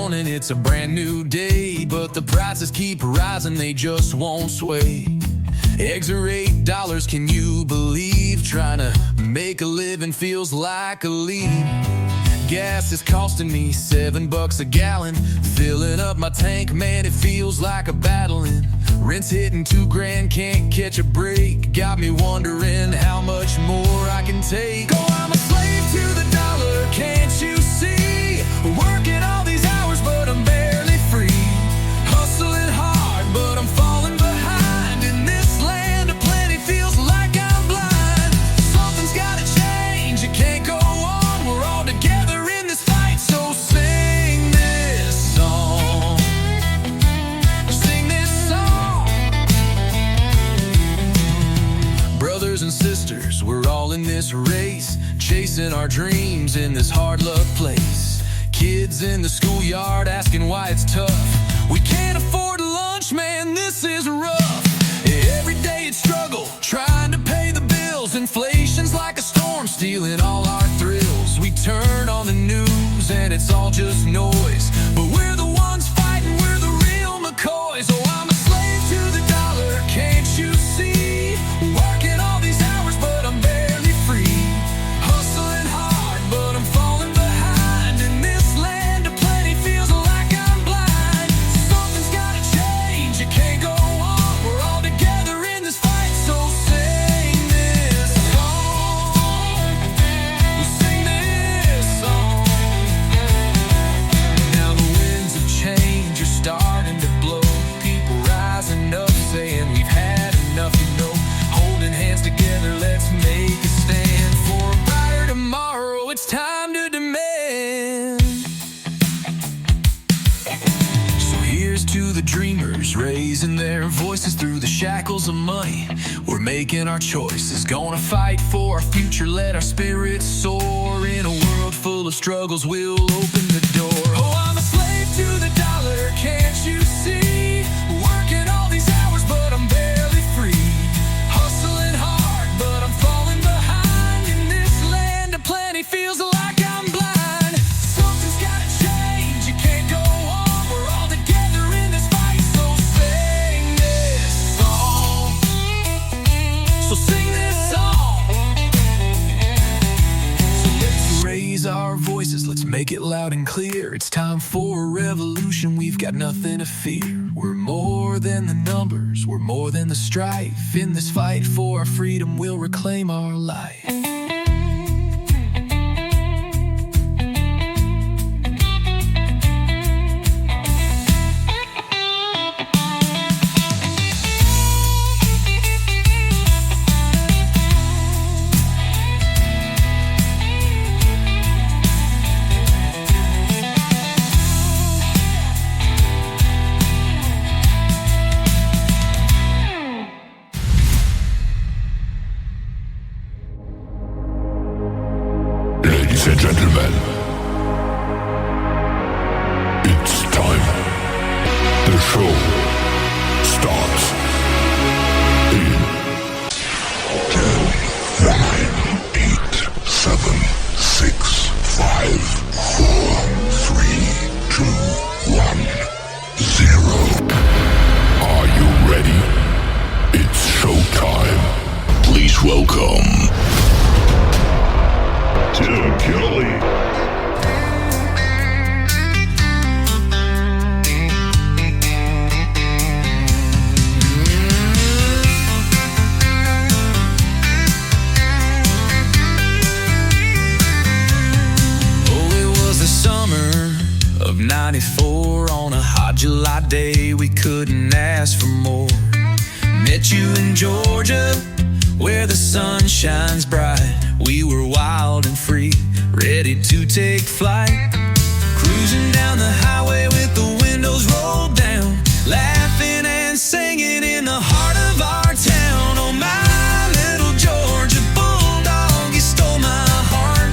morning, it's a brand new day, but the prices keep rising, they just won't sway. Eggs are $8, can you believe? Trying to make a living feels like a leap. Gas is costing me $7 a gallon. Filling up my tank, man, it feels like a battling. Rent's hitting $2,000, can't catch a break. Got me wondering how much more I can take. Oh, I'm a slave to the dollar, can't you see? Working all these hours, but I'm barely free. Hustling hard, but I'm falling behind. In this land of plenty, feels like I'm blind. Something's gotta change, it can't go on. We're all together in this fight, so sing this song. Sing this song. Brothers and sisters, we're all in this race, chasing our dreams in this hard luck place. Kids in the schoolyard asking why it's tough. We can't afford lunch, man, this is rough. Every day it's struggle, trying to pay the bills. Inflation's like a storm, stealing all our thrills. We turn on the news and it's all just noise, but we're the ones fighting, we're the real McCoys. Oh, I'm a slave to the dollar, can't you see? Working all these hours, but I'm barely free. Hustling hard, but I'm falling behind. In this land of plenty, feels like I'm blind. Something's gotta change, it can't go on. We're all together in this fight, so sing this song. Sing this song. Now the winds of change are starting to blow. People rising up, saying we've had enough, you know. Holding hands together, let's make a stand for a brighter tomorrow. It's time to demand. So here's to the dreamers, raising their voices through the shackles of money. We're making our choices, gonna fight for our future, let our spirits soar. In a world full of struggles, we'll open the door. Oh, I'm a slave to the dollar, can't you see? Working all these hours, but I'm barely free. Hustling hard, but I'm falling behind. In this land of plenty, feels like I'm blind. Something's gotta change, it can't go on. We're all together in this fight, so sing this song. So sing this song. So let's raise our voices, let's make it loud and clear. It's time for a revolution, we've got nothing to fear. We're more than the numbers, we're more than the strife. In this fight for our freedom, we'll reclaim our life. Ladies and gentlemen, it's time. The show starts in 10, 9, 8, 7, 6, 5, 4, 3, 2, 1, 0. Are you ready? It's showtime. Please welcome Tim Kelly. Oh, it was the summer of '94. On a hot July day, we couldn't ask for more. Met you in Georgia, where the sun shines bright. We were wild and free, ready to take flight. Cruising down the highway with the windows rolled down, laughing and singing in the heart of our town. Oh, my little Georgia bulldog, you stole my heart.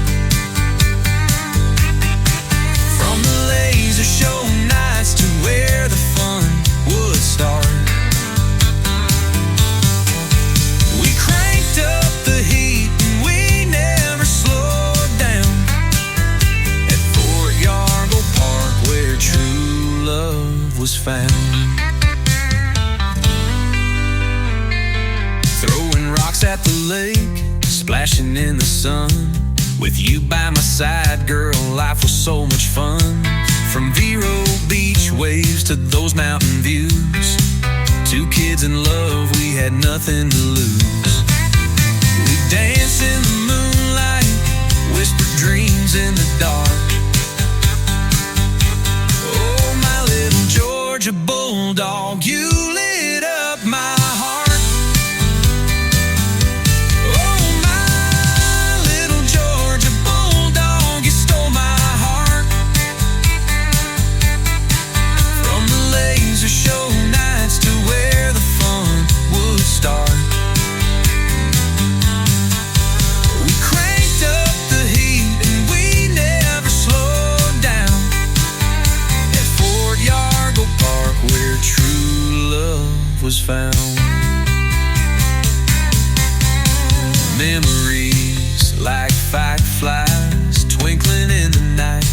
From the laser show nights to where the fun would start. We cranked up the heat and we never slowed down. At Fort Yargo Park, where found. Throwing rocks at the lake, splashing in the sun. With you by my side, girl, life was so much fun. From Vero Beach waves to those mountain views, two kids in love, we had nothing to lose. We danced in the moonlight, whispered dreams in the dark. Oh, my little Georgia bulldog, you lit up my heart. Show nights to where the fun would start. We cranked up the heat and we never slowed down. At Fort Yargo Park where true love was found. Memories like fireflies twinkling in the night.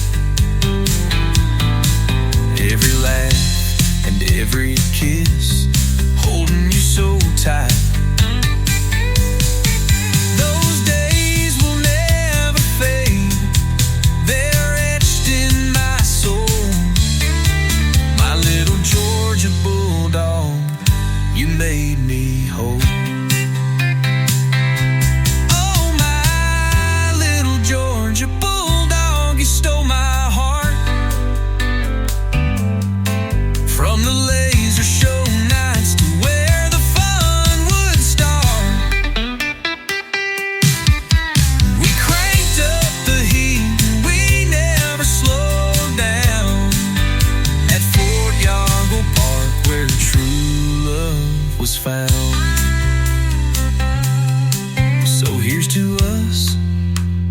Every laugh and every kiss, holding you so tight. Those days will never fade, they're etched in my soul. My little Georgia bulldog, you made me whole. Oh, my little Georgia bulldog, you stole my heart. From the laser show nights to where the fun would start. We cranked up the heat, we never slowed down. At Fort Yargo Park where true love was found. So here's to us,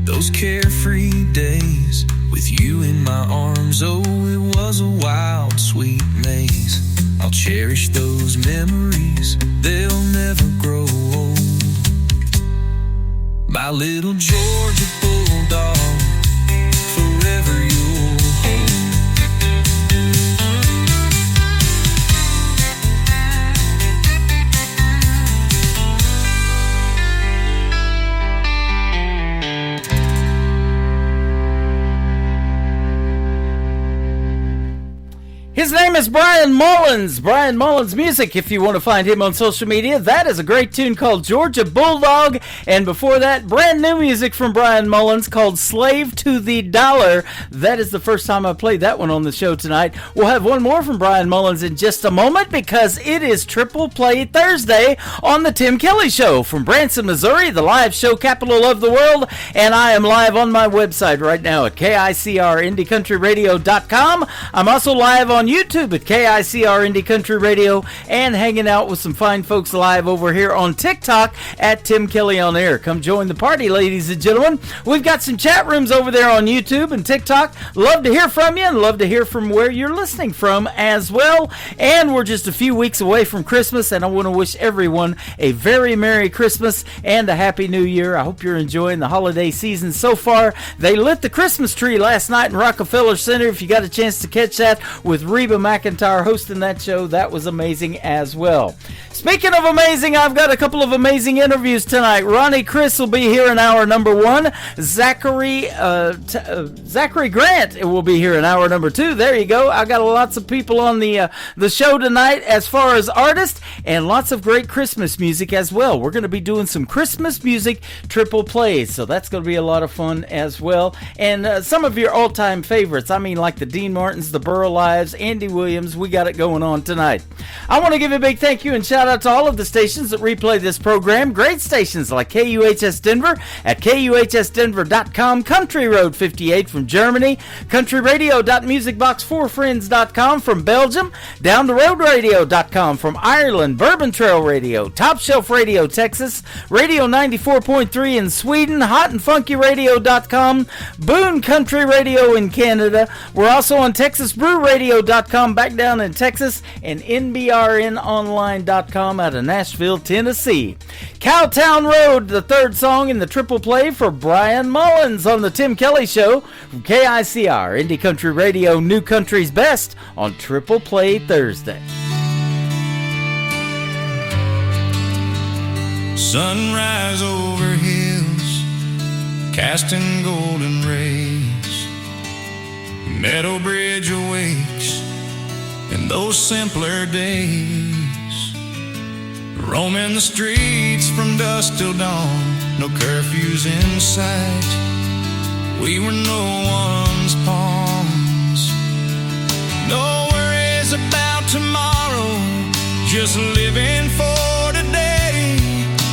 those carefree days, with you in my arms. Oh, it was a wild, sweet maze. I'll cherish those memories, they'll never grow old. My little Georgia bulldog, forever you'll hold. His name is Brian Mullins. Brian Mullins Music, if you want to find him on social media. That is a great tune called Georgia Bulldog. And before that, brand new music from Brian Mullins called Slave to the Dollar. That is the first time I played that one on the show tonight. We'll have one more from Brian Mullins in just a moment because it is Triple Play Thursday on the Tim Kelly Show from Branson, Missouri, the live show capital of the world. And I am live on my website right now at KICRIndieCountryRadio.com. I'm also live on YouTube at KICR Indie Country Radio and hanging out with some fine folks live over here on TikTok at Tim Kelly on Air. Come join the party, ladies and gentlemen. We've got some chat rooms over there on YouTube and TikTok. Love to hear from you and love to hear from where you're listening from as well. And we're just a few weeks away from Christmas, and I want to wish everyone a very Merry Christmas and a Happy New Year. I hope you're enjoying the holiday season so far. They lit the Christmas tree last night in Rockefeller Center. If you got a chance to catch that with Reba McEntire hosting that show, that was amazing as well. Speaking of amazing, I've got a couple of amazing interviews tonight. Ronnie Chris will be here in hour number 1. Zachary Grant will be here in hour number 2. There you go. I got lots of people on the show tonight as far as artists, and lots of great Christmas music as well. We're going to be doing some Christmas music triple plays, so that's going to be a lot of fun as well. And some of your all-time favorites, I mean like the Dean Martins, the Burl Lives, Andy Williams, we got it going on tonight. I want to give a big thank you and shout out to all of the stations that replay this program. Great stations like KUHS Denver at KUHSdenver.com, Country Road 58 from Germany, countryradio.musicbox4friends.com from Belgium, downtheroadradio.com from Ireland, Bourbon Trail Radio, Top Shelf Radio Texas, Radio 94.3 in Sweden, hotandfunkyradio.com, Boone Country Radio in Canada. We're also on TexasBrewRadio.com back down in Texas, and NBRNonline.com CowtownRoad.com out of Nashville, Tennessee. Cowtown Road, the third song in the triple play for Brian Mullins on the Tim Kelly Show from KICR, Indie Country Radio, New Country's Best on Triple Play Thursday. Sunrise over hills, casting golden rays. Meadow Bridge awakes in those simpler days. Roaming the streets from dusk till dawn, no curfews in sight. We were no one's pawns. No worries about tomorrow, just living for today.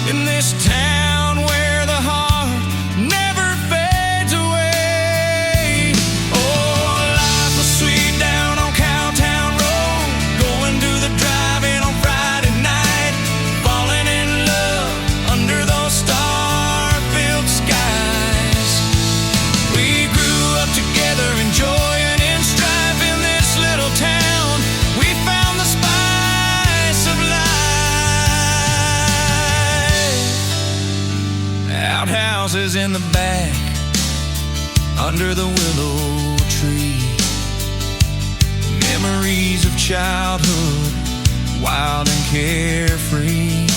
In this town where the heart never fades away. Oh, life was sweet down on Cowtown Road, going to the drive-in on Friday night, falling in love under those star-filled skies. We grew up together, enjoying in strife in this little town. We found the spice of life. Outhouses in the back, under the willow tree. Memories of childhood, wild and carefree.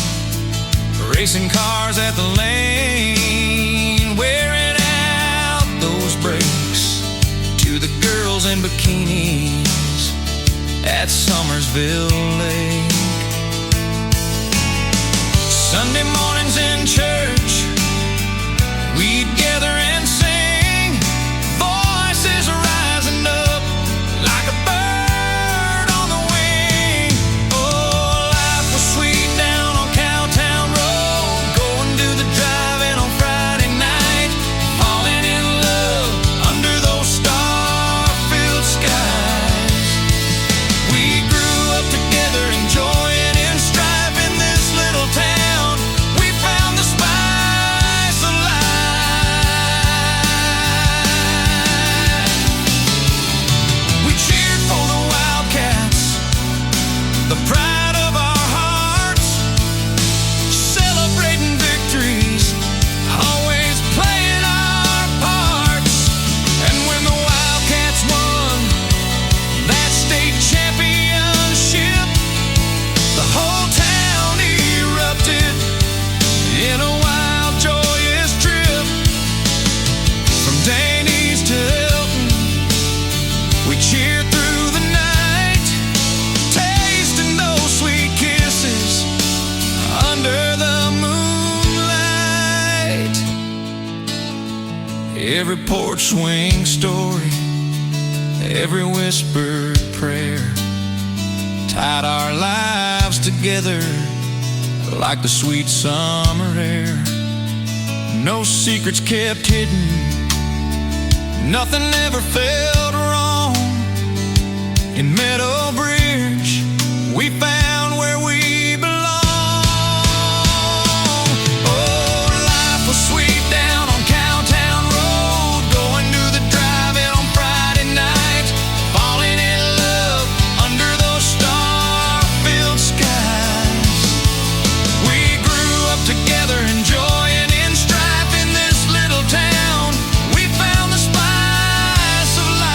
Racing cars at the lane, wearing out those brakes. To the girls in bikinis at Summersville Lake. Sunday mornings in church, we'd gather and sing, voices rising up like a bird on the wing. Oh, life was sweet down on Cowtown Road, going to the drive-in on Friday night, falling in love under those star-filled skies. We grew up together, enjoying in strife in this little town. We found the spice of life. We cheered for the Wildcats, the pride of our hearts, celebrating victories, always playing our parts. And when the Wildcats won that state championship, the whole town erupted in a wild, joyous trip. From Danny's to Hilton, we cheered through the night, tasting those sweet kisses under the moonlight. Every porch swing story, every whispered prayer tied our lives together like the sweet summer air. No secrets kept hidden, nothing ever felt wrong. In Meadow Bridge, we found where we belong. Oh, life was sweet down on Cowtown Road, going to the drive-in on Friday night, falling in love under those star-filled skies. We grew up together, enjoying in strife in this little town. We found the spice of life.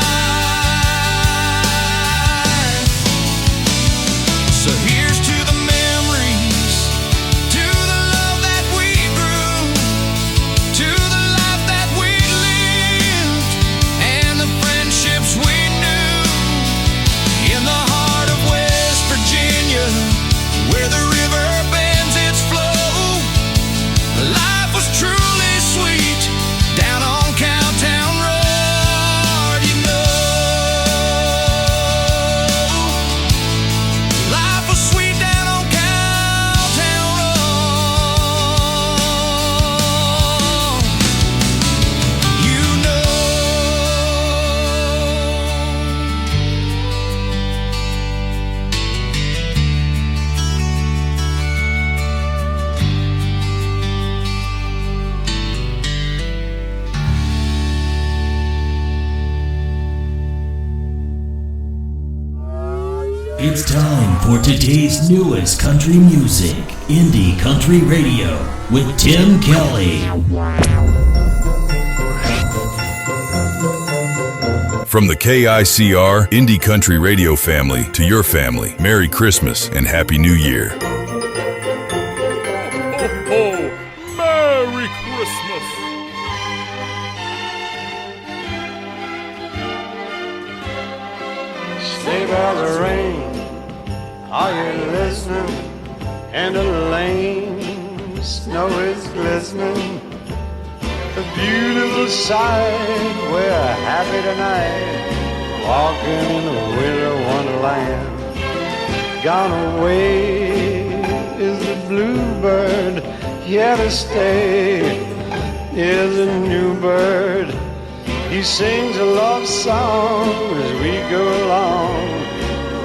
It's time for today's newest country music, Indie Country Radio, with Tim Kelly. From the KICR Indie Country Radio family to your family, Merry Christmas and Happy New Year. Merry Christmas! Sleigh bells are ringing, are you listening? And the lane, snow is glistening. A beautiful sight, we're happy tonight, walking in the winter wonderland. Gone away is the bluebird, here to stay is a new bird. He sings a love song as we go along,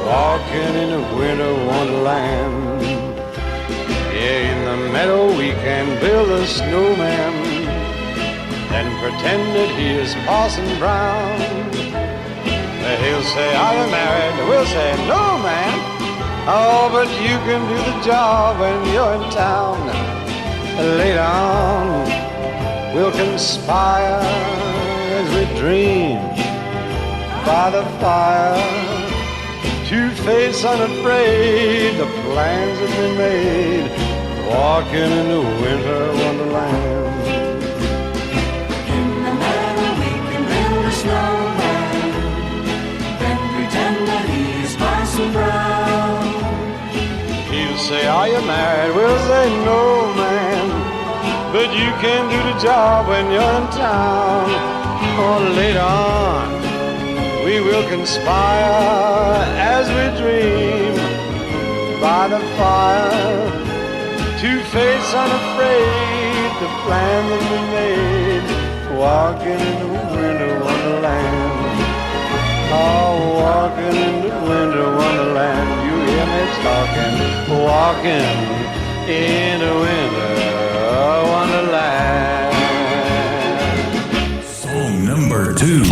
walking in a winter wonderland. Yeah, in the meadow we can build a snowman and pretend that he is Parson Brown. He'll say, are you married? We'll say, no, man. Oh, but you can do the job when you're in town. Later on, we'll conspire as we dream by the fire. Two-faced, unafraid, the plans have been made, walking in the winter wonderland. In the meadow we can build a snowman, then pretend that he's Parson Brown. He'll say, are you married? We'll say, no, man, but you can do the job when you're in town. Or later on, we will conspire as we dream by the fire. Two-faced, unafraid, the plan that we made, walking in the winter wonderland. Oh, walking in the winter wonderland. You hear me talking, walking in the winter wonderland. Song number 2.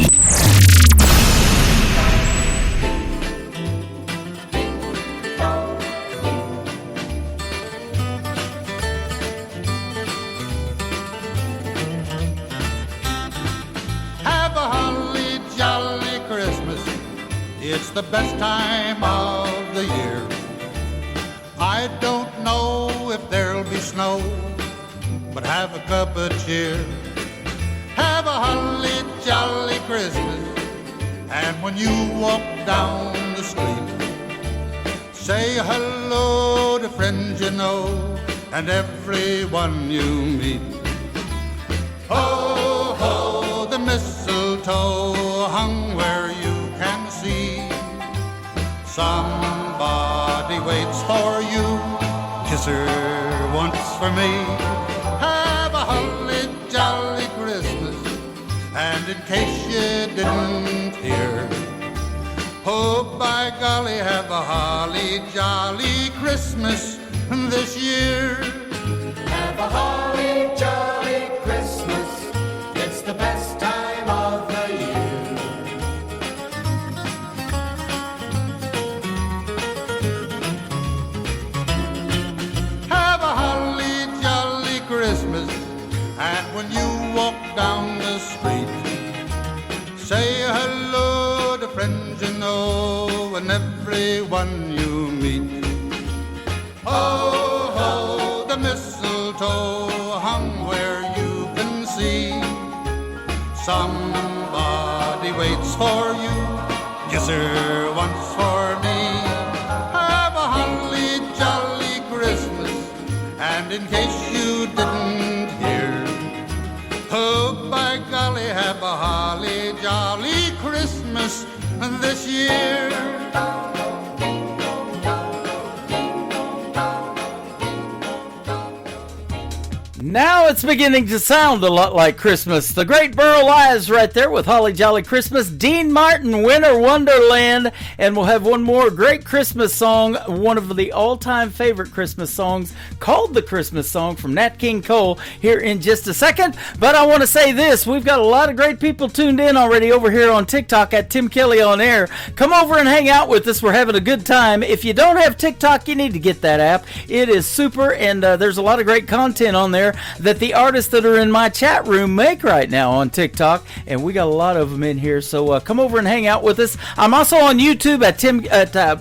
Have a holly jolly Christmas. It's the best time of the year. I don't know if there'll be snow, but have a cup of cheer. Have a holly jolly Christmas, and when you walk down the street, say hello to friends you know and everyone you meet. Ho, ho, the mistletoe hung where you can see. Somebody waits for you, kiss her once for me. Have a holly jolly Christmas, and in case you didn't hear, oh by golly, have a holly jolly Christmas this year. Have a holly jolly Christmas, it's the best time of the year. Have a holly jolly Christmas, and when you walk down the street, say hello to friends you know and everyone you meet. Oh, ho, the mistletoe hung where you can see. Somebody waits for you, kiss her once for me. Have a holly jolly Christmas, and in case you didn't hear, oh by golly, have a holly jolly Christmas this year. Now it's beginning to sound a lot like Christmas. The Great Burl Ives right there with Holly Jolly Christmas. Dean Martin, Winter Wonderland. And we'll have one more great Christmas song, one of the all-time favorite Christmas songs, called The Christmas Song from Nat King Cole, here in just a second. But I want to say this, we've got a lot of great people tuned in already over here on TikTok at Tim Kelly On Air. Come over and hang out with us. We're having a good time. If you don't have TikTok, you need to get that app. It is super, and there's a lot of great content on there that the artists that are in my chat room make right now on TikTok, and we got a lot of them in here. So come over and hang out with us. I'm also on YouTube at KICR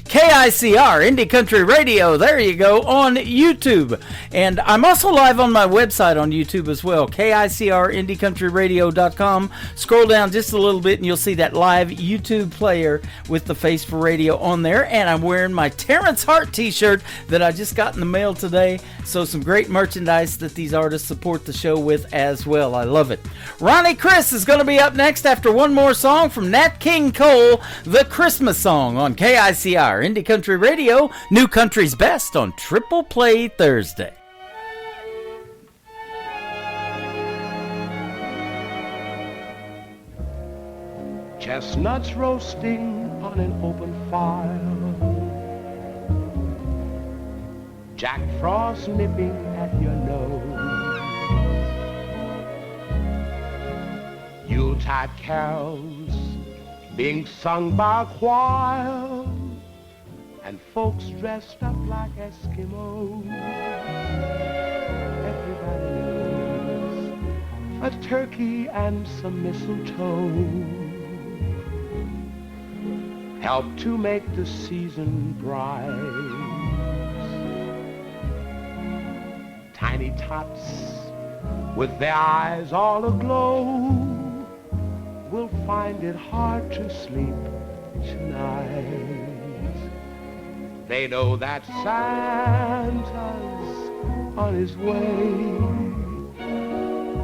Indie Country Radio. There you go, on YouTube, and I'm also live on my website on YouTube as well, KICRIndieCountryRadio.com. Scroll down just a little bit, and you'll see that live YouTube player with the face for radio on there. And I'm wearing my Terrence Hart T-shirt that I just got in the mail today. So some great merchandise that these artists support the show with as well. I love it. Ronnie Chris is going to be up next after one more song from Nat King Cole, The Christmas Song, on KICR Indie Country Radio, New Country's Best on Triple Play Thursday. Chestnuts roasting on an open fire, Jack Frost nipping at your nose, Yuletide carols being sung by a choir, and folks dressed up like Eskimos. Everybody knows a turkey and some mistletoe help to make the season bright. Tiny tots with their eyes all aglow will find it hard to sleep tonight. They know that Santa's on his way.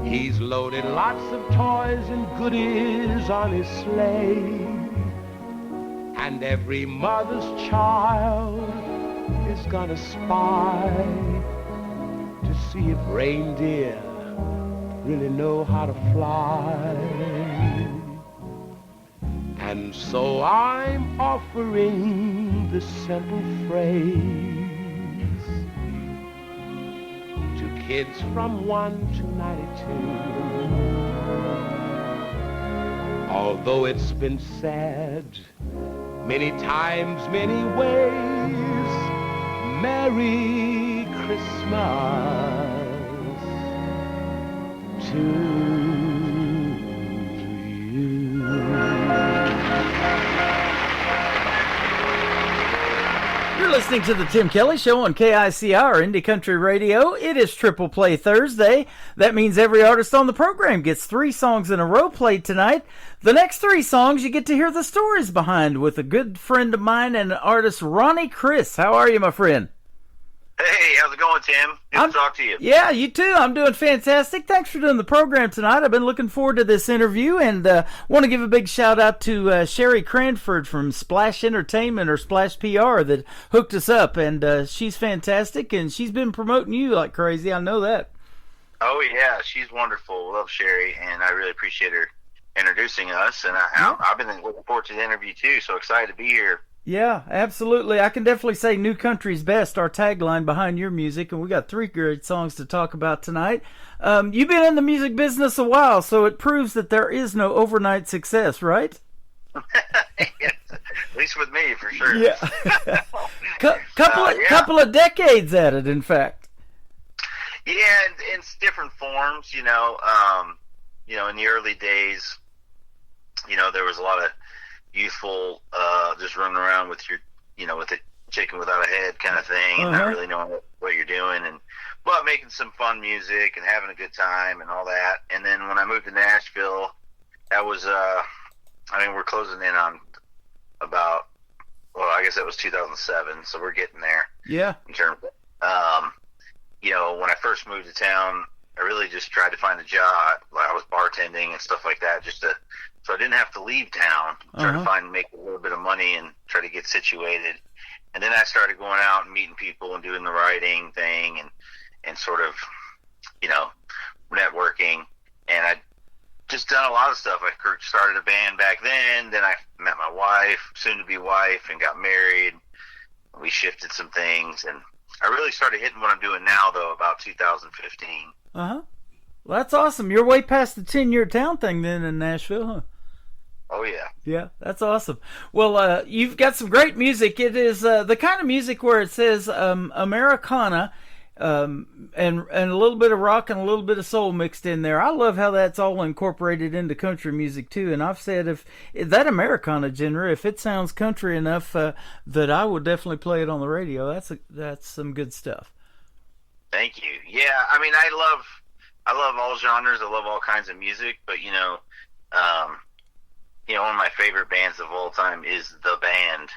He's loaded lots of toys and goodies on his sleigh, and every mother's child is gonna spy to see if reindeer really know how to fly. And so I'm offering this simple phrase to kids from 1 to 92. Although it's been said many times, many ways, Merry Christmas to you. You're listening to the Tim Kelly Show on KICR Indie Country Radio. It is Triple Play Thursday. That means every artist on the program gets 3 songs in a row played tonight. The next 3 songs you get to hear the stories behind with a good friend of mine and artist Ronnie Chris. How are you, my friend? Hey, how's it going, Tim? Good to talk to you. Yeah, you too. I'm doing fantastic. Thanks for doing the program tonight. I've been looking forward to this interview, and want to give a big shout out to Sherry Cranford from Splash Entertainment or Splash PR that hooked us up, and she's fantastic, and she's been promoting you like crazy. I know that. Oh, yeah, she's wonderful. Love Sherry, and I really appreciate her introducing us, and I've been looking forward to the interview, too, so excited to be here. Yeah, absolutely. I can definitely say New Country's Best, our tagline behind your music, and we got 3 great songs to talk about tonight. You've been in the music business a while, so it proves that there is no overnight success, right? Yes, at least with me, for sure. Yeah. Couple of decades at it, in fact. Yeah, in different forms, in the early days, there was a lot of youthful, just running around with your, with a chicken without a head kind of thing, and not really knowing what you're doing, but making some fun music and having a good time and all that. And then when I moved to Nashville, that was, we're closing in on about, I guess that was 2007, so we're getting there. Yeah. In terms of, when I first moved to town, I really just tried to find a job. I was bartending and stuff like that, so I didn't have to leave town, try to make a little bit of money and try to get situated. And then I started going out and meeting people and doing the writing thing. and sort of, networking. And I just done a lot of stuff. I started a band back then I met my wife, soon-to-be wife, and got married. We shifted some things, and I really started hitting what I'm doing now, though, about 2015. Uh-huh. Well, that's awesome. You're way past the 10-year town thing then in Nashville, huh? Oh, yeah. Yeah, that's awesome. Well, you've got some great music. It is the kind of music where it says Americana, and a little bit of rock and a little bit of soul mixed in there. I love how that's all incorporated into country music too. And I've said if that Americana genre, if it sounds country enough, that I would definitely play it on the radio. That's some good stuff. Thank you. Yeah, I mean, I love all genres. I love all kinds of music, but one of my favorite bands of all time is The Band.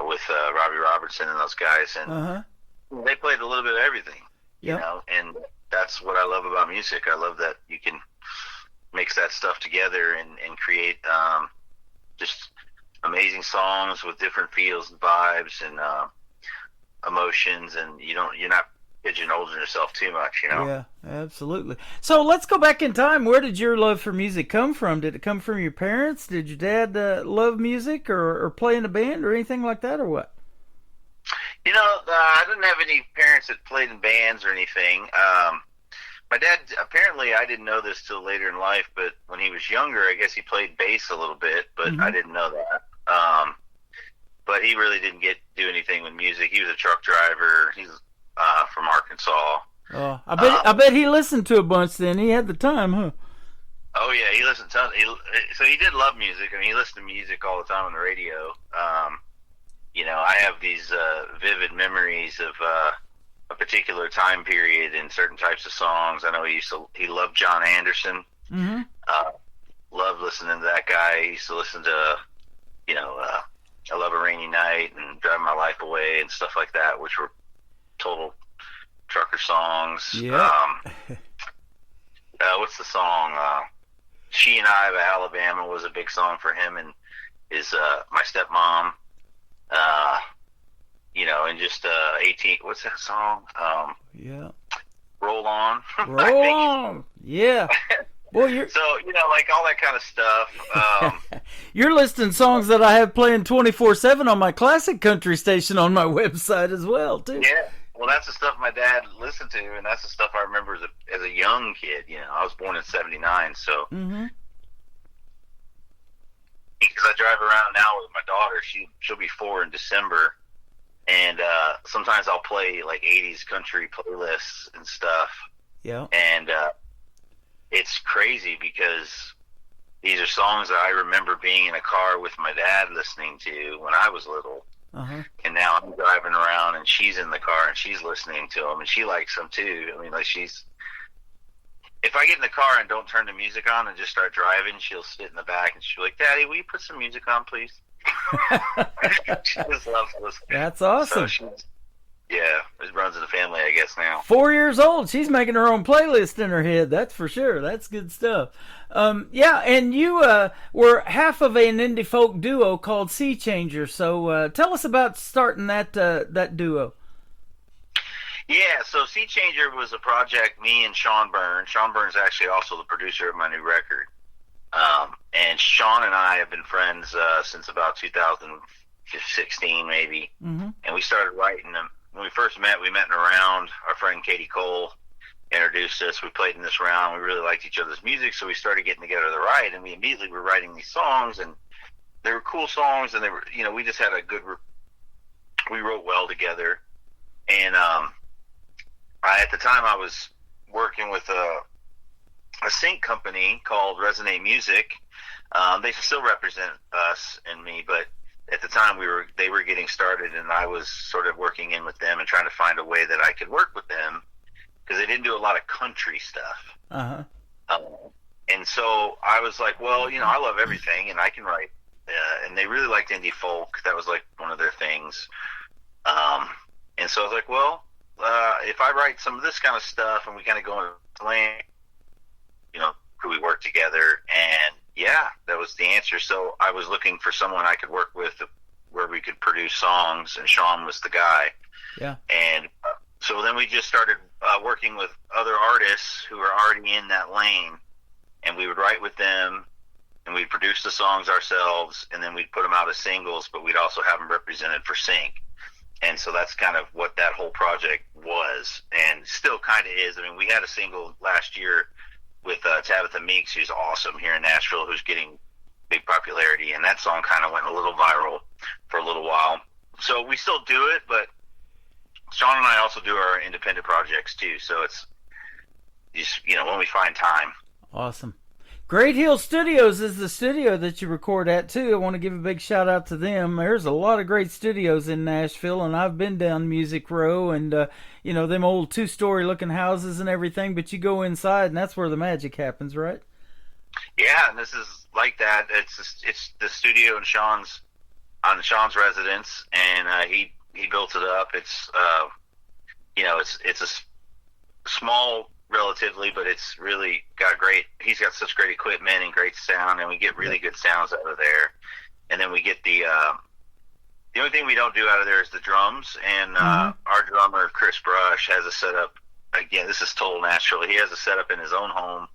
With Robbie Robertson and those guys, and they played a little bit of everything, and that's what I love about music. I love that you can mix that stuff together and create just amazing songs with different feels and vibes and emotions, and you're not pigeonholing yourself too much, Yeah, absolutely. So let's go back in time. Where did your love for music come from? Did it come from your parents? Did your dad love music or play in a band or anything like that, or what? I didn't have any parents that played in bands or anything. My dad, apparently, I didn't know this till later in life, but when he was younger, I guess he played bass a little bit, but I didn't know that. But he really didn't do anything with music. He was a truck driver. He's from Arkansas. Oh, I bet he listened to a bunch then. He had the time, huh? Oh, yeah, he listened to so he did love music. I mean, he listened to music all the time on the radio. I have these vivid memories of a particular time period in certain types of songs. I know he loved John Anderson. Loved listening to that guy. He used to listen to, I Love a Rainy Night and Drive My Life Away and stuff like that, which were total trucker songs. Yeah. What's the song? She and I of Alabama was a big song for him and his my stepmom. And just 18. What's that song? Yeah. Roll On. Roll On. Yeah. Well, so like all that kind of stuff. You're listing songs that I have playing 24/7 on my classic country station on my website as well, too. Yeah. Well, that's the stuff my dad listened to, and that's the stuff I remember as a young kid. I was born in '79, so. Because I drive around now with my daughter, she'll be 4 in December, and sometimes I'll play like '80s country playlists and stuff. Yeah. And it's crazy because these are songs that I remember being in a car with my dad listening to when I was little. And now I'm driving around and she's in the car and she's listening to them and she likes them too. I mean, like if I get in the car and don't turn the music on and just start driving, she'll sit in the back and she'll be like, "Daddy, will you put some music on, please?" She just loves listening. That's awesome. So it runs in the family, I guess, now. 4 years old. She's making her own playlist in her head. That's for sure. That's good stuff. Yeah, and you were half of an indie folk duo called Sea Changer. So tell us about starting that duo. Yeah, so Sea Changer was a project, me and Sean Byrne. Sean Byrne's actually also the producer of my new record. And Sean and I have been friends since about 2016, maybe. And we started writing them. When we first met, we met in a round. Our friend Katie Cole introduced us. We played in this round. We really liked each other's music, so we started getting together to write, and we immediately were writing these songs, and they were cool songs, and they were, we just had we wrote well together. And at the time I was working with a sync company called Resonate Music. They still represent us and me, but at the time they were getting started, and I was sort of working in with them and trying to find a way that I could work with them because they didn't do a lot of country stuff. And so I was like, well, I love everything and I can write. And they really liked indie folk. That was like one of their things. And so I was like, well, if I write some of this kind of stuff and we kind of go into land, could we work together? And yeah, that was the answer. So I was looking for someone I could work with where we could produce songs, and Sean was the guy. Yeah. And So then we just started working with other artists who were already in that lane, and we would write with them, and we'd produce the songs ourselves, and then we'd put them out as singles, but we'd also have them represented for sync. And so that's kind of what that whole project was, and still kind of is. I mean, we had a single last year with Tabitha Meeks, who's awesome here in Nashville, who's getting big popularity, and that song kind of went a little viral for a little while. So we still do it, but Sean and I also do our independent projects too. So it's just, when we find time. Awesome. Great Hill Studios is the studio that you record at too. I want to give a big shout out to them. There's a lot of great studios in Nashville, and I've been down Music Row, and them old 2-story looking houses and everything, but you go inside and that's where the magic happens, right? Yeah, and this is like that. It's the studio in Sean's residence, and he built it up. It's it's a small relatively, but it's really got he's got such great equipment and great sound, and we get really good sounds out of there. And then we get the only thing we don't do out of there is the drums, and our drummer Chris Brush has a setup. Again, this is total Nashville. He has a setup in his own home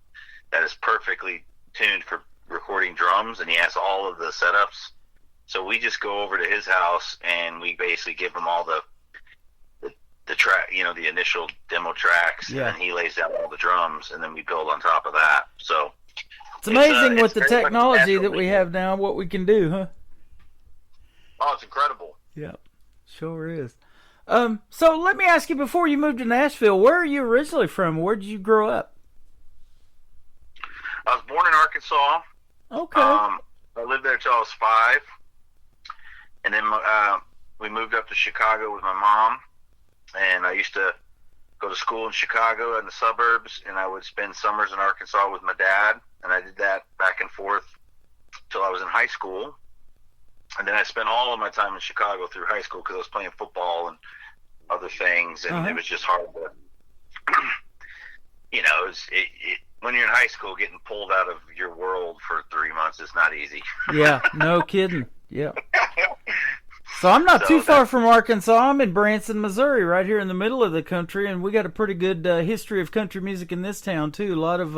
that is perfectly tuned for recording drums, and he has all of the setups. So we just go over to his house, and we basically give him all the track, the initial demo tracks, and then he lays down all the drums, and then we build on top of that. So it's amazing with the technology that we have now, what we can do, huh? Oh, it's incredible. Yeah, sure is. So let me ask you, before you moved to Nashville, where are you originally from? Where did you grow up? I was born in Arkansas. Okay. I lived there till I was 5, and then we moved up to Chicago with my mom. And I used to go to school in Chicago in the suburbs, and I would spend summers in Arkansas with my dad. And I did that back and forth till I was in high school. And then I spent all of my time in Chicago through high school because I was playing football and other things, and it was just hard to, when you're in high school, getting pulled out of your world for 3 months is not easy. Yeah, no kidding. Yeah. So I'm not too far from Arkansas. I'm in Branson, Missouri, right here in the middle of the country, and we got a pretty good history of country music in this town, too. A lot of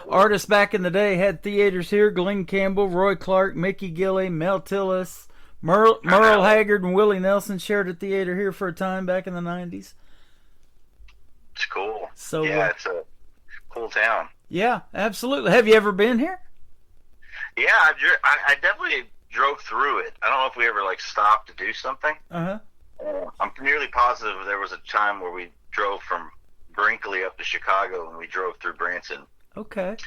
artists back in the day had theaters here. Glenn Campbell, Roy Clark, Mickey Gilley, Mel Tillis, Merle Haggard, and Willie Nelson shared a theater here for a time back in the 90s. It's cool. So, yeah, it's a cool town. Yeah, absolutely. Have you ever been here? Yeah, I definitely drove through it. I don't know if we ever stopped to do something. I'm nearly positive there was a time where we drove from Brinkley up to Chicago, and we drove through Branson. Okay.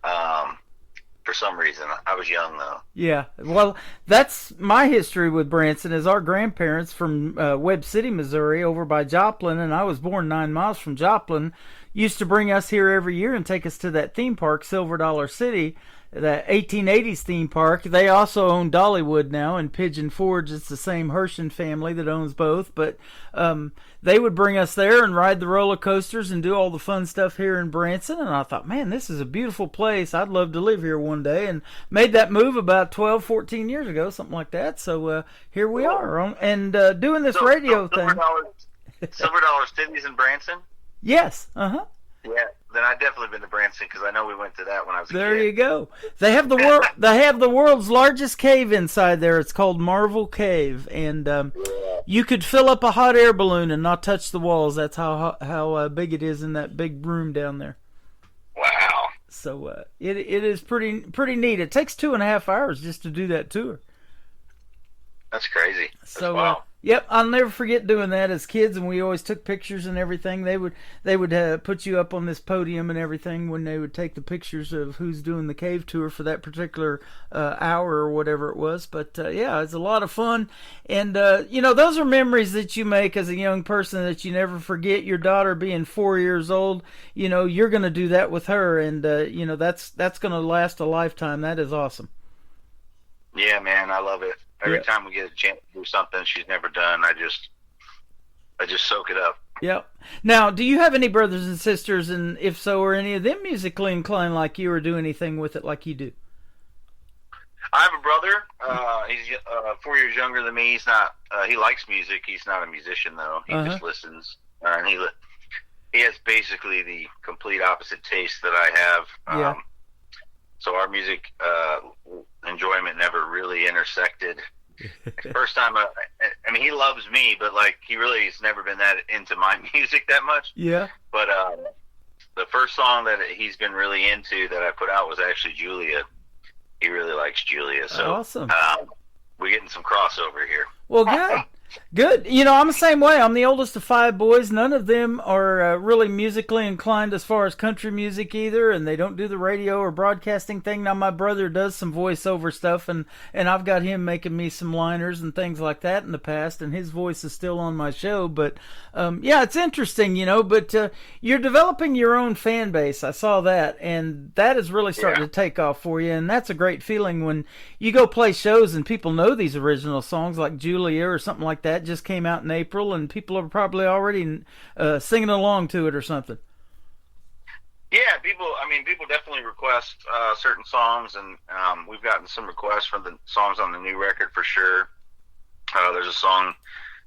For some reason, I was young though. Yeah, well, that's my history with Branson. Is our grandparents from Webb City, Missouri, over by Joplin, and I was born 9 miles from Joplin. Used to bring us here every year and take us to that theme park, Silver Dollar City, that 1880s theme park. They also own Dollywood now in Pigeon Forge. It's the same Herschen family that owns both, but they would bring us there and ride the roller coasters and do all the fun stuff here in Branson. And I thought, man, this is a beautiful place. I'd love to live here one day, and made that move about 12, 14 years ago, something like that. So here we are, and doing this radio thing. Silver Dollar City's in Branson? Yes, Yeah, then I've definitely been to Branson because I know we went to that when I was a kid. There you go. They have the world's largest cave inside there. It's called Marvel Cave, and you could fill up a hot air balloon and not touch the walls. That's how big it is in that big room down there. Wow. So it is pretty neat. It takes 2.5 hours just to do that tour. That's crazy. So wow. Yep, I'll never forget doing that as kids, and we always took pictures and everything. They would put you up on this podium and everything when they would take the pictures of who's doing the cave tour for that particular hour or whatever it was. But yeah, it's a lot of fun, and those are memories that you make as a young person that you never forget. Your daughter being 4 years old, you're going to do that with her, and that's going to last a lifetime. That is awesome. Yeah, man, I love it. Every time we get a chance to do something she's never done, I just soak it up. Yep. Now, do you have any brothers and sisters, and if so, are any of them musically inclined like you, or do anything with it like you do? I have a brother. He's 4 years younger than me. He's not. He likes music. He's not a musician though. He just listens. and he has basically the complete opposite taste that I have. Yeah. So our music enjoyment never really intersected. First time, I mean, he loves me, but like he really has never been that into my music that much. Yeah. But the first song that he's been really into that I put out was actually Julia. He really likes Julia. So awesome. We're getting some crossover here. Well, good. Good. You know, I'm the same way. I'm the oldest of 5 boys. None of them are really musically inclined as far as country music either, and they don't do the radio or broadcasting thing. Now, my brother does some voiceover stuff, and I've got him making me some liners and things like that in the past, and his voice is still on my show. But, yeah, it's interesting, you know, but you're developing your own fan base. I saw that, and that is really starting to take off for you, and that's a great feeling when you go play shows and people know these original songs like Julia or something like that just came out in April, and people are probably already singing along to it or something. Yeah, people definitely request certain songs, and we've gotten some requests for the songs on the new record for sure. There's a song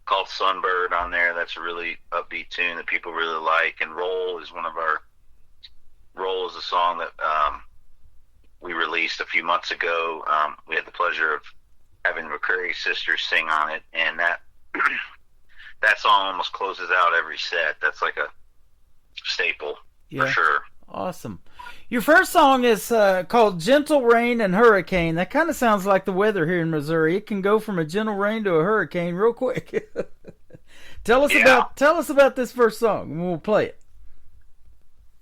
called Sunbird on there that's a really upbeat tune that people really like, and Roll is a song that we released a few months ago. We had the pleasure of having McCurry sisters sing on it, and that song almost closes out every set. That's like a staple for sure. Awesome. Your first song is called Gentle Rain and Hurricane. That kind of sounds like the weather here in Missouri. It can go from a gentle rain to a hurricane real quick. Tell us about this first song, and we'll play it.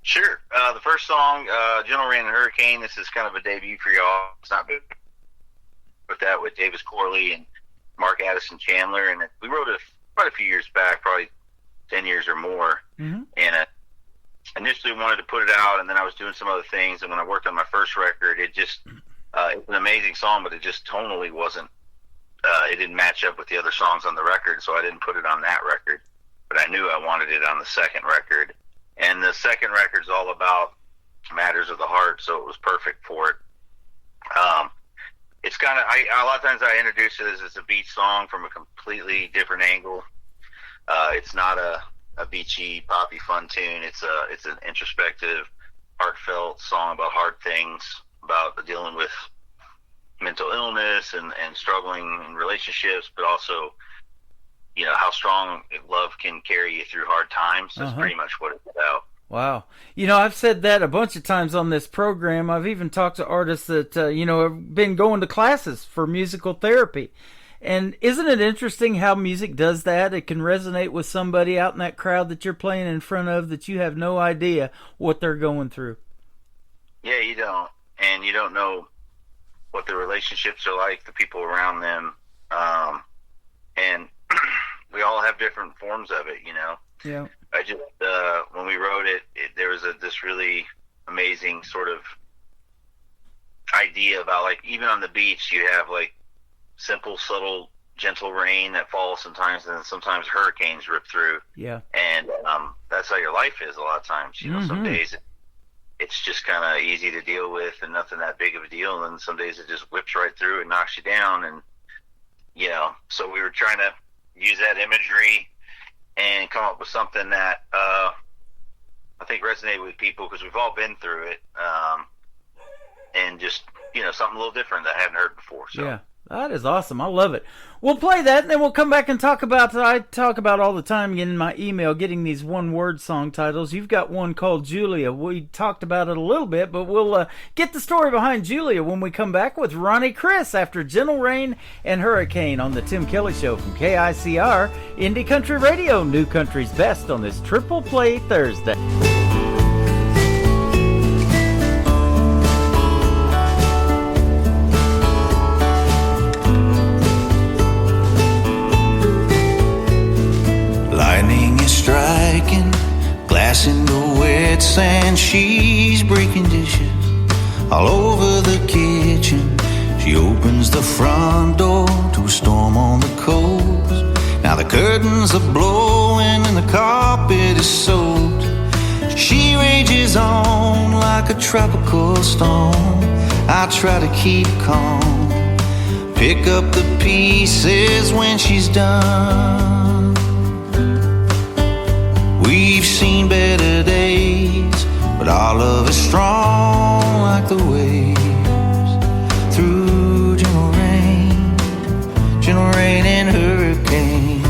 Sure. The first song, Gentle Rain and Hurricane, this is kind of a debut for y'all. It's not big. With that, with Davis Corley and Mark Addison Chandler, and we wrote it quite a few years back, probably 10 years or more. Mm-hmm. And initially wanted to put it out, and then I was doing some other things. And when I worked on my first record, it just it's an amazing song, but it just tonally wasn't. It didn't match up with the other songs on the record, so I didn't put it on that record. But I knew I wanted it on the second record, and the second record's all about matters of the heart, so it was perfect for it. It's kind of, a lot of times I introduce it as a beach song from a completely different angle. It's not a beachy, poppy, fun tune. It's an introspective, heartfelt song about hard things, about dealing with mental illness and struggling in relationships, but also, you know, how strong love can carry you through hard times. That's pretty much what it's about. Wow. You know, I've said that a bunch of times on this program. I've even talked to artists that, have been going to classes for musical therapy. And isn't it interesting how music does that? It can resonate with somebody out in that crowd that you're playing in front of that you have no idea what they're going through. Yeah, you don't. And you don't know what the relationships are like, the people around them. And we all have different forms of it, you know? Yeah. I just, when we wrote it, there was this really amazing sort of idea about, like, even on the beach, you have, like, simple, subtle, gentle rain that falls sometimes, and then sometimes hurricanes rip through. Yeah. And that's how your life is a lot of times. You know, some days it's just kind of easy to deal with and nothing that big of a deal, and some days it just whips right through and knocks you down. And, you know, so we were trying to use that imagery and come up with something that I think resonated with people, because we've all been through it, and just, you know, something a little different that I hadn't heard before. So. Yeah, that is awesome. I love it. We'll play that, and then we'll come back and talk about, I talk about all the time in my email, getting these one-word song titles. You've got one called Julia. We talked about it a little bit, but we'll get the story behind Julia when we come back with Ronnie Chris after Gentle Rain and Hurricane on the Tim Kelly Show from KICR, Indie Country Radio, New Country's Best on this Triple Play Thursday. Striking glass in the wet sand, she's breaking dishes all over the kitchen. She opens the front door to a storm on the coast. Now the curtains are blowing and the carpet is soaked. She rages on like a tropical storm. I try to keep calm, pick up the pieces when she's done. We've seen better days, but our love is strong like the waves through gentle rain and hurricane.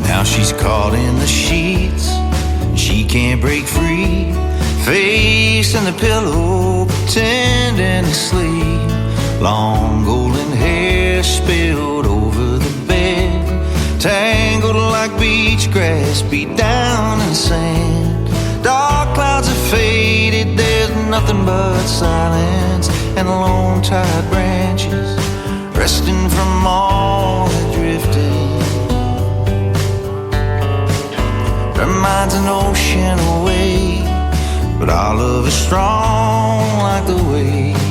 Now she's caught in the sheets, she can't break free, face in the pillow, pretending to sleep. Long golden hair spilled over the bed, tangled like beach grass, beat down in sand. Dark clouds have faded, there's nothing but silence and lone tired branches resting from all that drifted. Reminds an ocean away, but our love is strong like the waves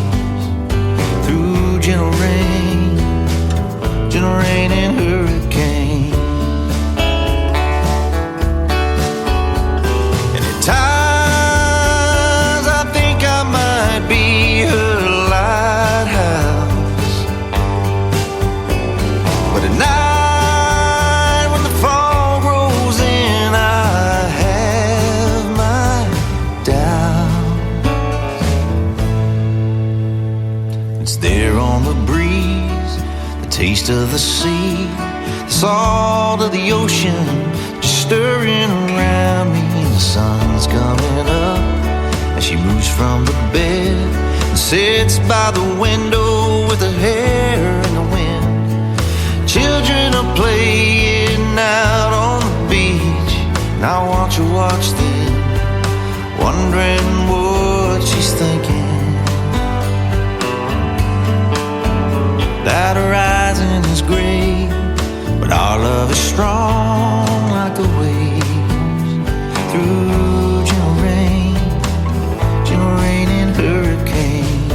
through gentle rain and hurricane. And at times I think I might be her lighthouse, but at night when the fog rolls in, I have my doubts. It's there on the breeze, the taste of the sea, the salt of the ocean just stirring around me. And the sun's coming up as she moves from the bed and sits by the window with her hair in the wind. Children are playing out on the beach, and I watch them, wondering what she's thinking. That horizon is gray, but our love is strong like the waves through gentle rain and hurricane.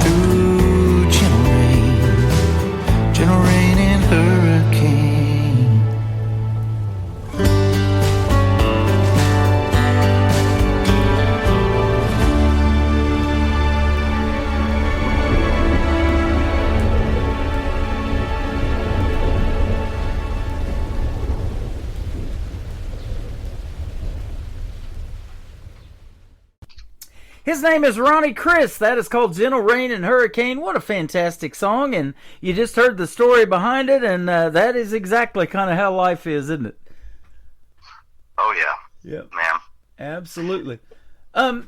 Through gentle rain and hurricane. His name is Ronnie Chris. That is called Gentle Rain and Hurricane. What a fantastic song. And you just heard the story behind it, and that is exactly kind of how life is, isn't it? Oh, yeah. Yeah. Man. Absolutely.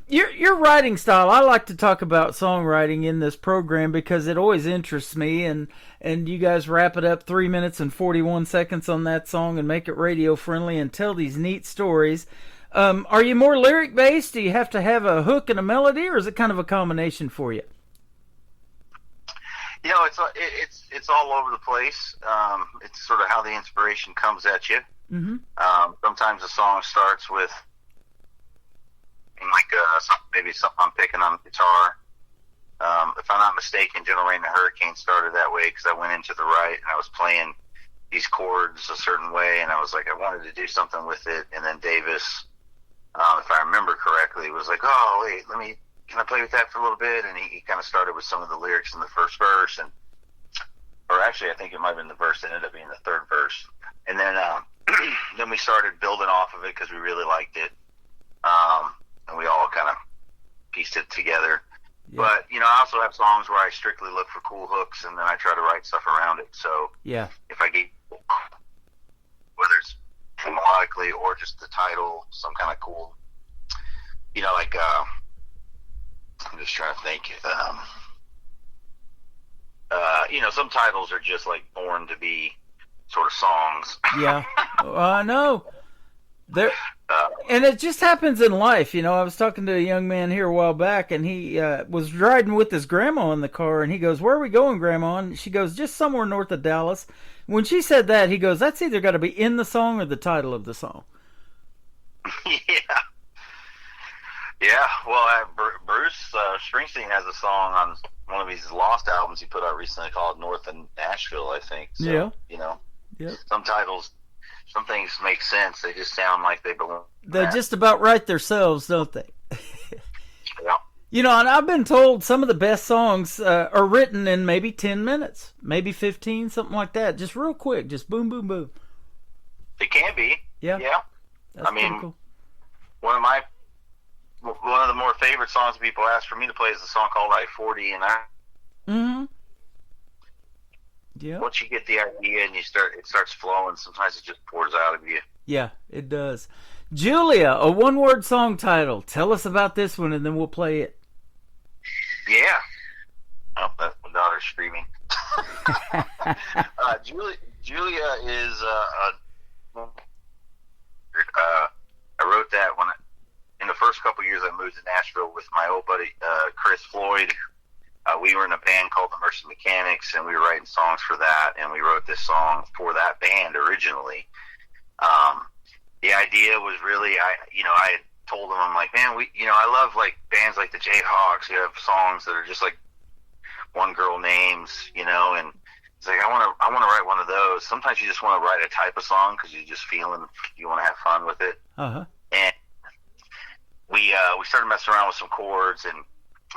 Your writing style, I like to talk about songwriting in this program because it always interests me, and you guys wrap it up 3 minutes and 41 seconds on that song and make it radio friendly and tell these neat stories. Are you more lyric based? Do you have to have a hook and a melody, or is it kind of a combination for you? You know, it's all over the place. It's sort of how the inspiration comes at you. Mm-hmm. Sometimes a song starts with maybe something I'm picking on the guitar. If I'm not mistaken, Gentle Rain and Hurricane started that way because I went into the right and I was playing these chords a certain way, and I was like, I wanted to do something with it. And then Davis, if I remember correctly, was like, oh, wait, can I play with that for a little bit? And he kind of started with some of the lyrics in the first verse, or actually I think it might have been the verse that ended up being the third verse. And then then we started building off of it because we really liked it. And we all kind of pieced it together. Yeah. But, you know, I also have songs where I strictly look for cool hooks, and then I try to write stuff around it. So yeah, if I get, whether it's melodically or just the title, some kind of cool, you know, like, I'm just trying to think, you know, some titles are just like born to be sort of songs. Yeah, I know. And it just happens in life, you know. I was talking to a young man here a while back, and he was riding with his grandma in the car, and he goes, "Where are we going, Grandma?" And she goes, "Just somewhere north of Dallas." When she said that, he goes, "That's either got to be in the song or the title of the song." Yeah. Well, Bruce Springsteen has a song on one of his Lost albums he put out recently called "North of Nashville," I think. So, yeah. You know, yep. Some titles, some things make sense. They just sound like they belong. They just about write themselves, don't they? Yeah. You know, and I've been told some of the best songs are written in maybe 10 minutes, maybe 15, something like that. Just real quick, just boom, boom, boom. It can be. Yeah. Yeah. That's I mean, pretty cool. one of the more favorite songs people ask for me to play is a song called I-40, and Yeah. once you get the idea and it starts flowing, sometimes it just pours out of you. Yeah, it does. Julia, a one-word song title. Tell us about this one, and then we'll play it. Yeah. Oh, that's my daughter's screaming. Julia is I wrote that in the first couple years I moved to Nashville with my old buddy Chris Floyd. We were in a band called the Mercy Mechanics, and we were writing songs for that, and we wrote this song for that band originally. The idea was really, I had told him, I'm like, man, I love like bands like the Jayhawks who have songs that are just like one girl names, and it's like I want to write one of those. Sometimes you just want to write a type of song because you want to have fun with it. And we started messing around with some chords, and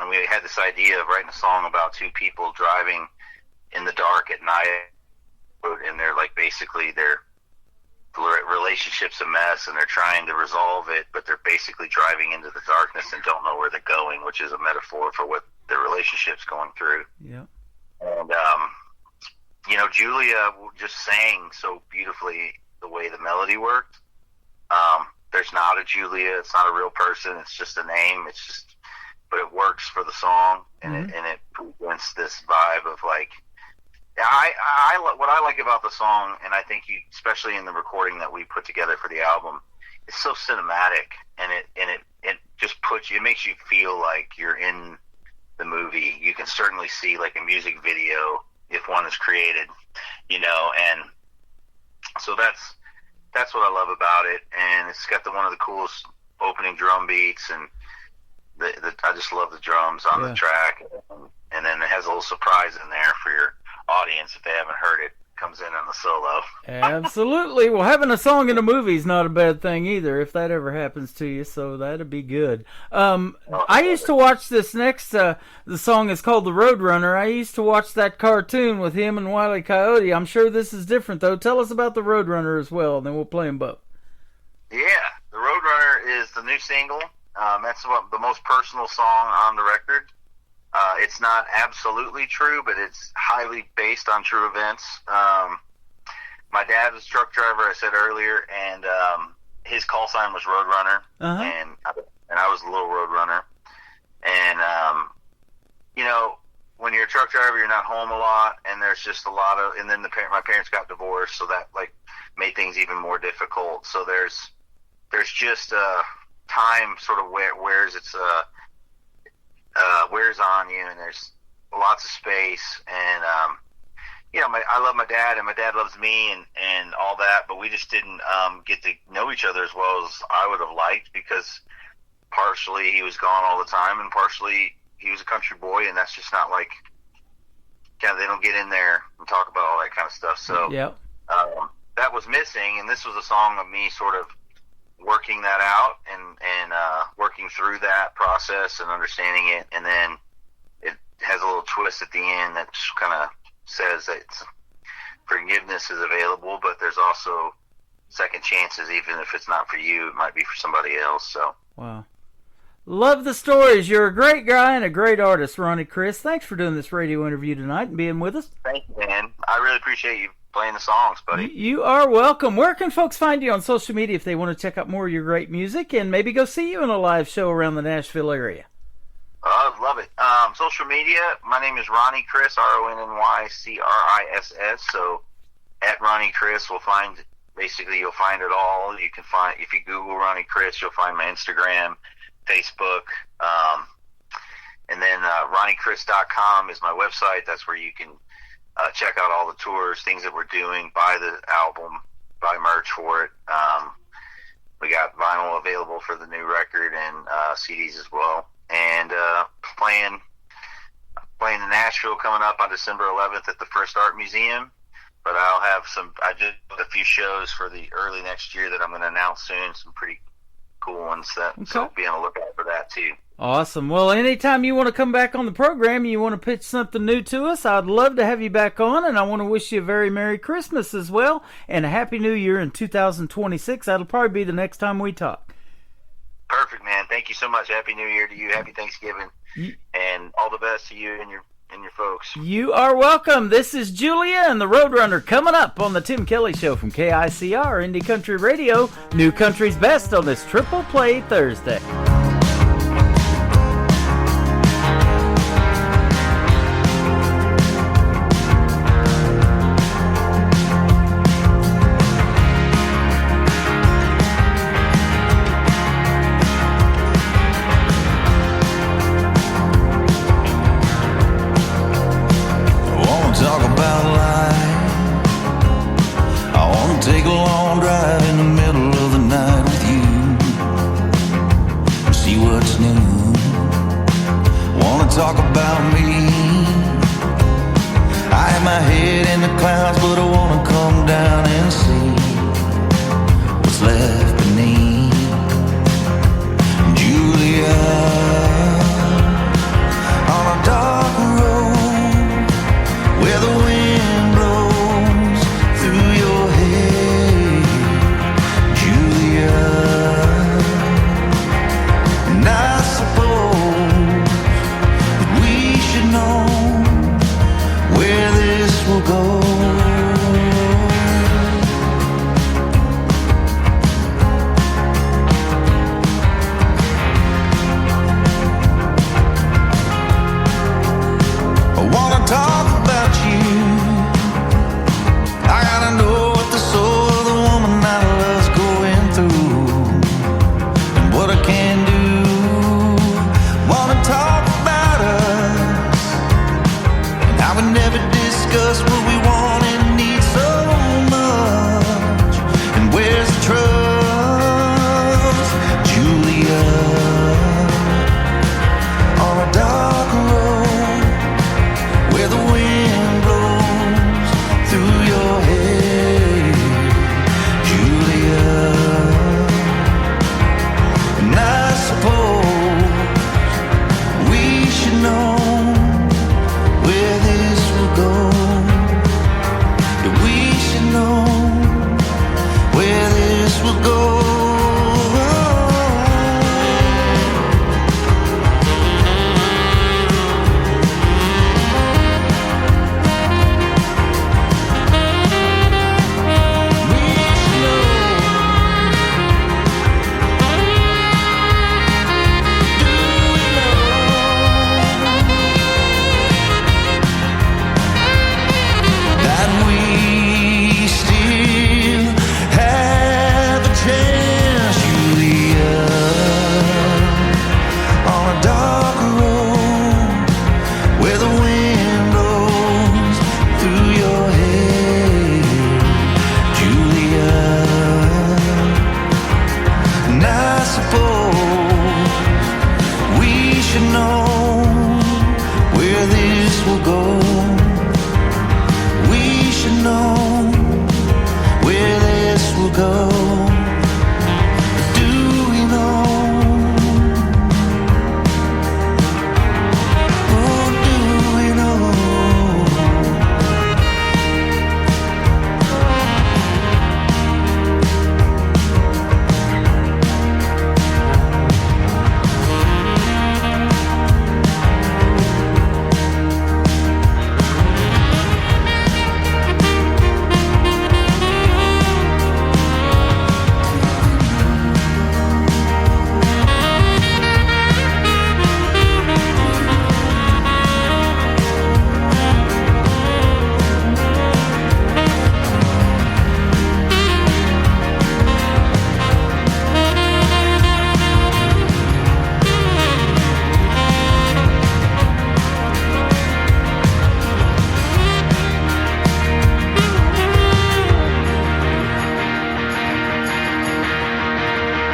we had this idea of writing a song about two people driving in the dark at night, and they're like basically their relationship's a mess, and they're trying to resolve it, but they're basically driving into the darkness and don't know where they're going, which is a metaphor for what their relationship's going through. Yeah. And Julia just sang so beautifully the way the melody worked. There's not a Julia. It's not a real person. It's just a name. But it works for the song, and it presents this vibe of like, what I like about the song, and I think especially in the recording that we put together for the album, it's so cinematic, and it just it makes you feel like you're in the movie. You can certainly see like a music video if one is created, and so that's what I love about it, and it's got one of the coolest opening drum beats, and I just love the drums on the track, and then it has a little surprise in there for your audience if they haven't heard it. Comes in on the solo. Absolutely. Well, having a song in a movie is not a bad thing either, if that ever happens to you, so that'd be good. I used to watch this next, the song is called The Roadrunner. I used to watch that cartoon with him and Wile E. Coyote. I'm sure this is different, though. Tell us about The Roadrunner as well, and then we'll play them both. Yeah, The Roadrunner is the new single. That's the most personal song on the record. It's not absolutely true, but it's highly based on true events. My dad was a truck driver, I said earlier, and his call sign was Roadrunner, and I was a little Roadrunner. And, when you're a truck driver, you're not home a lot, and there's just a lot of, and then my parents got divorced, so that like made things even more difficult. So there's just time sort of wears on you, and there's lots of space, and I love my dad, and my dad loves me, and all that, but we just didn't get to know each other as well as I would have liked, because partially he was gone all the time, and partially he was a country boy, and that's just not like, kind of, they don't get in there and talk about all that kind of stuff. So that was missing, and this was a song of me sort of working that out and working through that process and understanding it, and then it has a little twist at the end that kind of says that forgiveness is available, but there's also second chances. Even if it's not for you, it might be for somebody else. So wow, love the stories. You're a great guy and a great artist, Ronnie Chris. Thanks for doing this radio interview tonight and being with us. Thank you, man. I really appreciate you playing the songs, buddy. You are welcome. Where can folks find you on social media if they want to check out more of your great music and maybe go see you in a live show around the Nashville area? I love it. Social media, my name is Ronnie Chris, RONNYCRISS. So at Ronnie Chris, you'll find it all. You can find, if you Google Ronnie Chris, you'll find my Instagram, Facebook, and then RonnieChris.com is my website. That's where you can check out all the tours, things that we're doing, buy the album, buy merch for it. We got vinyl available for the new record and CDs as well. And playing in Nashville coming up on December 11th at the First Art Museum. But I just booked a few shows for the early next year that I'm going to announce soon, some pretty cool ones. So be on the lookout for that too. Awesome. Well, anytime you want to come back on the program, you want to pitch something new to us, I'd love to have you back on, and I want to wish you a very Merry Christmas as well, and a Happy New Year in 2026. That'll probably be the next time we talk. Perfect, man. Thank you so much. Happy New Year to you. Happy Thanksgiving, and all the best to you and your folks. You are welcome. This is Julia and the Roadrunner coming up on the Tim Kelly Show from KICR Indie Country Radio, New Country's Best on this Triple Play Thursday. Talk about life. I wanna take a long drive in the middle of the night with you and see what's new. Wanna talk about me. I have my head in the clouds, but I wanna come down and see what's left beneath. Julia, on a dark road where the wind blows through your hair, Julia. And I suppose that we should know where this will go. I wanna talk about you. I gotta know what the soul of the woman I love's going through and what I can do. Wanna talk about us and how we never discuss what we want and need so much. And where's the trust, Julia? On a dark road where the wind blows through your hair, Julia. And I suppose we should know where this will go. That we should know where this will go. That we still have a chance, Julia, on a dark road where the wind blows through your hair, Julia. And I suppose we should know where this will go. We should know where this will go. Do we know? Oh, do we know?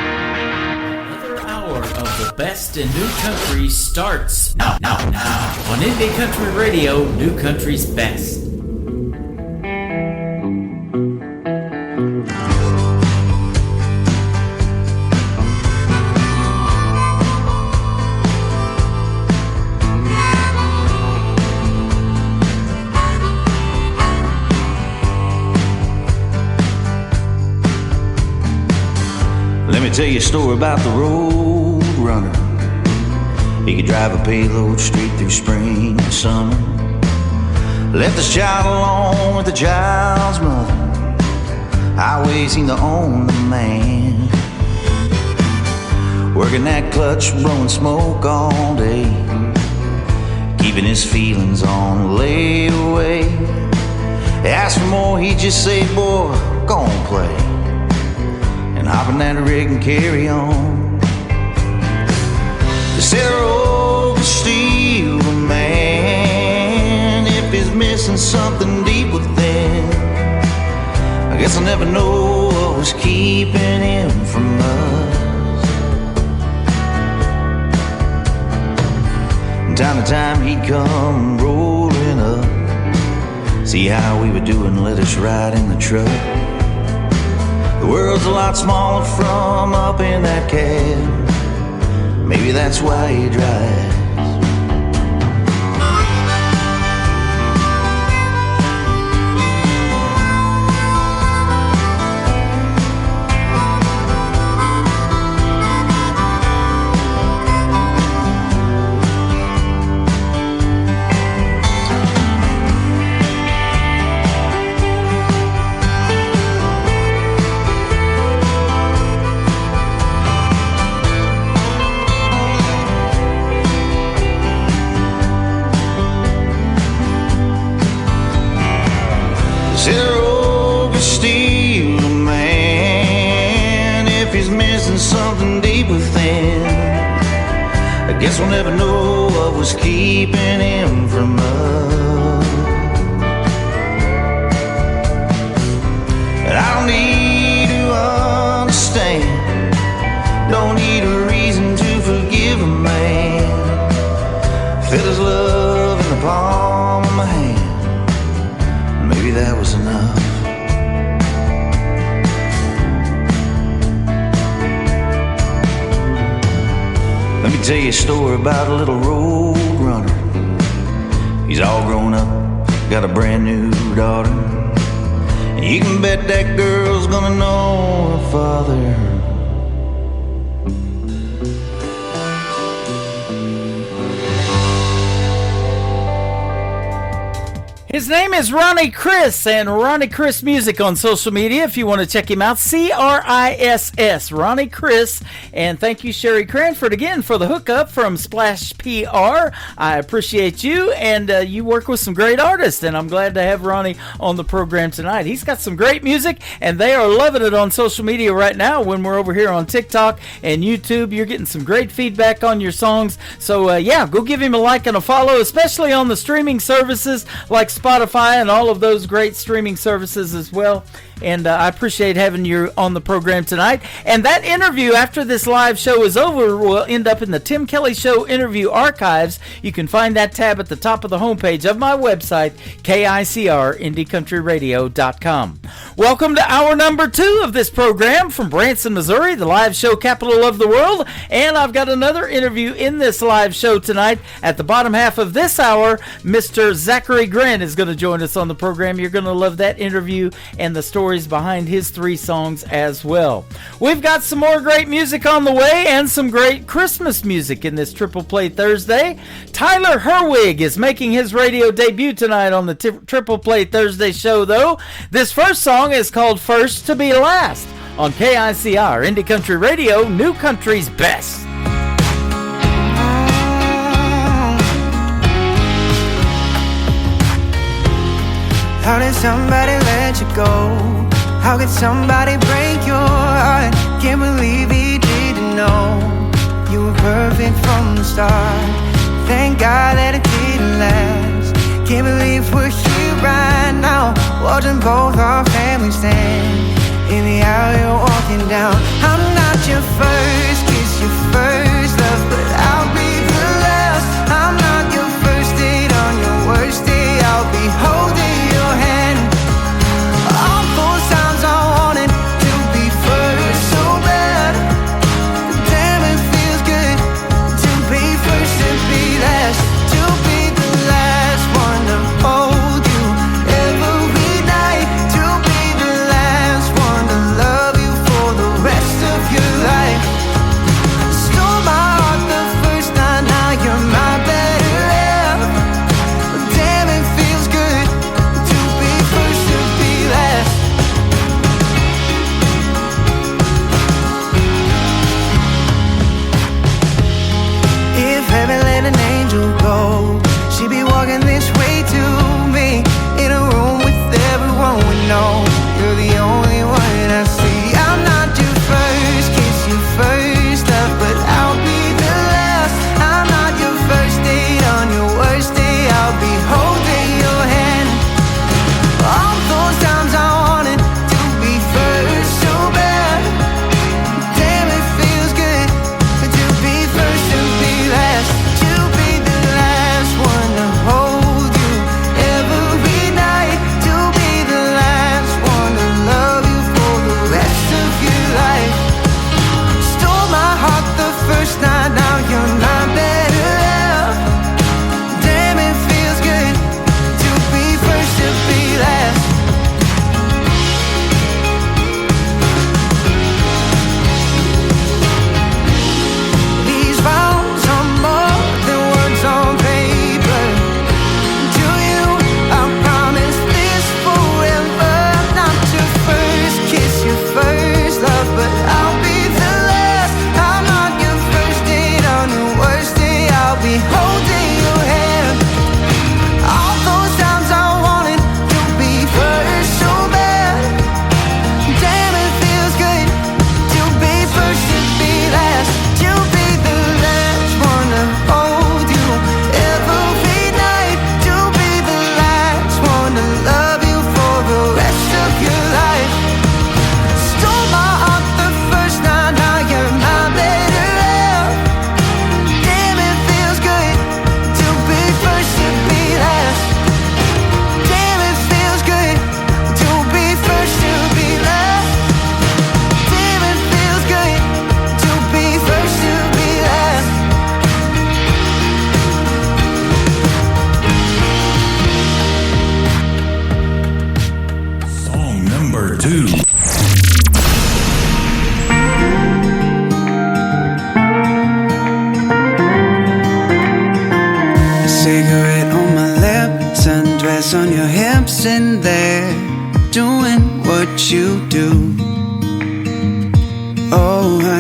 Another hour of the best in new country starts now on Indie Country Radio, New Country's Best. Let me tell you a story about the road runner. He could drive a payload straight through spring and summer. Left his child alone with the child's mother. Highway seemed to own the man. Working that clutch, blowing smoke all day, keeping his feelings on layaway. Ask for more, he'd just say, boy, go on play, and hop in that rig and carry on. They said the road could steal a man if he's missing something deep within. I guess I'll never know what was keeping him from us. From time to time he'd come rolling up, see how we were doing, let us ride in the truck. The world's a lot smaller from up in that cab. Maybe that's why he drives. Something deep within. I guess we'll never know what was keeping him from us. And I don't need to understand, don't need a reason to forgive a man. Felt his love in the palm of my hand. Maybe that was enough. Let me tell you a story about a little road runner. He's all grown up, got a brand new daughter, and you can bet that girl's gonna know her father. His name is Ronnie Chris, and Ronnie Chris Music on social media if you want to check him out. CRISS, Ronnie Chris. And thank you, Sherry Cranford, again for the hookup from Splash PR. I appreciate you, and you work with some great artists, and I'm glad to have Ronnie on the program tonight. He's got some great music, and they are loving it on social media right now when we're over here on TikTok and YouTube. You're getting some great feedback on your songs. So, yeah, go give him a like and a follow, especially on the streaming services like Spotify and all of those great streaming services as well. And I appreciate having you on the program tonight. And that interview after this live show is over will end up in the Tim Kelly Show interview archives. You can find that tab at the top of the homepage of my website, KICRIndieCountryRadio.com. Welcome to hour number 2 of this program from Branson, Missouri, the live show capital of the world. And I've got another interview in this live show tonight. At the bottom half of this hour, Mr. Zachary Grant is going to join us on the program. You're going to love that interview and the stories behind his 3 songs as well. We've got some more great music on the way and some great Christmas music in this Triple Play Thursday. Tyler Herwig is making his radio debut tonight on the Triple Play Thursday show, though. This first song is called First to Be Last on KICR Indie Country Radio, New Country's Best. How did somebody let you go? How could somebody break your heart? Can't believe he didn't know you were perfect from the start. Thank God that it didn't last. Can't believe we're here right now, watching both our families stand in the aisle walking down. I'm not your first kiss, your first love, but I'll be the last. I'm not your first date on your worst day. I'll be holding your hand. All those times I wanted to be first so bad. Damn, it feels good to be first and be last. To be the last one to hold you every night. To be the last one to love you for the rest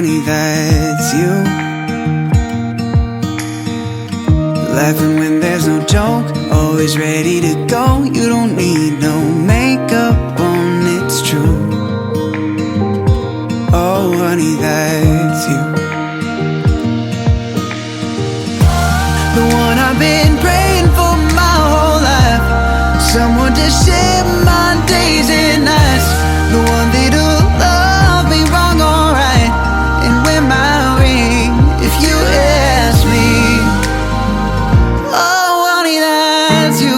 honey, that's you. Laughing when there's no joke, always ready to go. You don't need no makeup on, it's true. Oh, honey, that's you. The one I've been praying for my whole life. Someone to share my days and nights. The one that'll love me wrong or right, and wear my ring if you ask me. Oh, honey, that's you.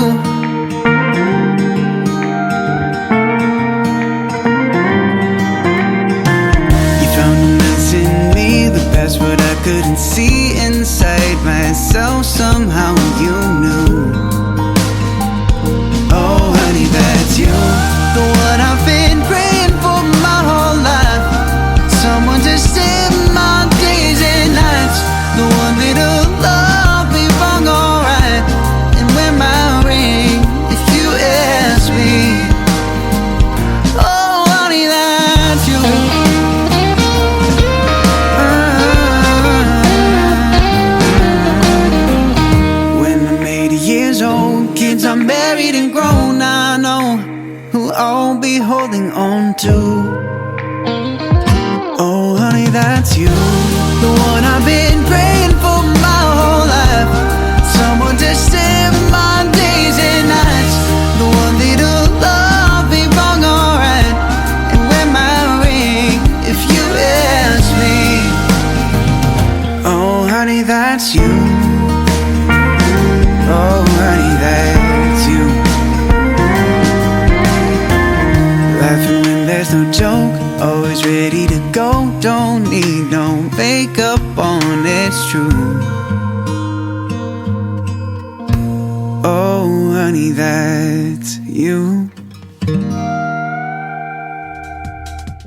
You found a mess in me, the best what I couldn't see inside myself. Somehow you knew. Oh, honey, that's you. The one I've been praying for my whole life. Someone to save my days and nights. The one that'll love me wrong or right, and wear my ring if you ask me. Oh, honey, that's you. When I'm 80 years old, kids are married and grown, I know who I'll be holding on to. Oh, honey, that's you. The one I've been praying for my whole life. Someone to save my days and nights. The one that'll love me wrong or right, and wear my ring if you ask me. Oh, honey, that's you. Oh, honey, that's you. Laughing when there's no joke, always ready to go. Don't need no makeup on, it's true. Oh, honey, that's you.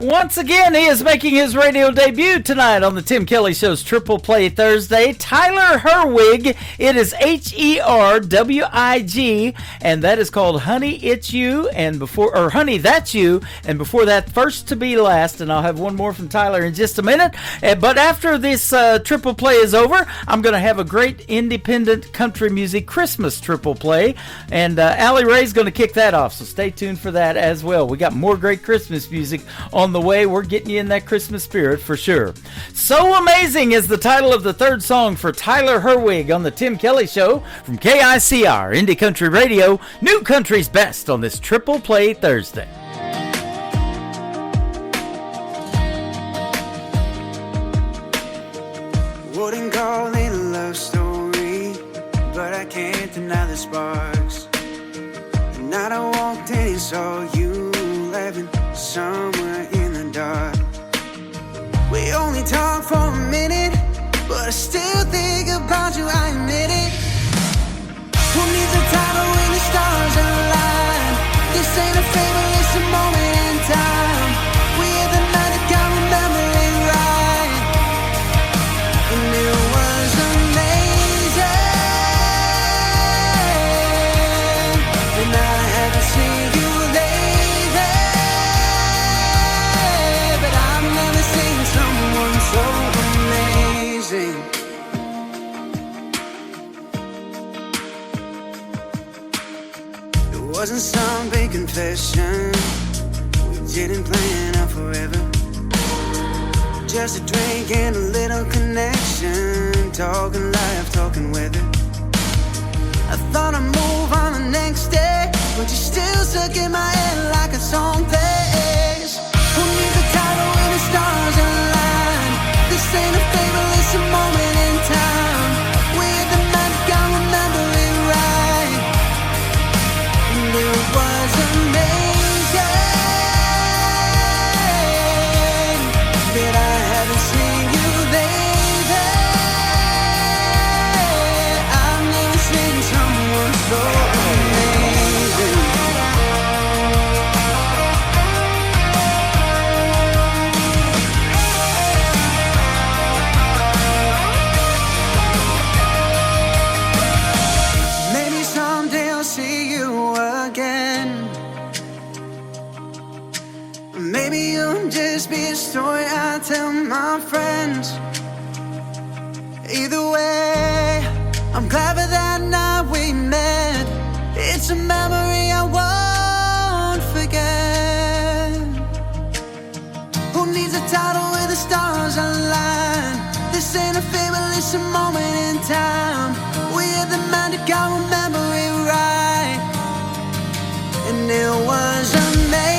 Once again, he is making his radio debut tonight on the Tim Kelly Show's Triple Play Thursday. Tyler Herwig. It is Herwig, and that is called Honey, It's You, and before, or Honey, That's You, and before that, First to Be Last, and I'll have one more from Tyler in just a minute. But after this triple play is over, I'm going to have a great independent country music Christmas triple play, and Allie Ray's going to kick that off, so stay tuned for that as well. We got more great Christmas music on the way. We're getting you in that Christmas spirit for sure. So Amazing is the title of the third song for Tyler Herwig on the Tim Kelly Show from KICR Indie Country Radio, New Country's Best on this Triple Play Thursday. Wouldn't call it a love story, but I can't deny the sparks. The night I walked in and saw you laughing somewhere in the dark. We only talked for a minute, but I still think about you, I admit it. Who needs a title when the stars align? This ain't a favor, it's a moment in time. We had the night, I can't remember it right. And it was amazing. And I haven't seen you lately, but I've never seen someone so amazing. It wasn't some big confession, we didn't plan out forever. Just a drink and a little connection, talking life, talking weather. I thought I'd move on the next day, but you're still stuck in my head like a song plays. Who needs a title when the stars align? This ain't a favor, it's a moment in time. We had the magic, I remember it right. And it was amazing that I haven't seen you lately. I've never seen someone so amazing. of my friends. Either way, I'm glad for that night we met. It's a memory I won't forget. Who needs a title where the stars align? This ain't a fable, it's a moment in time. We had the magic, I remember it right. And it was amazing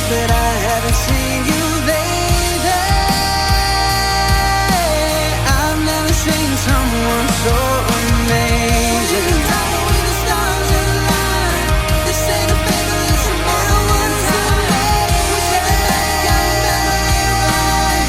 that I haven't seen you lately. I've never seen someone so amazing. With the stars align. This ain't a fable, it's a moment in time. We said the magic, I remember it right.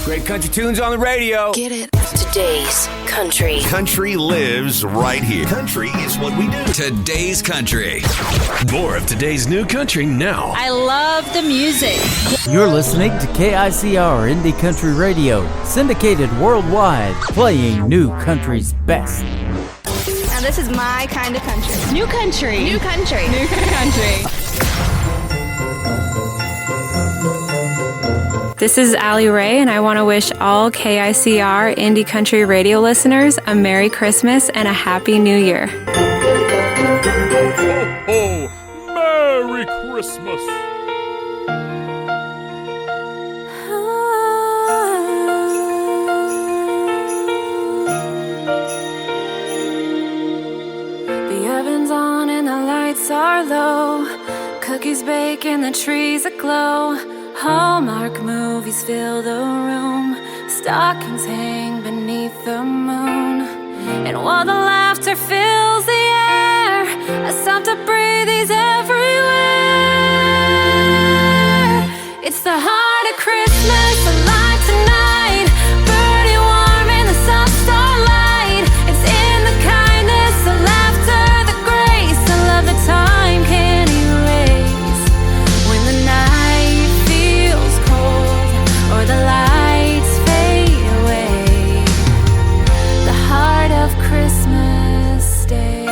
Great country tunes on the radio. Get it? Today's country. Country lives right here. Country is what we do. Today's country. More of today's new country now. I love the music. You're listening to KICR Indie Country Radio, syndicated worldwide, playing new country's best. Now this is my kind of country. New country. New country. New country. This is Allie Ray, and I want to wish all KICR Indie Country Radio listeners a Merry Christmas and a Happy New Year. Oh, Merry Christmas! The oven's on and the lights are low. Cookies bake and the trees aglow. Hallmark movies fill the room. Stockings hang beneath the moon. And while the laughter fills the air, I stop to breathe, he's everywhere. It's the heart of Christmas, alive tonight. Birdie warm in the soft starlight. It's in the kindness, the laughter, the grace. I love the time can't erase. When the night feels cold or the lights fade away, the heart of Christmas stays.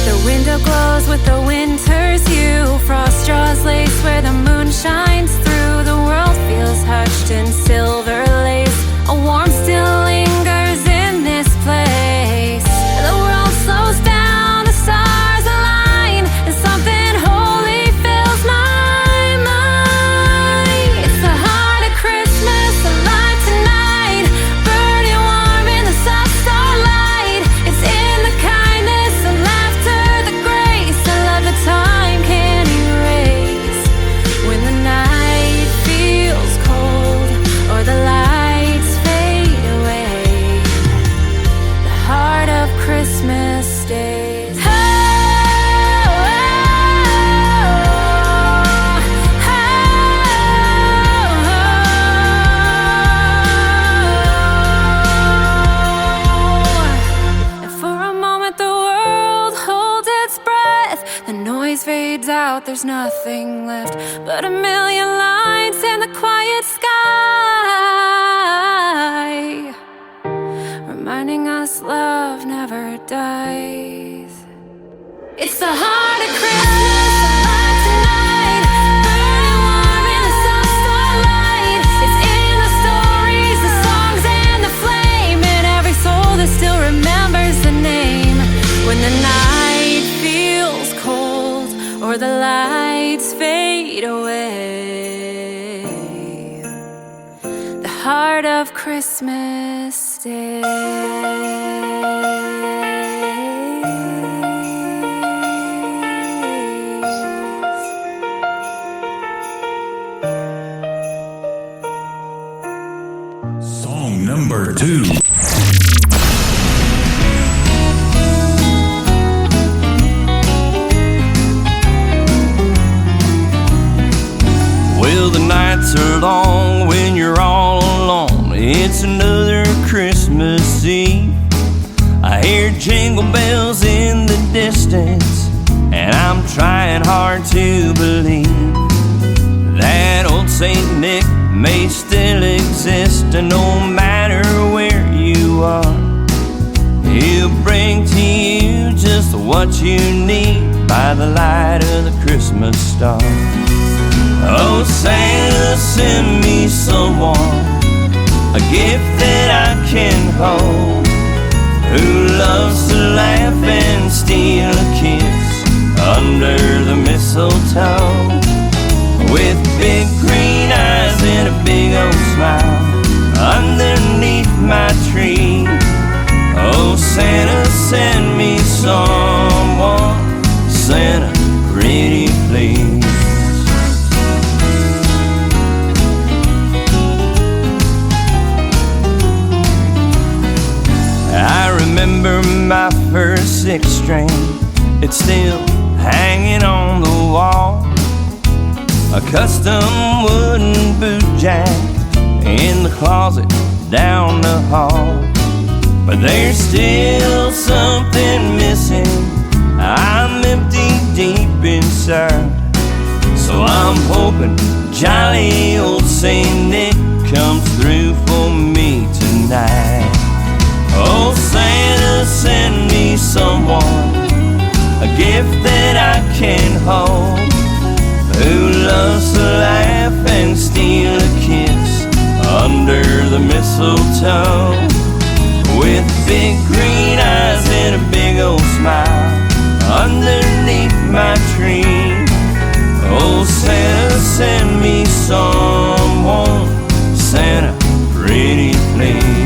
The window glows with the winter's hue. Frost draws lace where the moon shines through. The world feels hushed in silver lace. A warmth still lingers in this place. The world slows down, the stars align, and something holy fills my mind. It's the heart of Christmas, alive tonight. Burning warm in the soft starlight. It's in the kindness, the laughter, the grace. I love the time can't erase. When the night feels cold or the lights fade away, the heart of Christmas stays. Oh, and for a moment the world holds its breath. The noise fades out, there's nothing left but a million lights in the quiet sky, reminding us love never dies. It's the heart of Christmas, alive tonight. Burning warm in the soft starlight. It's in the stories, the songs, and the flame, in every soul that still remembers the name. When the night feels cold or the lights fade away, the heart of Christmas stays. Song number 2. Well, the nights are long when you're all alone. It's another Christmas Eve. I hear jingle bells in the distance, And I'm trying hard to believe that old Saint Nick may still exist, and no matter where you are, he'll bring to you just what you need by the light of the Christmas star. Oh, Santa, send me someone, a gift that I can hold, who loves to laugh and steal a kiss under the mistletoe, with big green eyes and a big old smile underneath my tree. Oh, Santa, send me someone, Santa, pretty please. I remember my first six string, it's still hanging on the wall, a custom wooden boot jack in the closet down the hall. But there's still something missing, I'm empty deep inside. So I'm hoping jolly old Saint Nick comes through for me tonight. Oh, Santa, send me someone, a gift that I can hold, who loves to laugh and steal a kiss under the mistletoe, with big green eyes and a big old smile underneath my tree. Oh, Santa, send me someone, Santa, pretty please.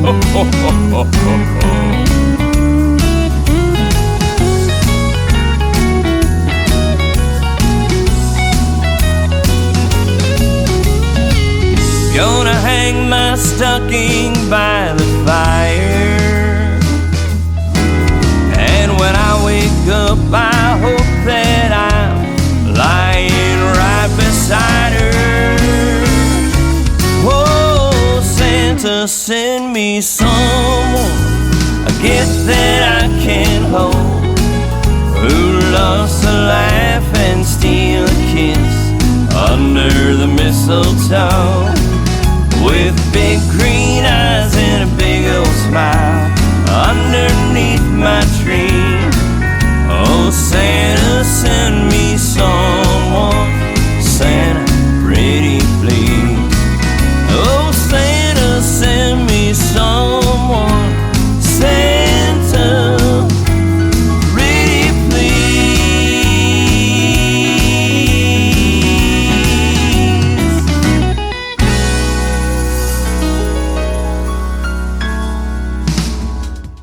Ho, ho, ho, ho, ho, ho. Gonna hang my stocking by the fire, and when I wake up I hope that I'm lying right beside her. Oh, Santa, send me someone, a gift that I can hold, who loves to laugh and steal a kiss under the mistletoe, with big green eyes and a big old smile underneath my tree. Oh, Santa, send me someone, Santa, pretty please. Oh, Santa, send me someone, Santa, pretty please.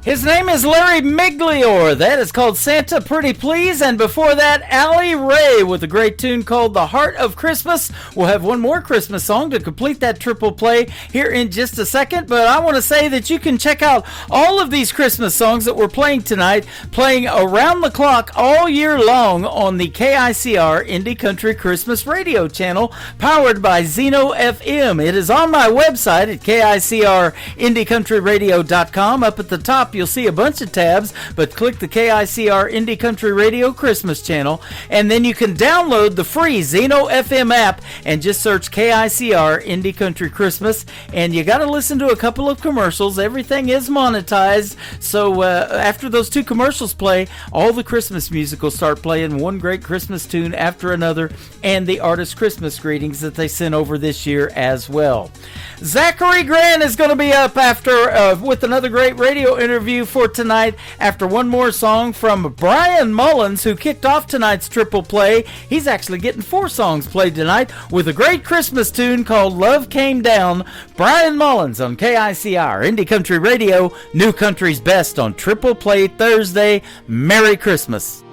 His name is Larry Migliore. That is called Santa Pretty Please. And before that, Allie Ray with a great tune called The Heart of Christmas. We'll have one more Christmas song to complete that triple play here in just a second. But I want to say that you can check out all of these Christmas songs that we're playing tonight, playing around the clock all year long on the KICR Indie Country Christmas Radio channel, powered by Zeno FM. It is on my website at KICRIndieCountryRadio.com. Up at the top, you'll see a bunch of tabs, but click the KICR Indie Country Radio Christmas channel, and then you can download the free Zeno FM app and just search KICR Indie Country Christmas, and you got to listen to a couple of commercials. Everything is monetized, so after those two commercials play, all the Christmas music will start playing, one great Christmas tune after another, and the artist Christmas greetings that they sent over this year as well. Zachary Grant is going to be up after with another great radio interview for tonight after one more song from Brian Mullins, who kicked off tonight's triple play. He's actually getting 4 songs played tonight with a great Christmas tune called Love Came Down. Brian Mullins on KICR Indie Country Radio, New Country's Best on Triple Play Thursday. Merry Christmas.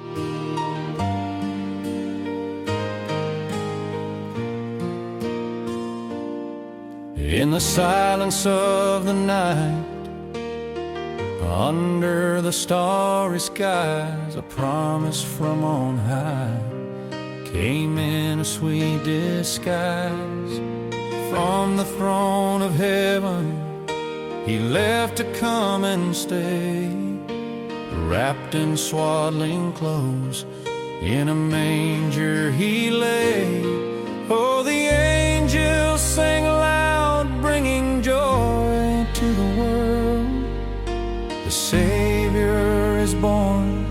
In the silence of the night, under the starry skies, a promise from on high came in a sweet disguise. From the throne of heaven He left to come and stay, wrapped in swaddling clothes. In a manger he lay. Oh, the angels sang aloud, bringing joy to the world. The Savior is born,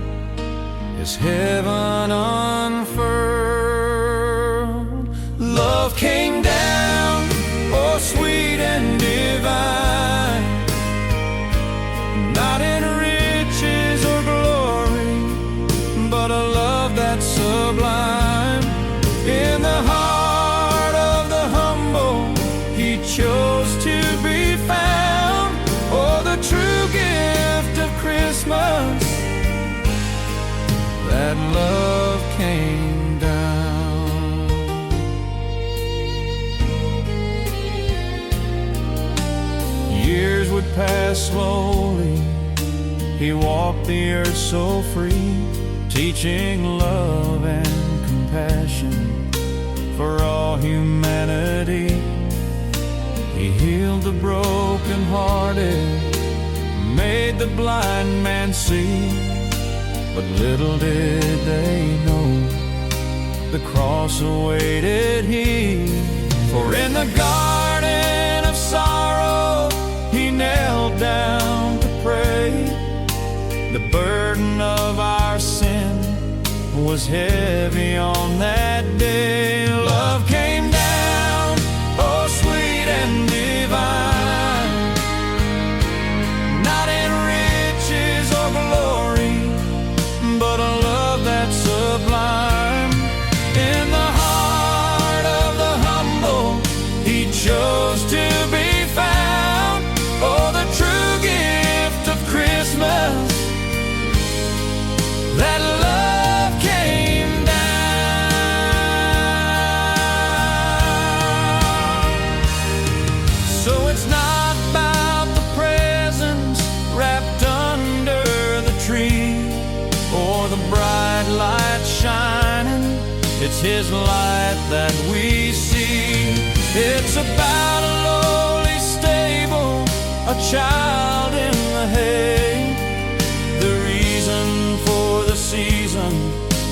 as heaven unfurled. Love came down, oh sweet and divine, not in riches or glory, but a love that's sublime. In the heart of the humble, he chose to be found. Oh, the true gift of Christmas, that love came down. Years would pass slowly, he walked the earth so free, teaching love and compassion for all humanity. He healed the brokenhearted, made the blind man see. But little did they know, the cross awaited he. For in the garden of sorrow, he knelt down to pray. The burden of our sin was heavy on that day. Love came down, oh sweet and divine, not in riches or glory, but a love that's sublime. In the heart of the humble, he chose to be found. Oh, the true gift of Christmas, that love came down. So it's not about the presents wrapped under the tree, or the bright light shining, it's his light that we see. It's about a lowly stable, a child in the hay, the reason for the season.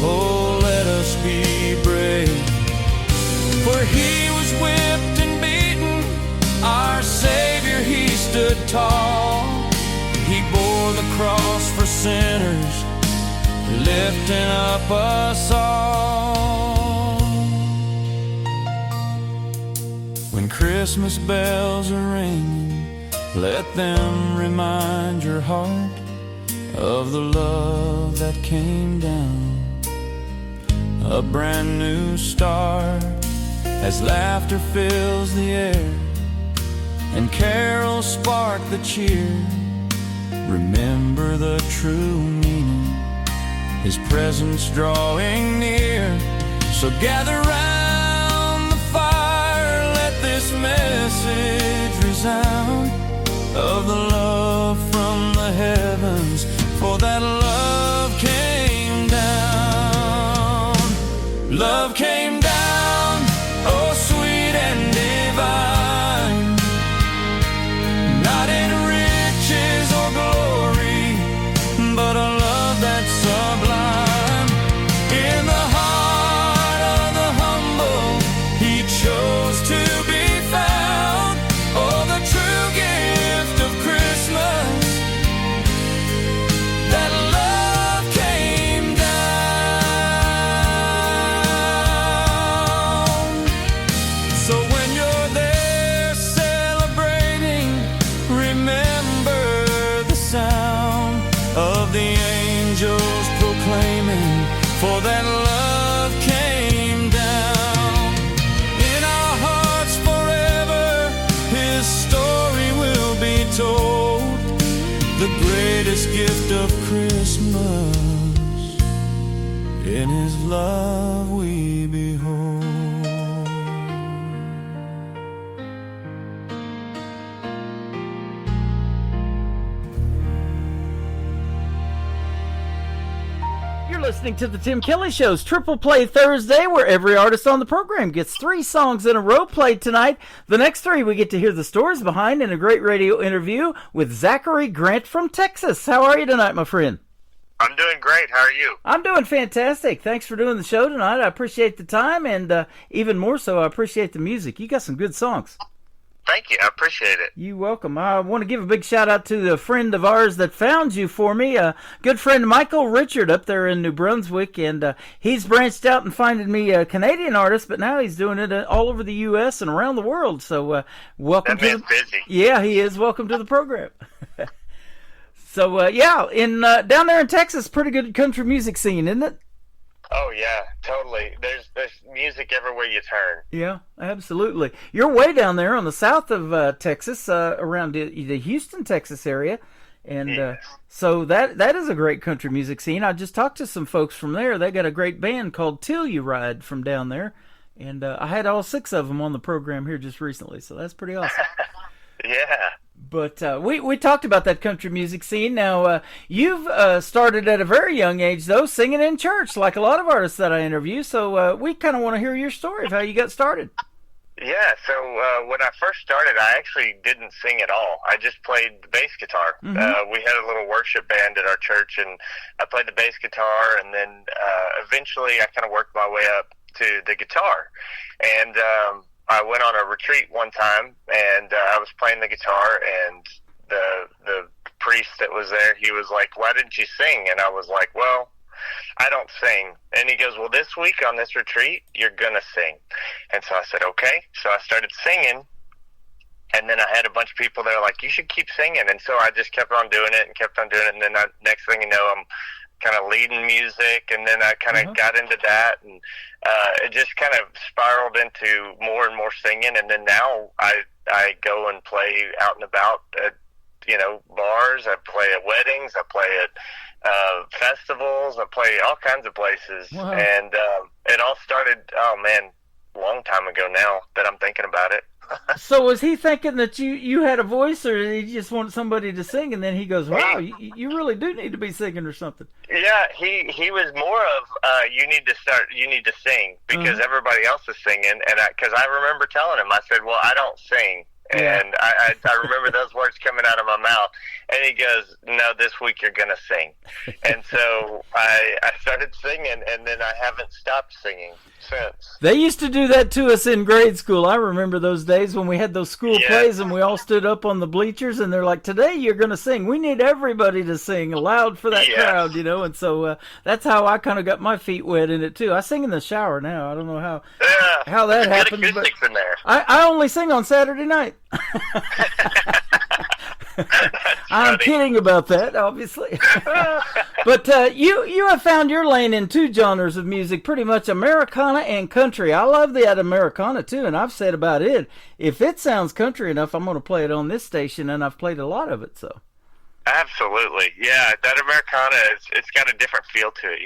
Oh, let us be brave. For he was whipped and beaten, our Savior, he stood tall. He bore the cross for sinners, lifting up us all. When Christmas bells are ringing, let them remind your heart of the love that came down. A brand new start, as laughter fills the air and carols spark the cheer. Remember the true meaning, his presence drawing near. So gather round the fire, let this message resound of the love from the heavens, for that love came down. Love came down, oh sweet and divine, not in riches or glory, but a love that's sublime. In the heart of the humble, he chose to be found. Oh, the true gift of Christmas, that love came down. So when you're there celebrating, remember the sound of the angels proclaiming, for that love came down. In our hearts forever, his story will be told, the greatest gift of Christmas, in his love we behold. You're listening to the Tim Kelly Show's Triple Play Thursday, where every artist on the program gets 3 songs in a row played tonight. The next 3 we get to hear the stories behind in a great radio interview with Zachary Grant from Texas. How are you tonight, my friend? I'm doing great. How are you? I'm doing fantastic. Thanks for doing the show tonight. I appreciate the time, and even more so, I appreciate the music. You got some good songs. Thank you. I appreciate it. You're welcome. I want to give a big shout out to the friend of ours that found you for me, a good friend Michael Richard up there in New Brunswick, and he's branched out and finding me a Canadian artist, but now he's doing it all over the U.S. and around the world. So welcome that man's busy. Yeah, he is. Welcome to the program. So in down there in Texas, pretty good country music scene, isn't it? Oh yeah, totally. There's music everywhere you turn. Yeah, absolutely. You're way down there on the south of Texas, around the Houston, Texas area, and so that is a great country music scene. I just talked to some folks from there. They got a great band called Telluride from down there, and I had all 6 of them on the program here just recently, so that's pretty awesome. Yeah. But we talked about that country music scene. Now, you've started at a very young age, though, singing in church, like a lot of artists that I interview. So we kind of want to hear your story of how you got started. Yeah, so when I first started, I actually didn't sing at all. I just played the bass guitar. Mm-hmm. We had a little worship band at our church, and I played the bass guitar, and then eventually I kind of worked my way up to the guitar. And I went on a retreat one time, and I was playing the guitar, and the priest that was there, he was like, "Why didn't you sing?" And I was like, "Well, I don't sing." And he goes, "Well, this week on this retreat, you're going to sing." And so I said, okay. So I started singing, and then I had a bunch of people that were like, "You should keep singing." And so I just kept on doing it and kept on doing it, and then next thing you know, I'm kind of leading music, and then I kind of got into that, and it just kind of spiraled into more and more singing. And then now I go and play out and about at bars. I play at weddings. I play at festivals. I play all kinds of places. Wow. And it all started, a long time ago now that I'm thinking about it. So was he thinking that you had a voice, or did he just want somebody to sing, and then he goes, "Wow, you really do need to be singing," or something? Yeah, he was more of you need to sing because everybody else is singing, and because I remember telling him, I said, "Well, I don't sing." And I remember those words coming out of my mouth, and he goes, "No, this week you're gonna sing." And so I started singing, and then I haven't stopped singing since. They used to do that to us in grade school. I remember those days when we had those school plays, and we all stood up on the bleachers, and they're like, "Today you're gonna sing. We need everybody to sing loud for that crowd," And so that's how I kind of got my feet wet in it too. I sing in the shower now. I don't know how that happens, but in there. I only sing on Saturday night. I'm kidding about that, obviously. But you have found your lane in 2 genres of music, pretty much Americana and country. I love that Americana too, and I've said about it, if it sounds country enough, I'm going to play it on this station, and I've played a lot of it. So absolutely, yeah, that Americana it's got a different feel to it,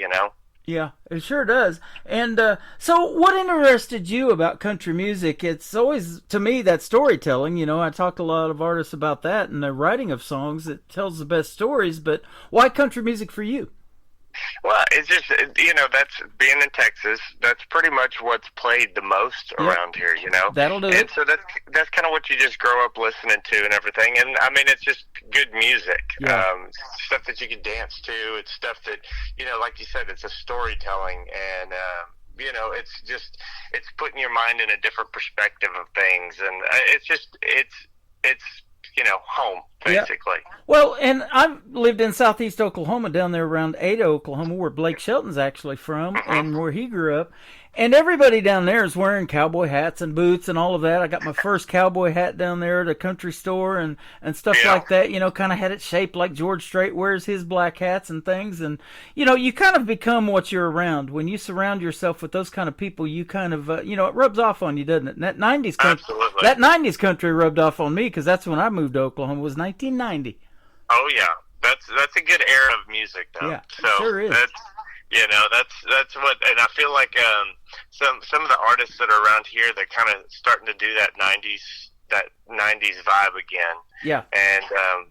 Yeah, it sure does. And so what interested you about country music? It's always, to me, that storytelling. I talked to a lot of artists about that and the writing of songs that tells the best stories, but why country music for you? Well, it's just, that's being in Texas, that's pretty much what's played the most around here, That'll do and it. So that's kind of what you just grow up listening to and everything. And I mean, it's just good music, stuff that you can dance to. It's stuff that, like you said, it's a storytelling, and it's putting your mind in a different perspective of things, and it's home, basically. Yeah. Well, and I've lived in southeast Oklahoma, down there around Ada, Oklahoma, where Blake Shelton's actually from, and where he grew up. And everybody down there is wearing cowboy hats and boots and all of that. I got my first cowboy hat down there at a country store and stuff like that, kind of had it shaped like George Strait wears his black hats and things. And, you kind of become what you're around. When you surround yourself with those kind of people, you kind of, it rubs off on you, doesn't it? And that 90s country rubbed off on me, because that's when I moved to Oklahoma, was 1990. Oh, yeah. That's a good era of music, though. Yeah, so sure is. That's what, and I feel like some of the artists that are around here, they're kind of starting to do that 90s that 90s vibe again. Yeah. And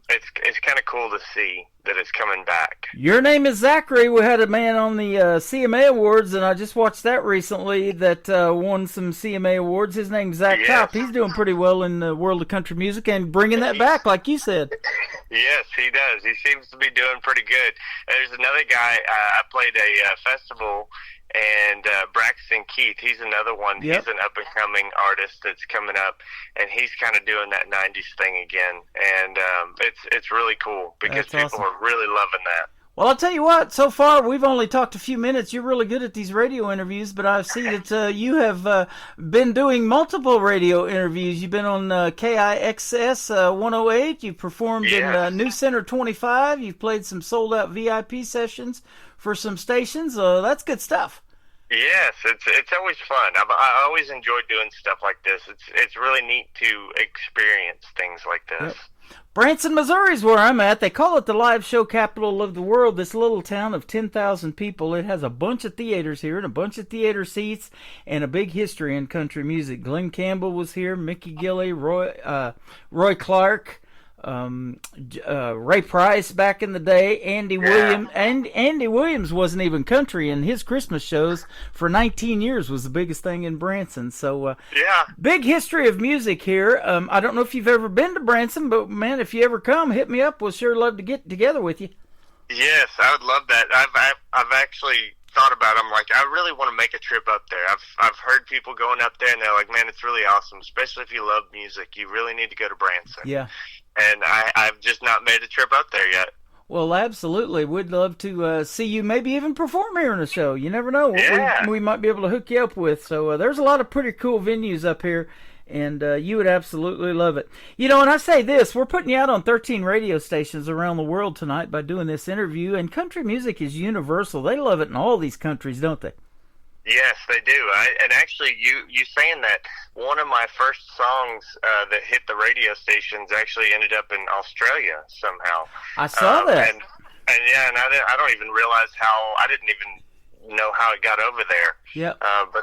it's kind of cool to see that it's coming back. Your name is Zachary. We had a man on the CMA Awards, and I just watched that recently that won some CMA Awards. His name's Zach Kopp. He's doing pretty well in the world of country music and bringing that back, like you said. Yes, he does. He seems to be doing pretty good. There's another guy, I played a festival, and Braxton Keith, he's another one. Yep. He's an up-and-coming artist that's coming up, and he's kind of doing that 90s thing again. And it's really cool because That's people awesome. are really loving that. Well, I'll tell you what, so far we've only talked a few minutes. You're really good at these radio interviews, but I see that you have been doing multiple radio interviews. You've been on KIXS 108. You've performed in New Center 25. You've played some sold-out VIP sessions for some stations. That's good stuff. Yes, it's always fun. I always enjoy doing stuff like this. It's really neat to experience things like this. Yep. Branson, Missouri is where I'm at. They call it the live show capital of the world, this little town of 10,000 people. It has a bunch of theaters here and a bunch of theater seats and a big history in country music. Glenn Campbell was here, Mickey Gilley, Roy Clark, Ray Price back in the day, Andy Williams. And Andy Williams wasn't even country, and his Christmas shows for 19 years was the biggest thing in Branson. So big history of music here. I don't know if you've ever been to Branson, but man, if you ever come, hit me up. We'll sure love to get together with you. Yes, I would love that. I've actually thought about it. I'm like, I really want to make a trip up there. I've heard people going up there, and they're like, man, it's really awesome, especially if you love music. You really need to go to Branson. Yeah. And I've just not made a trip up there yet. Well, absolutely. We'd love to see you maybe even perform here in a show. You never know what we might be able to hook you up with. So there's a lot of pretty cool venues up here, and you would absolutely love it. You know, and I say this, we're putting you out on 13 radio stations around the world tonight by doing this interview, and country music is universal. They love it in all these countries, don't they? Yes, they do. And actually, you saying that, one of my first songs that hit the radio stations actually ended up in Australia somehow. I saw that. And I don't even realize how. I didn't even know how it got over there. Yeah. But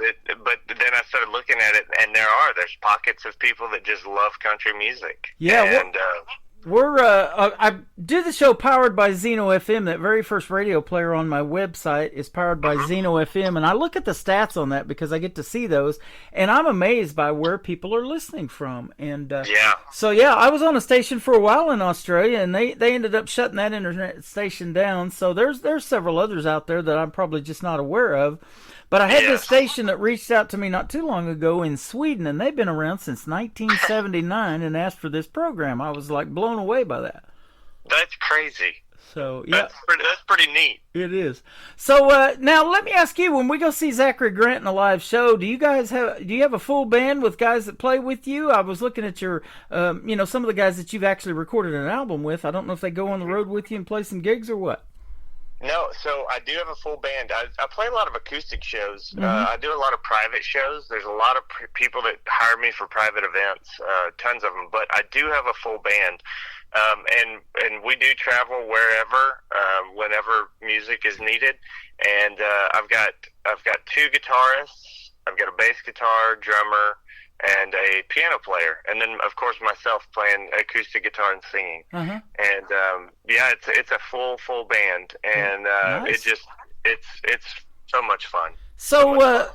then I started looking at it, and there's pockets of people that just love country music. Yeah. And I do the show powered by Zeno FM. That very first radio player on my website is powered by Zeno FM, and I look at the stats on that because I get to see those, and I'm amazed by where people are listening from. And so I was on a station for a while in Australia, and they ended up shutting that internet station down. So there's several others out there that I'm probably just not aware of. But I had this station that reached out to me not too long ago in Sweden, and they've been around since 1979 and asked for this program. I was like blown away by that. That's crazy. So that's pretty neat. It is. So now let me ask you: when we go see Zachary Grant in a live show, do you have a full band with guys that play with you? I was looking at your, some of the guys that you've actually recorded an album with. I don't know if they go on the road with you and play some gigs or what. No, so I do have a full band. I play a lot of acoustic shows. Mm-hmm. I do a lot of private shows. There's a lot of people that hire me for private events, tons of them. But I do have a full band, and we do travel wherever, whenever music is needed. And I've got two guitarists. I've got a bass guitar, drummer, and a piano player, and then of course myself playing acoustic guitar and singing. Uh-huh. And it's a full band, and nice. it's so much fun. So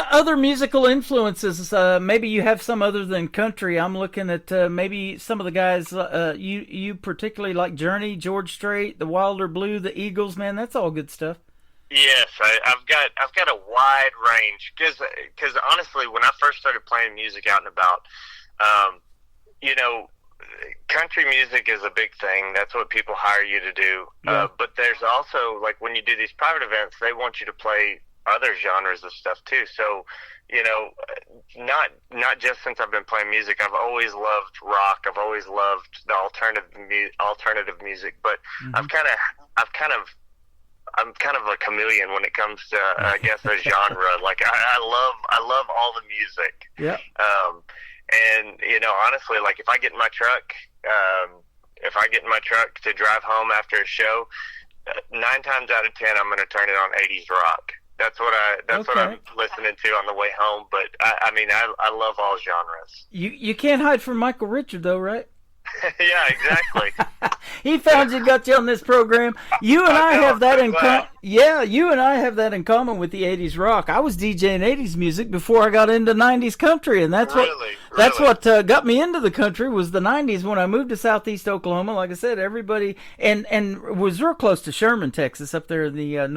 other musical influences, maybe you have some other than country. I'm looking at maybe some of the guys you particularly like: Journey, George Strait, the Wilder Blue, the Eagles. Man, that's all good stuff. Yes, I've got a wide range because honestly, when I first started playing music out and about, country music is a big thing. That's what people hire you to do. Yeah. But there's also, like, when you do these private events, they want you to play other genres of stuff too. So, not just since I've been playing music. I've always loved rock. I've always loved the alternative music. But Mm-hmm. I'm kind of a chameleon when it comes to, I guess, a genre. Like I love all the music. Yeah. And honestly, like if I get in my truck to drive home after a show, 9 times out of 10 I'm going to turn it on 80s rock. That's what I'm listening to on the way home. But I love all genres. You can't hide from Michael Richard though, right? Yeah, exactly. He found you, got you on this program. You and I have that in common. Yeah, you and I have that in common with the 80s rock. I was DJing 80s music before I got into 90s country, and that's what got me into the country was the 90s. When I moved to Southeast Oklahoma, like I said, everybody and was real close to Sherman, Texas, up there in the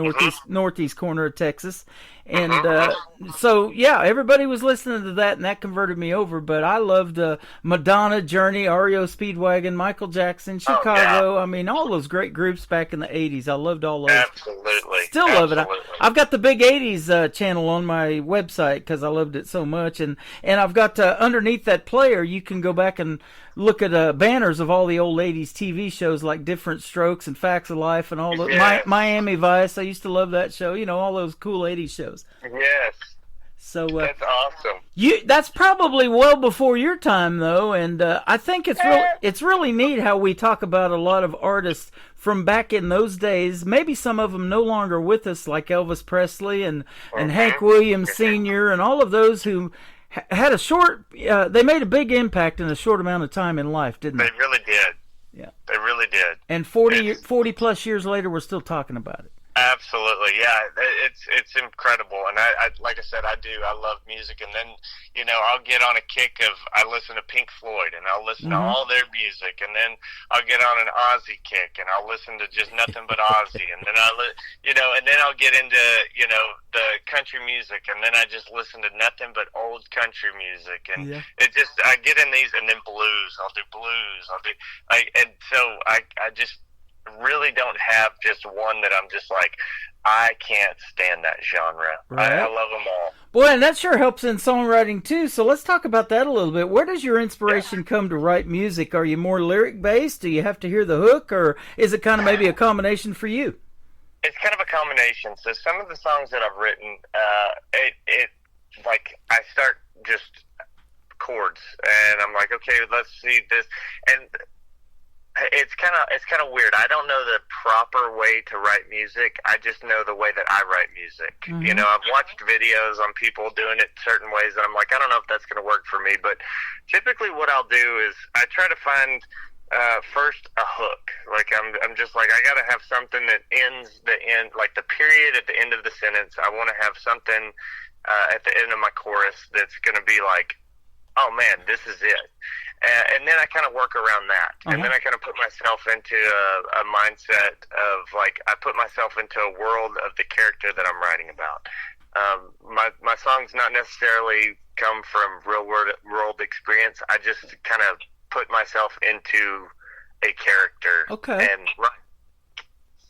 northeast corner of Texas. And so, yeah, everybody was listening to that, and that converted me over. But I loved Madonna, Journey, REO Speedwagon, Michael Jackson, Chicago. I mean, all those great groups back in the 80s. I loved all those. Absolutely. Still love it. I've got the Big 80s channel on my website because I loved it so much. And I've got underneath that player, you can go back and look at banners of all the old 80s TV shows like Different Strokes and Facts of Life and all the Miami Vice. I used to love that show. You know, all those cool 80s shows. Yes. So that's awesome. That's probably well before your time, though, and I think it's really neat how we talk about a lot of artists from back in those days. Maybe some of them no longer with us, like Elvis Presley and Hank Williams Sr. and all of those who had a short. They made a big impact in a short amount of time in life, didn't they? They really did. Yeah, they really did. And 40 plus years later, we're still talking about it. Absolutely, yeah. It's incredible, and I like I said, I love music, and then I'll get on a kick of I listen to Pink Floyd, and I'll listen to all their music, and then I'll get on an Ozzy kick, and I'll listen to just nothing but Ozzy, and then and then I'll get into the country music, and then I just listen to nothing but old country music, and I get in these, and then blues. I'll do blues. And so I just really don't have just one that I'm just like, I can't stand that genre. Right. I love them all. Boy, and that sure helps in songwriting too. So let's talk about that a little bit. Where does your inspiration come to write music? Are you more lyric based? Do you have to hear the hook, or is it kind of maybe a combination for you? It's kind of a combination. So some of the songs that I've written, it like I start just chords, and I'm like, okay, let's see this, and it's kind of weird. I don't know the proper way to write music. I just know the way that I write music. Mm-hmm. I've watched videos on people doing it certain ways, and I'm like, I don't know if that's going to work for me. But typically, what I'll do is I try to find first a hook. Like I'm just like, I got to have something that ends the end, like the period at the end of the sentence. I want to have something at the end of my chorus that's going to be like, oh man, this is it. And then I kind of work around that. And then I kind of put myself into a mindset of like, I put myself into a world of the character that I'm writing about. My songs not necessarily come from real world experience. I just kind of put myself into a character. Okay. And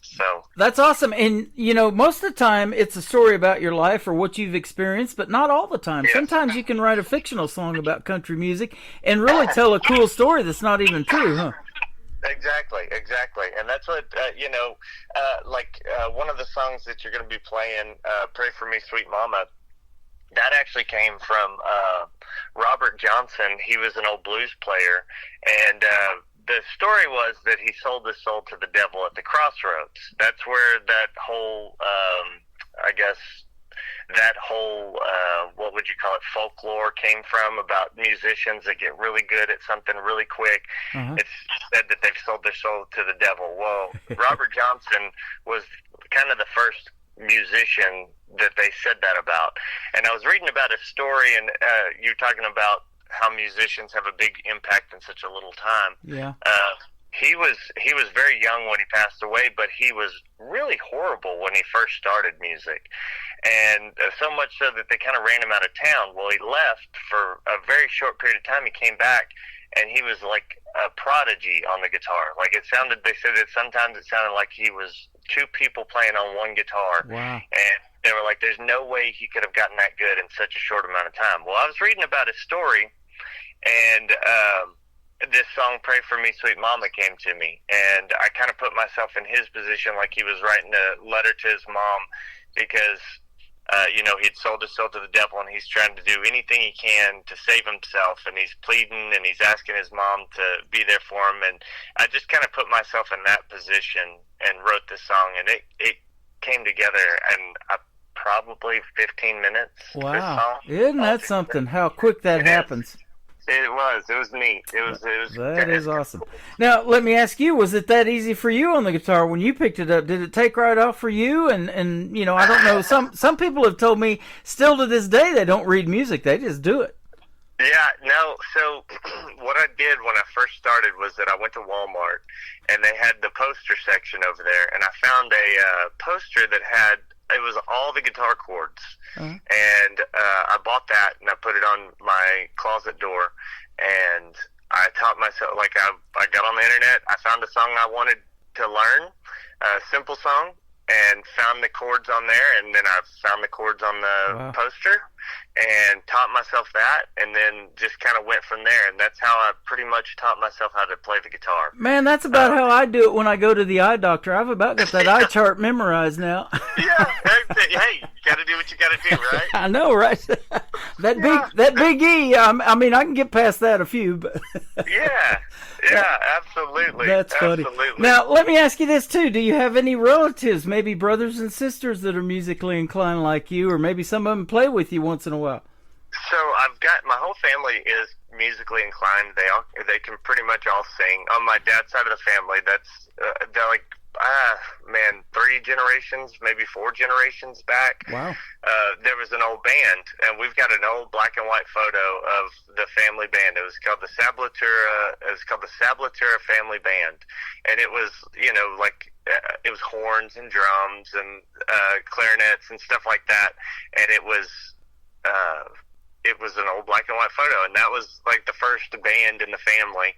so that's awesome. And most of the time it's a story about your life or what you've experienced, but not all the time. Sometimes you can write a fictional song about country music and really tell a cool story that's not even true, huh? Exactly. And that's what one of the songs that you're going to be playing, Pray For Me Sweet Mama, that actually came from Robert Johnson. He was an old blues player, and the story was that he sold his soul to the devil at the crossroads. That's where that whole, what would you call it, folklore came from, about musicians that get really good at something really quick. It's said that they've sold their soul to the devil. Well, Robert Johnson was kind of the first musician that they said that about. And I was reading about his story, and you're talking about how musicians have a big impact in such a little time. Yeah. He was very young when he passed away, but he was really horrible when he first started music, and so much so that they kind of ran him out of town. Well, he left for a very short period of time. He came back, and he was like a prodigy on the guitar. Like they said that sometimes it sounded like he was two people playing on one guitar. Wow. And they were like, there's no way he could have gotten that good in such a short amount of time. Well, I was reading about his story, and this song, Pray For Me Sweet Mama, came to me, and I kind of put myself in his position, like he was writing a letter to his mom, because he'd sold his soul to the devil, and he's trying to do anything he can to save himself, and he's pleading, and he's asking his mom to be there for him. And I just kind of put myself in that position and wrote this song, and it came together, and I probably 15 minutes. Per Wow. song. Isn't that something? How quick that happens. It was neat. It was. That is awesome. Now, let me ask you, was it that easy for you on the guitar when you picked it up? Did it take right off for you? And you know, I don't know, some people have told me still to this day they don't read music, they just do it. Yeah, no, so what I did when I first started was that I went to Walmart, and they had the poster section over there, and I found a poster that had, it was all the guitar chords, and I bought that, and I put it on my closet door, and I taught myself, like, I got on the internet, I found a song I wanted to learn, a simple song, and found the chords on there, and then I found the chords on the poster, and taught myself that, and then just kind of went from there, and that's how I pretty much taught myself how to play the guitar. Man, that's about how I do it when I go to the eye doctor. I've about got that eye chart memorized now. Yeah, hey, you got to do what you got to do, right? I know, right? that big E. I mean, I can get past that a few, but yeah, absolutely. That's funny. Absolutely. Now, let me ask you this too: do you have any relatives, maybe brothers and sisters, that are musically inclined like you, or maybe some of them play with you once in a while? So I've got, my whole family is musically inclined. They can pretty much all sing. On my dad's side of the family, that's they're like, 3 generations, maybe 4 generations back. Wow. There was an old band, and we've got an old black and white photo of the family band. It was called the Sablatura. It was called the Sablatura Family Band, and it was, you know, like it was horns and drums and clarinets and stuff like that, and it was an old black and white photo, and that was like the first band in the family.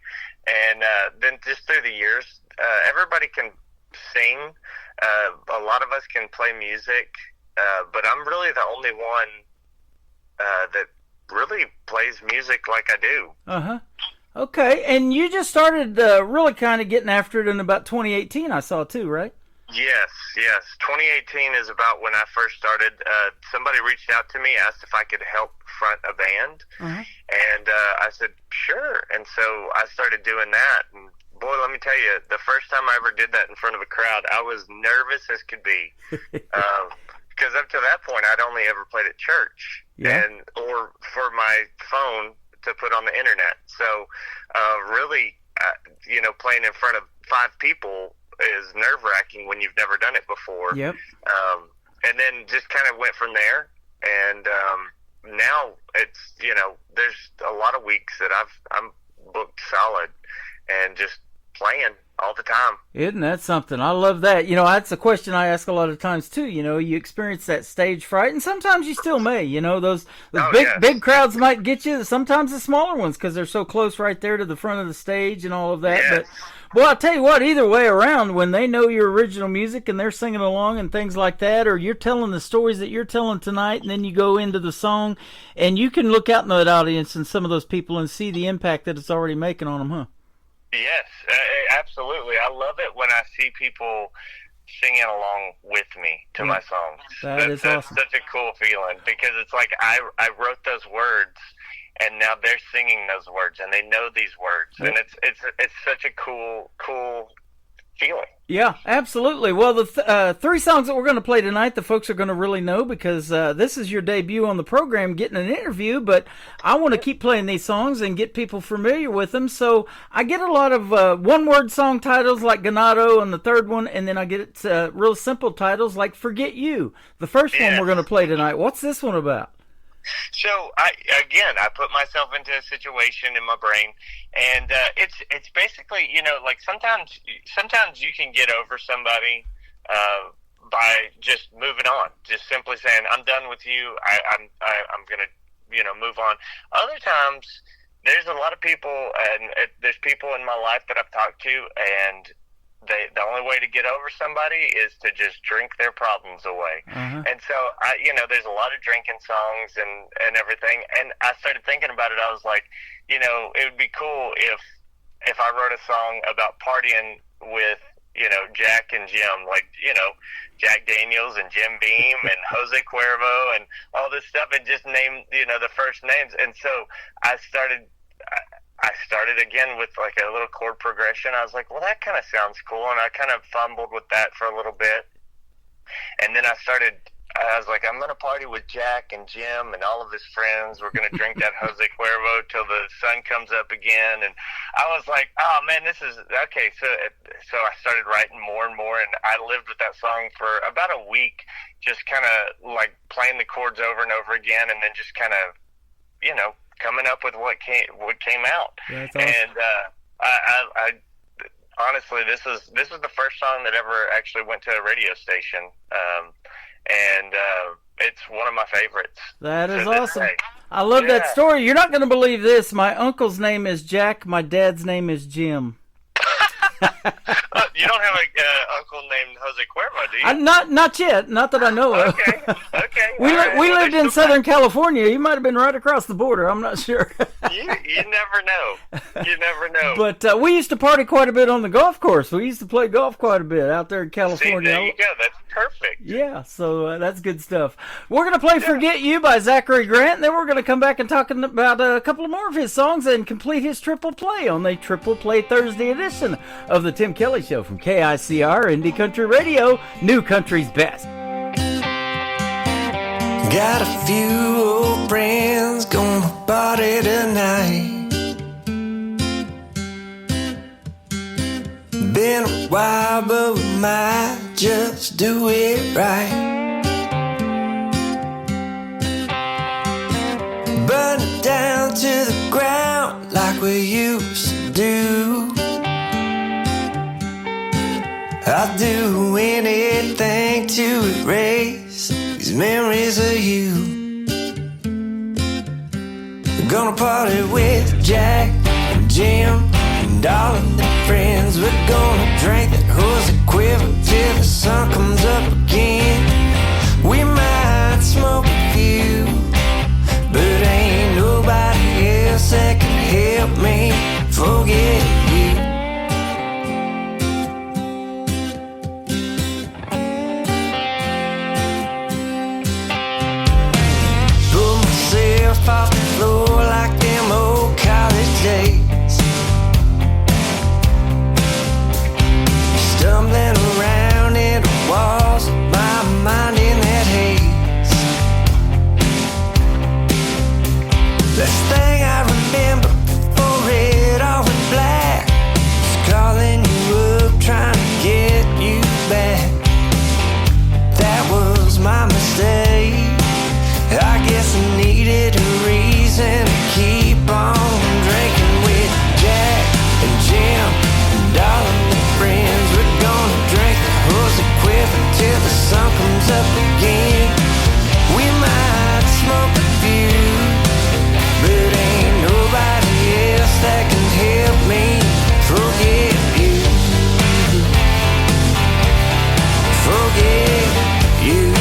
And then just through the years, everybody can sing. A lot of us can play music, but I'm really the only one that really plays music like I do. Okay, and you just started really kind of getting after it in about 2018, I saw too, right? Yes. 2018 is about when I first started. Somebody reached out to me, asked if I could help front a band, and I said, sure. And so I started doing that, and boy, let me tell you, the first time I ever did that in front of a crowd, I was nervous as could be, because up to that point, I'd only ever played at church, or for my phone to put on the internet. So really, playing in front of 5 people is nerve-wracking when you've never done it before. Yep. And then just kind of went from there, and now it's, there's a lot of weeks that I'm booked solid and just playing all the time. Isn't that something? I love that. That's a question I ask a lot of times too. You experience that stage fright, and sometimes you still may. Those big crowds might get you. Sometimes the smaller ones, because they're so close right there to the front of the stage and all of that. Yes. But well, I'll tell you what, either way around, when they know your original music and they're singing along and things like that, or you're telling the stories that you're telling tonight, and then you go into the song, and you can look out in that audience and some of those people and see the impact that it's already making on them, huh? Yes, absolutely. I love it when I see people singing along with me to my songs. That's awesome. Such a cool feeling, because it's like I wrote those words, and now they're singing those words, and they know these words, and it's such a cool feeling. Yeah, absolutely. Well, the 3 songs that we're going to play tonight, the folks are going to really know, because this is your debut on the program, getting an interview, but I want to keep playing these songs and get people familiar with them. So I get a lot of one-word song titles like Ganado and the third one, and then I get real simple titles like Forget You. The first one we're going to play tonight. What's this one about? So I put myself into a situation in my brain, and it's basically, like sometimes you can get over somebody by just moving on, just simply saying, I'm done with you. I'm gonna move on. Other times there's a lot of people, and there's people in my life that I've talked to, and the only way to get over somebody is to just drink their problems away. And so there's a lot of drinking songs and everything. And I started thinking about it. I was like, it would be cool if I wrote a song about partying with, Jack and Jim, like, Jack Daniels and Jim Beam and Jose Cuervo and all this stuff, and just name, the first names. And so I started again with like a little chord progression. I was like, well, that kind of sounds cool, and I kind of fumbled with that for a little bit, and then I started I was like, I'm going to party with Jack and Jim and all of his friends. We're going to drink that Jose Cuervo till the sun comes up again. And I was like, oh, man, this is okay. So I started writing more and more, and I lived with that song for about a week, just kind of like playing the chords over and over again, and then just kind of, coming up with what came out. That's awesome. And I honestly, this was the first song that ever actually went to a radio station, and it's one of my favorites. That is to this awesome. day. I love that Yeah. story. You're not going to believe this. My uncle's name is Jack. My dad's name is Jim. You don't have a uncle named Jose Cuervo, do you? Not yet. Not that I know of. Okay. We lived in Southern California. He might have been right across the border. I'm not sure. You never know. You never know. But we used to party quite a bit on the golf course. We used to play golf quite a bit out there in California. See, there you go. That's perfect. Yeah, so that's good stuff. We're going to play Forget You by Zachary Grant, and then we're going to come back and talk about a couple more of his songs and complete his triple play on the Triple Play Thursday edition of the Tim Kelly Show from KICR Indie Country Radio, New Country's Best. Got a few old friends gonna party tonight. Been a while, but we might just do it right. Burn it down to the ground like we used to do. I'd do anything to erase these memories of you. We're gonna party with Jack and Jim and all of their friends. We're gonna drink that Jose Cuervo till the sun comes up again. We might smoke a few, but ain't nobody else that can help me forget you. Off the floor like them old college days, stumbling around in the walls of my mind in that haze. Last thing I remember before it all went black was calling you up trying to get you back. That was my mistake. I guess I needed a reason to keep on drinking with Jack and Jim and all of the friends. We're gonna drink the Jose Cuervo till the sun comes up again. We might smoke a few, but ain't nobody else that can help me forget you. Forget you.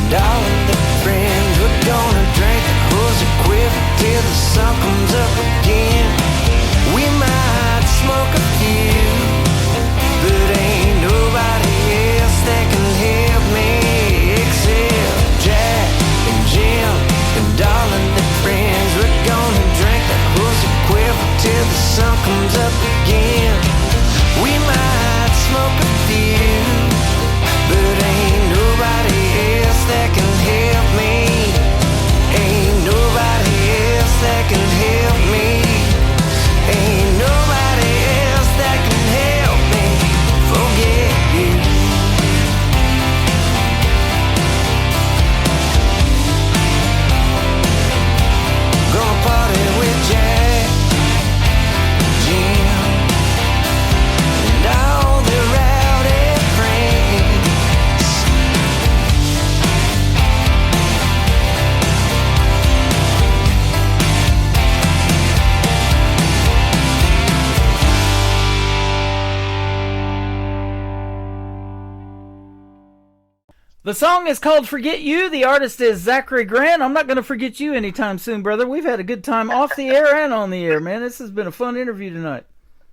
And all of the friends, we're gonna drink the Jose Cuervo till the sun comes up again. We might smoke a few, but ain't nobody else that can help me except Jack and Jim and all of the friends. We're gonna drink the Jose Cuervo till the sun comes up again. We might smoke a few, but ain't nobody else that can help me. Ain't nobody else that can help me. Ain't nobody else that can help me forget you. Gonna party with Jack, Jim, and all the rowdy friends. The song is called Forget You. The artist is Zachary Grant. I'm not going to forget you anytime soon, brother. We've had a good time off the air and on the air, man. This has been a fun interview tonight.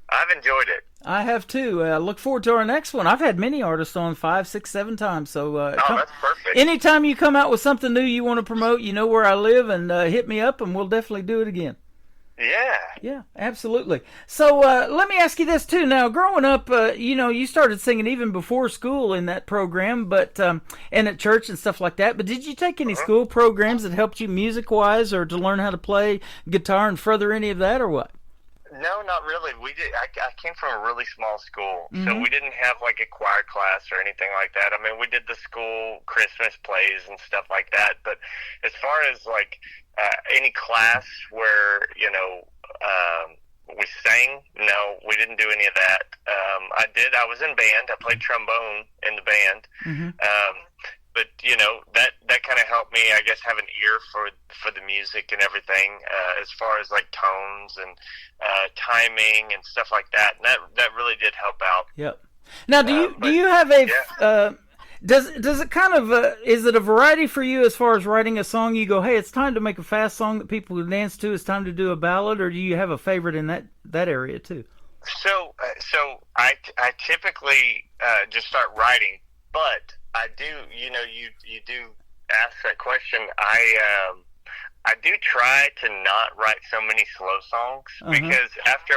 I've enjoyed it. I have too. Look forward to our next one. I've had many artists on 5, 6, 7 times. So that's perfect. Anytime you come out with something new you want to promote, you know where I live, and hit me up, and we'll definitely do it again. Yeah, absolutely. So let me ask you this too. Now, growing up, you started singing even before school in that program, but and at church and stuff like that. But did you take any school programs that helped you music-wise, or to learn how to play guitar and further any of that, or what? No, not really. We did. I came from a really small school, so Mhm. we didn't have like a choir class or anything like that. I mean, we did the school Christmas plays and stuff like that. But as far as like any class where we sang, no, we didn't do any of that. I was in band. I played trombone in the band. But that kind of helped me, I guess, have an ear for the music and everything, as far as like tones and timing and stuff like that. And that really did help out. Yep. Now, do you have a does it kind of is it a variety for you as far as writing a song? You go, hey, it's time to make a fast song that people can dance to. It's time to do a ballad, or do you have a favorite in that area too? So I typically just start writing, but I do, you do ask that question. I do try to not write so many slow songs because after,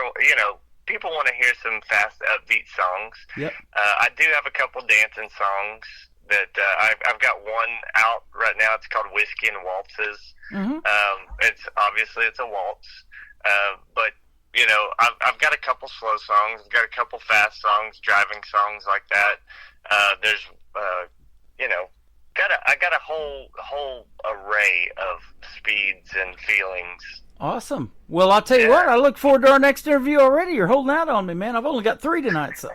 people want to hear some fast, upbeat songs. Yep. I do have a couple dancing songs that I've got one out right now. It's called Whiskey and Waltzes. It's a waltz, but I've got a couple slow songs. I've got a couple fast songs, driving songs like that. There's I got a whole array of speeds and feelings. Awesome. Well, I'll tell you what, I look forward to our next interview already. You're holding out on me, man. I've only got 3 tonight, so.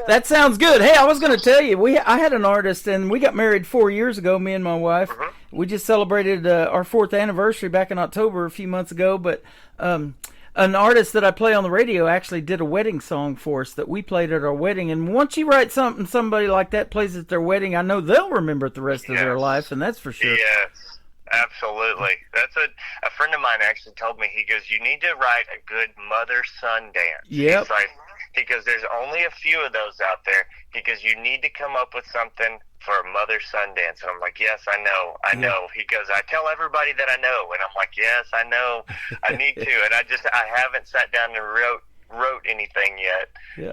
That sounds good. Hey, I was going to tell you, I had an artist, and we got married 4 years ago, me and my wife. We just celebrated our 4th anniversary back in October a few months ago, but an artist that I play on the radio actually did a wedding song for us that we played at our wedding. And once you write something somebody like that plays at their wedding, I know they'll remember it the rest of their life, and that's for sure. Yes. Absolutely. That's a friend of mine actually told me. He goes, you need to write a good mother-son dance. Yep. He goes, there's only a few of those out there. He goes, you need to come up with something for a mother-son dance. And I'm like, yes, I know. He goes, I tell everybody that I know. And I'm like, yes, I know. I need to. And I haven't sat down and wrote anything yet. Yeah.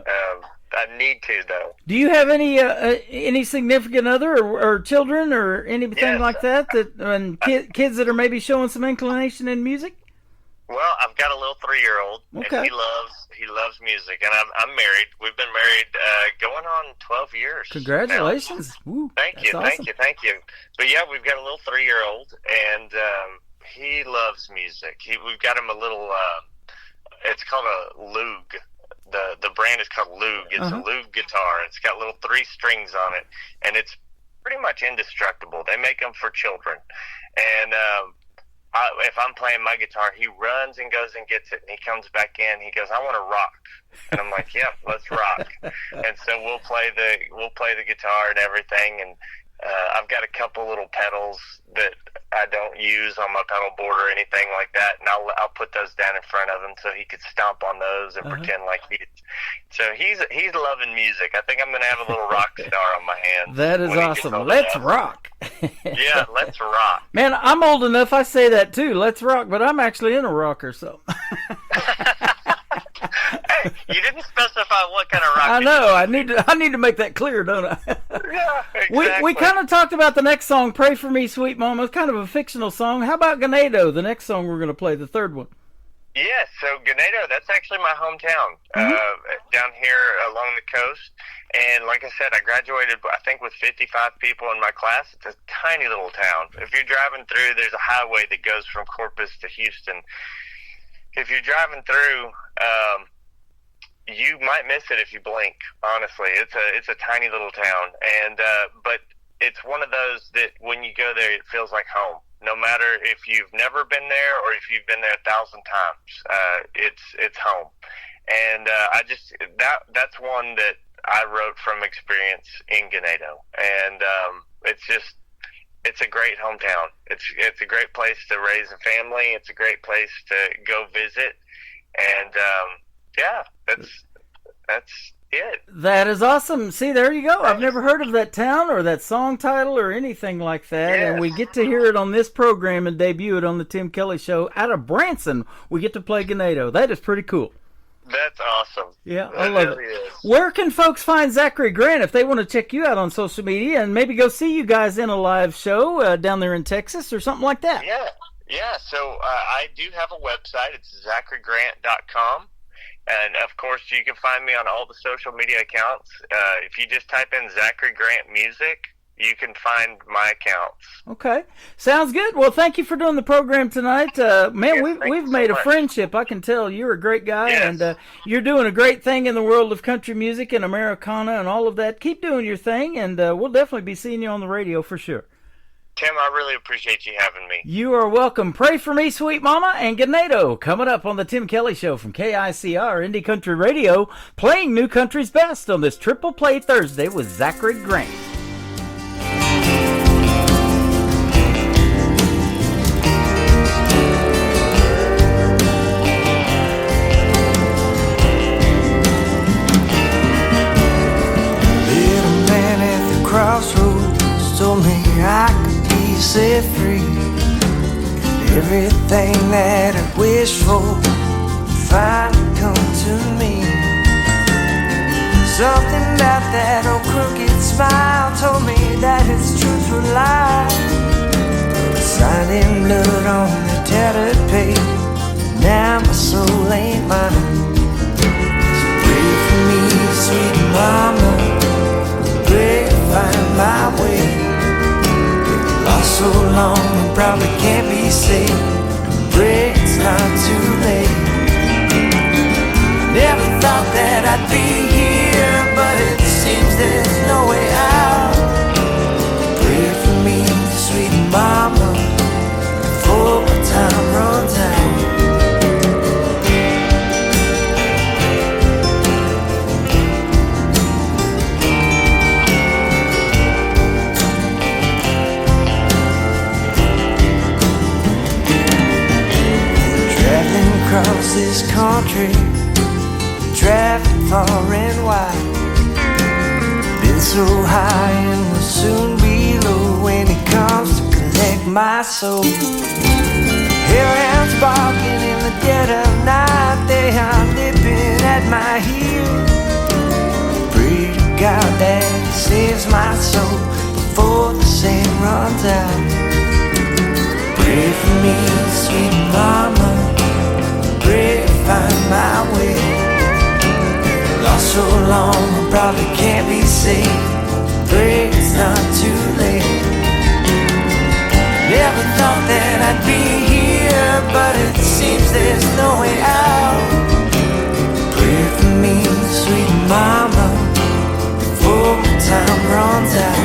I need to, though. Do you have any significant other or children or anything like that and kids that are maybe showing some inclination in music? Well, I've got a little 3-year-old, okay. And he loves music, and I'm married. We've been married going on 12 years. Congratulations! Woo, thank you. But yeah, we've got a little 3-year-old, and he loves music. We've got him a little. It's called a Loog. The brand is called Loog. It's a Loog guitar. It's got little 3 strings on it, and it's pretty much indestructible. They make them for children, and if I'm playing my guitar, he runs and goes and gets it, and he comes back in. He goes, "I want to rock," and I'm like, "Yep, let's rock." And so we'll play the guitar and everything, and I've got a couple little pedals that I don't use on my pedal board or anything like that, and I'll put those down in front of him so he could stomp on those and pretend like he's loving music. I think I'm going to have a little rock star on my hands. That is awesome. Let's rock. Yeah, let's rock. Man, I'm old enough. I say that too. Let's rock, but I'm actually in a rocker, so. Hey, you didn't specify what kind of rock. I know. I need to make that clear, don't I? Yeah, exactly. We kind of talked about the next song, "Pray for Me, Sweet Mama." It's kind of a fictional song. How about Ganado, the next song we're going to play, the third one? Yes, so Ganado, that's actually my hometown, down here along the coast. And like I said, I graduated, I think, with 55 people in my class. It's a tiny little town. If you're driving through, there's a highway that goes from Corpus to Houston. If you're driving through, you might miss it if you blink. Honestly, it's a tiny little town, and but it's one of those that when you go there, it feels like home. No matter if you've never been there or if you've been there 1,000 times, it's home. And that's one that I wrote from experience in Ganado, and it's a great hometown. It's a great place to raise a family. It's a great place to go visit, and yeah, that's it. That is awesome. See, there you go. I've never heard of that town or that song title or anything like that. Yes. And we get to hear it on this program and debut it on the Tim Kelly Show out of Branson. We get to play Ganado. That is pretty cool. That's awesome. Yeah, that I love really it. is. Where can folks find Zachary Grant if they want to check you out on social media and maybe go see you guys in a live show down there in Texas or something like that? Yeah. So I do have a website. It's ZacharyGrant.com. And, of course, you can find me on all the social media accounts. If you just type in Zachary Grant Music, you can find my accounts. Okay. Sounds good. Well, thank you for doing the program tonight. Man, we've made a friendship. I can tell you're a great guy, and you're doing a great thing in the world of country music and Americana and all of that. Keep doing your thing, and we'll definitely be seeing you on the radio for sure. Tim, I really appreciate you having me. You are welcome. Pray for me, sweet mama, and Ganado coming up on the Tim Kelly Show from KICR Indie Country Radio, playing New Country's Best on this Triple Play Thursday with Zachary Grant. Little man at the crossroads told me I could be set free. And everything that I wished for would finally come to me. Something about that old crooked smile told me that his truth would lie. Signed in blood on the tattered page, now my soul ain't mine. So pray for me, sweet mama, pray to find my way. Lost so long and probably can't be saved. Pray it's not too late. Never thought that I'd be here, but it seems there's no way out. Pray for me, sweet mama, before my time runs out. Across this country, traffic far and wide. Been so high and will soon be low when it comes to collect my soul. Hellhounds barking in the dead of night, they are nipping at my heels. Pray to God that He saves my soul before the sand runs out. Pray for me, sweet mama, pray to find my way. Lost so long, I probably can't be saved. Pray it's not too late. Never thought that I'd be here, but it seems there's no way out. Pray for me, sweet mama, before my time runs out.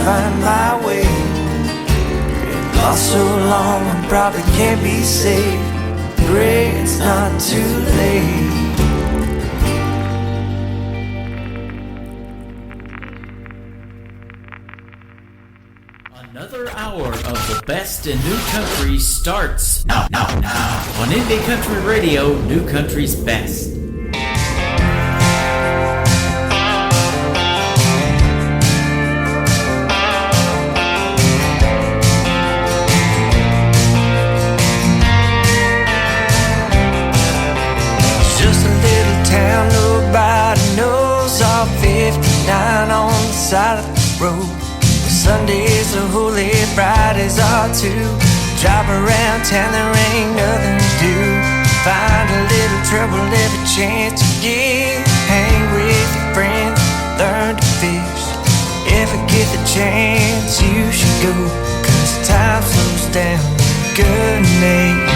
Find my way. Lost so long, I probably can't be saved. Pray it's not too late. Another hour of the best in New Country starts now on Indie Country Radio, New Country's Best. On the side of the road, where Sundays are holy, Fridays are too. Drive around town, there ain't nothing to do. Find a little trouble every chance you get. Hang with your friends, learn to fish. If you get the chance, you should go, 'cause time slows down. Good name,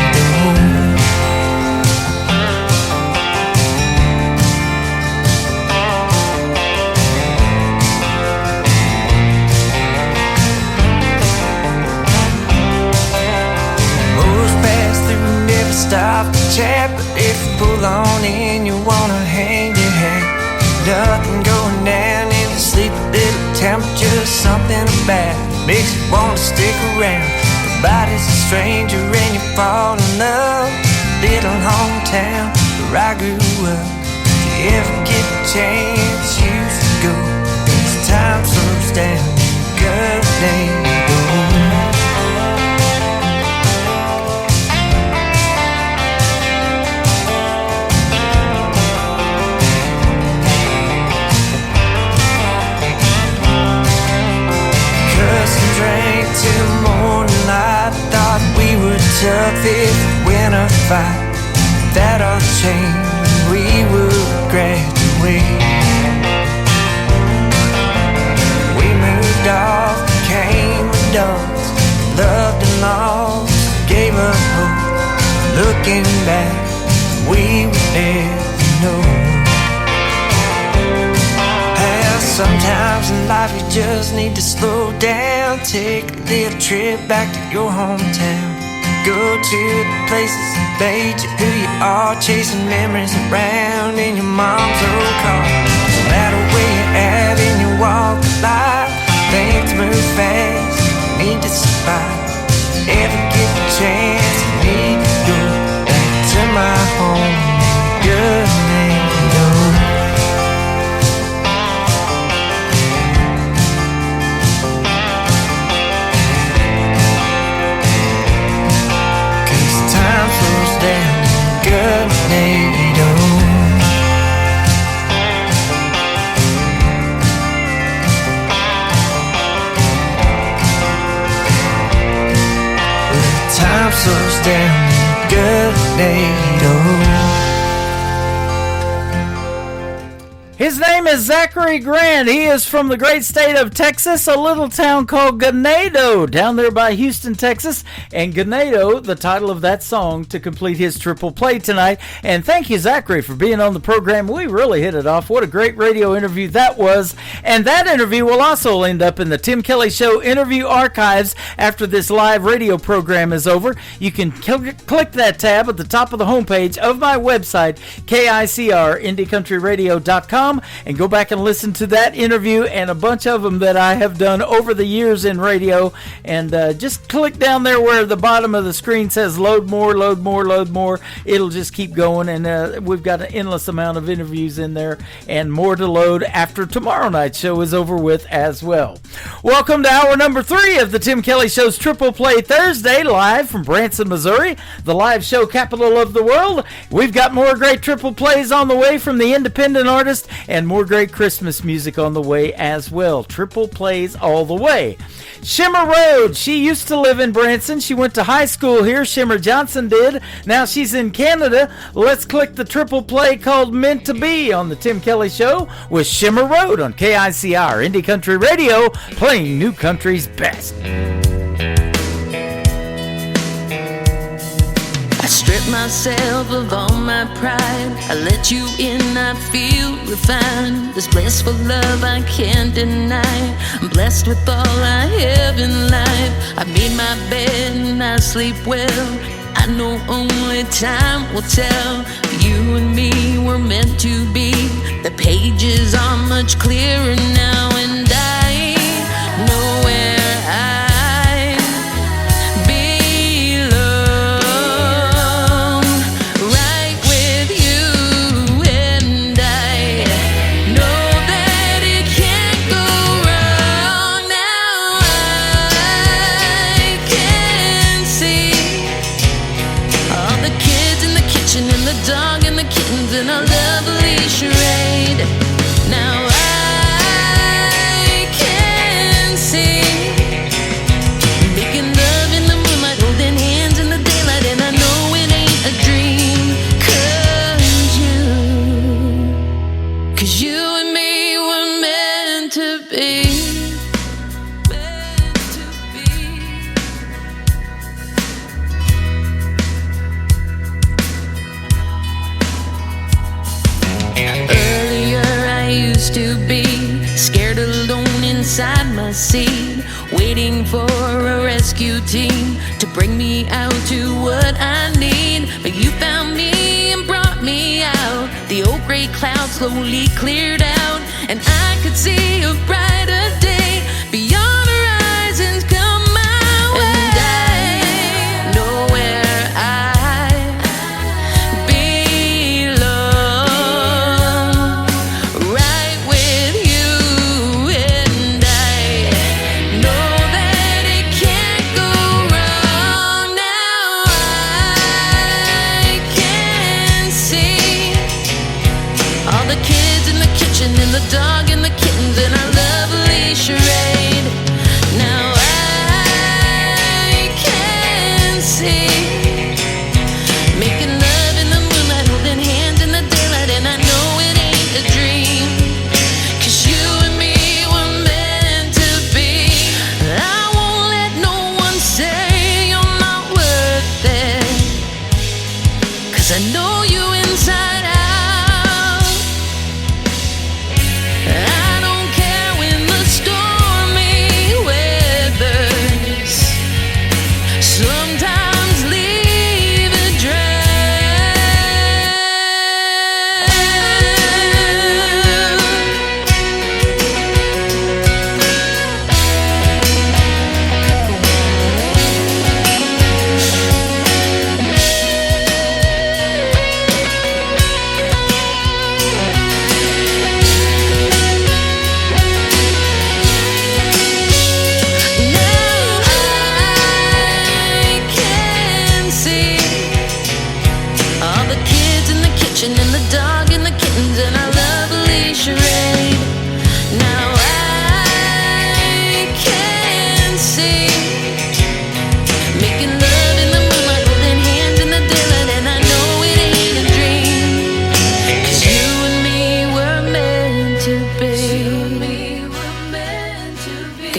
just something about it makes you want to stick around. Nobody's a stranger and you fall in love. Little hometown where I grew up. If you ever get the chance, you should go. As time slows down, good day to go. Drank till morning light. Thought we were tough if we win a fight. That all changed when we would graduate. We moved off, became adults, loved and lost, gave up hope. Looking back, we would never know. Sometimes in life you just need to slow down. Take a little trip back to your hometown. Go to the places that made you who you are. Chasing memories around in your mom's old car. No matter where you're at in your walk of life, things move fast, you need to survive. Ever get the chance, you need to go back to my home. Good name, time slows down, good NATO. His name is Zachary Grant. He is from the great state of Texas, a little town called Ganado, down there by Houston, Texas. And Ganado, the title of that song, to complete his triple play tonight. And thank you, Zachary, for being on the program. We really hit it off. What a great radio interview that was. And that interview will also end up in the Tim Kelly Show interview archives after this live radio program is over. You can click that tab at the top of the homepage of my website, KICR, IndieCountryRadio.com. And go back and listen to that interview and a bunch of them that I have done over the years in radio. And just click down there where the bottom of the screen says load more, load more, load more. It'll just keep going. And we've got an endless amount of interviews in there and more to load after tomorrow night's show is over with as well. Welcome to hour number 3 of the Tim Kelly Show's Triple Play Thursday, live from Branson, Missouri, the live show capital of the world. We've got more great triple plays on the way from the independent artist and more great Christmas music on the way as well. Triple plays all the way. Shimmer Road. She used to live in Branson. She went to high school here. Shimmer Johnson did. Now she's in Canada. Let's click the triple play called Meant to Be on the Tim Kelly Show with Shimmer Road on KICR Indie Country Radio, playing new country's best. I strip myself of all my pride. I let you in, I feel refined. This blissful love I can't deny. I'm blessed with all I have in life. I made my bed and I sleep well. I know only time will tell. You and me were meant to be. The pages are much clearer now, and I know where I in a lovely charade. Now I can see making love in the moonlight, holding hands in the daylight, and I know it ain't a dream. 'Cause you and me were meant to be. To be scared alone inside my seat, waiting for a rescue team to bring me out to what I need. But you found me and brought me out. The old gray cloud slowly cleared out, and I could see a brighter day. But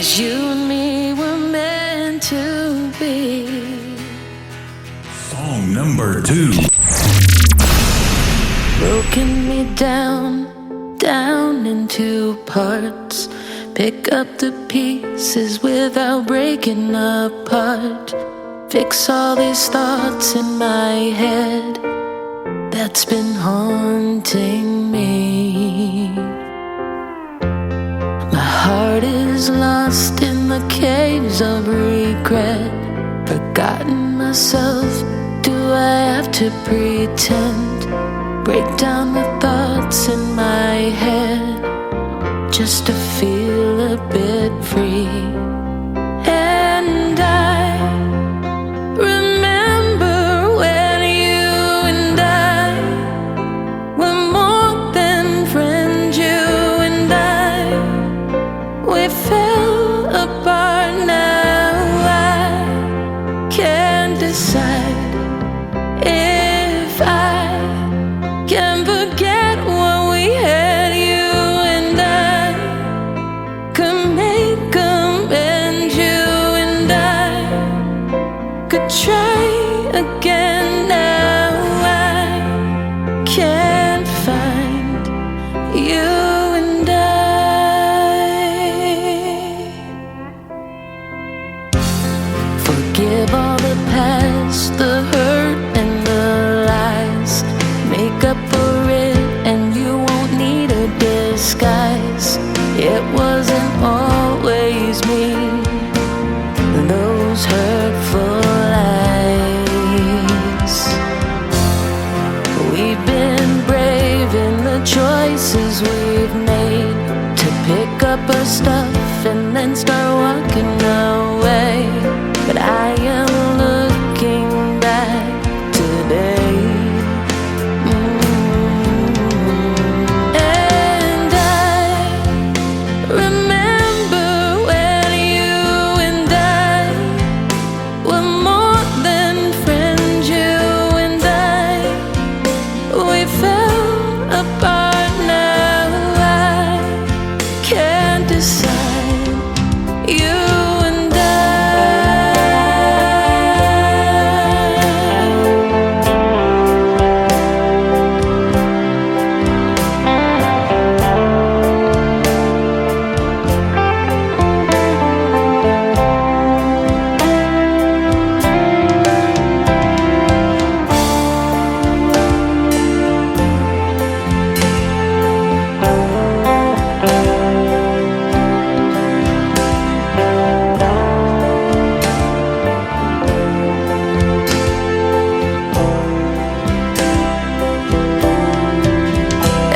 'cause you and me were meant to be. Song number 2. Broken me down, down into parts. Pick up the pieces without breaking apart. Fix all these thoughts in my head that's been haunting me. My heart is lost in the caves of regret. Forgotten myself, do I have to pretend? Break down the thoughts in my head just to feel a bit free. And I remember when you and I were more than friends. You and I, we fell apart. Now I can't decide if I can forget what we had. You and I could make amends. You and I could try again. Now I can't find you and forgive all the past, the hurt and the lies. Make up for it and you won't need a disguise. It wasn't always me, those hurtful lies. We've been brave in the choices we've made to pick up our stuff and then start walking away. But I am looking back today. And I remember when you and I were more than friends. You and I, we fell apart. Now I can't decide. You and I.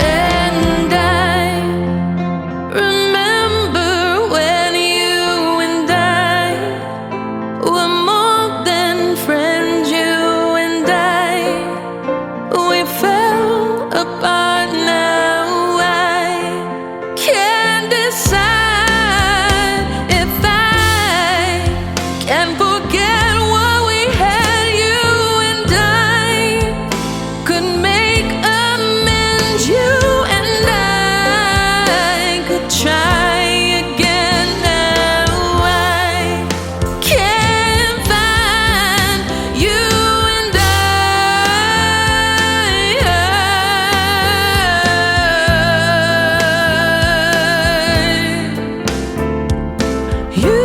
And I remember when you and I were more than friends. You and I, we fell apart. Now I can't decide if I can forget what we had. You and I could make amends. You and I could try again. Now I can't find you and you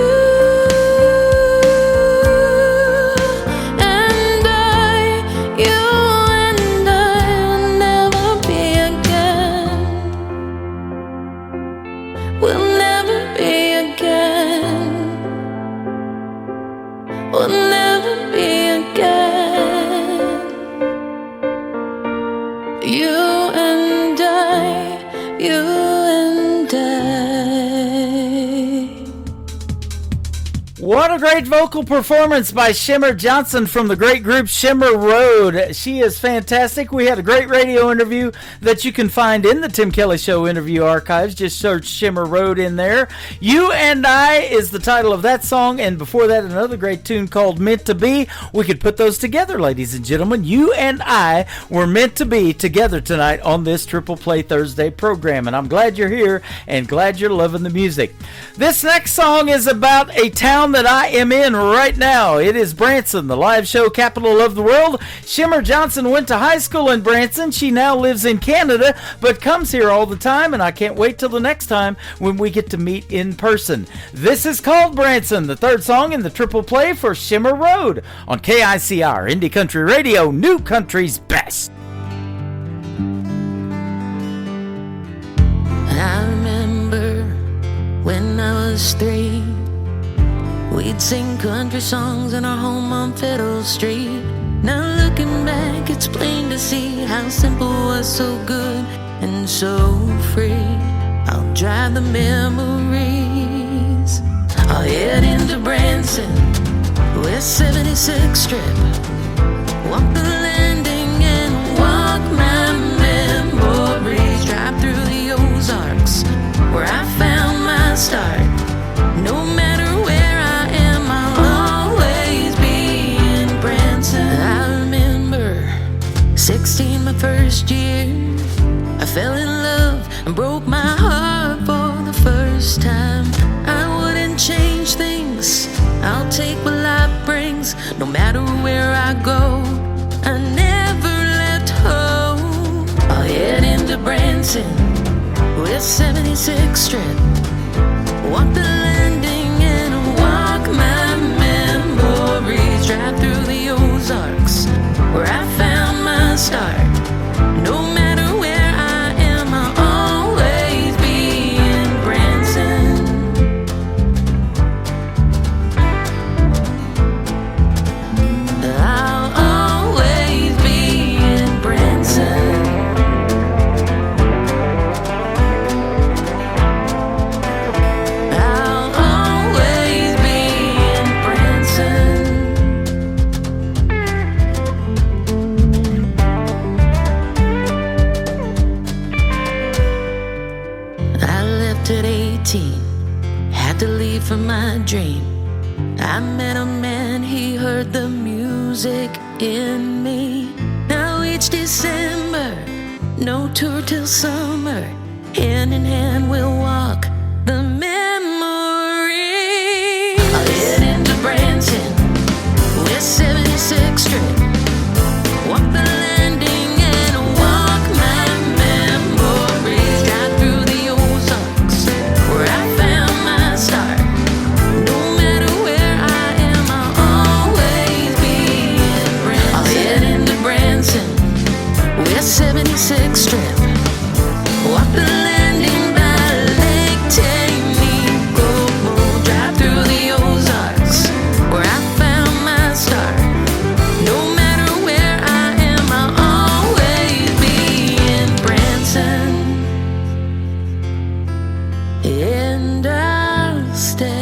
and I, you and I will never be again. We'll never be again. We'll never be again. You and I, you and I. What a great vocal performance by Shimmer Johnson from the great group Shimmer Road. She is fantastic. We had a great radio interview that you can find in the Tim Kelly Show interview archives. Just search Shimmer Road in there. You and I is the title of that song, and before that, another great tune called Meant to Be. We could put those together, ladies and gentlemen. You and I were meant to be together tonight on this Triple Play Thursday program, and I'm glad you're here and glad you're loving the music. This next song is about a town that I am in right now. It is Branson, the live show capital of the world. Shimmer Johnson went to high school in Branson. She now lives in Canada, but comes here all the time, and I can't wait till the next time when we get to meet in person. This is called Branson, the third song in the Triple Play for Shimmer Road on KICR, Indie Country Radio, New Country's Best. I remember when I was 3, we'd sing country songs in our home on Fiddle Street. Now looking back, it's plain to see how simple was so good and so free. I'll drive the memories. I'll head into Branson, West 76th Strip. Walk the landing and walk my memories. Drive through the Ozarks, where I found my start. No matter where I am, I'll always be in Branson. I remember 16, my first year. I fell in love and broke my heart for the first time. I wouldn't change things, I'll take what life brings. No matter where I go, I never left home. I'll head into Branson, West 76th Strip. Walk the landing and walk my memories. Drive through the Ozarks, where I found my start. No matter where I am, I'll always be in Branson. I'll always be in Branson. I'll always be in Branson. I left at 18, had to leave for my dream. I met a man, he heard the music in me. Now each December, no tour till summer. Hand in hand we'll walk the memory. I'll head into Branson, West 76th Strip. Walk the landing and walk my memories. Drive through the Ozarks, where I found my start. No matter where I am, I'll always be in Branson. I'll head into Branson, West 76th Strip. Walk the landing by Lake Tanico. Drive through the Ozarks, where I found my start. No matter where I am, I'll always be in Branson. And I'll stay.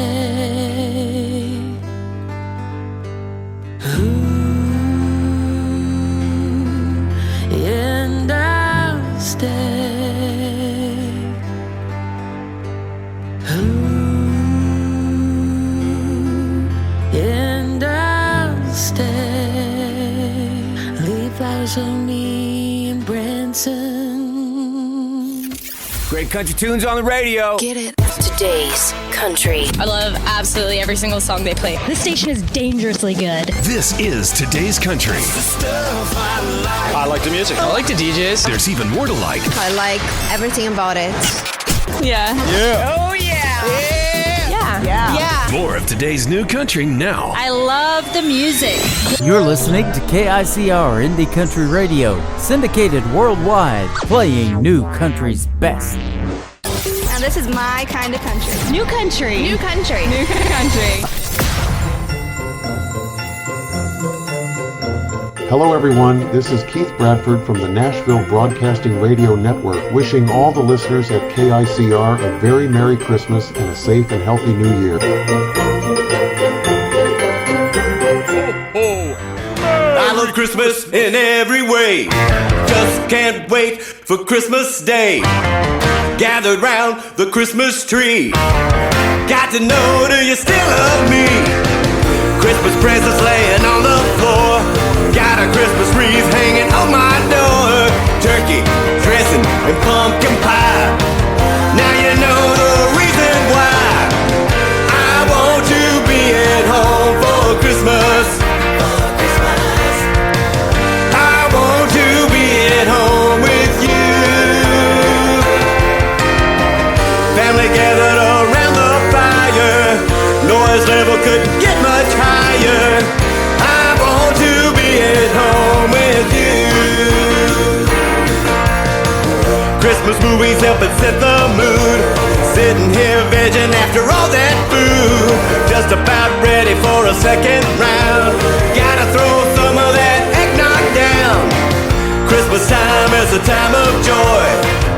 And I'll stay. And I'll stay. Leave flowers for me in Branson. Great country tunes on the radio. Get it? Today's Country. I love absolutely every single song they play. This station is dangerously good. This is Today's Country. I like the music. I like the DJs. There's even more to like. I like everything about it. Yeah. Yeah. Oh, yeah. Yeah. Yeah. Yeah. More of today's new country now. I love the music. You're listening to KICR Indie Country Radio, syndicated worldwide, playing New Country's best. Now this is my kind of country. New country. New country. New country. Hello everyone, this is Keith Bradford from the Nashville Broadcasting Radio Network, wishing all the listeners at KICR a very Merry Christmas and a safe and healthy New Year. Christmas in every way. Just can't wait for Christmas Day. Gathered round the Christmas tree. Got to know, do you still love me? Christmas presents laying on the floor. Got a Christmas wreath hanging on my door. Turkey, dressing, and pumpkin pie. Now you know the reason why I want to be at home for Christmas. I want to be at home with you. Family gathered around the fire. Noise level couldn't get much higher. I want to be at home with you. Christmas movies help and set the mood. Sitting here vegging after all that food. Just about ready for a second round. Gotta throw some of that eggnog down. Christmas time is a time of joy.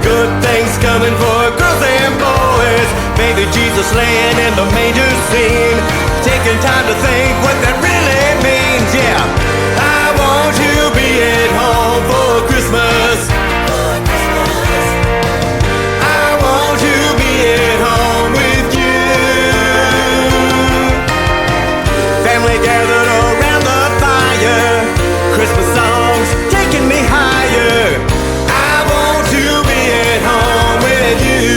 Good things coming for girls and boys. Baby Jesus laying in the manger scene. Taking time to think what that really means. Yeah, I want to be at home for Christmas. I want to be at home with you. Family gathered around the fire. Christmas songs taking me higher. I want to be at home with you.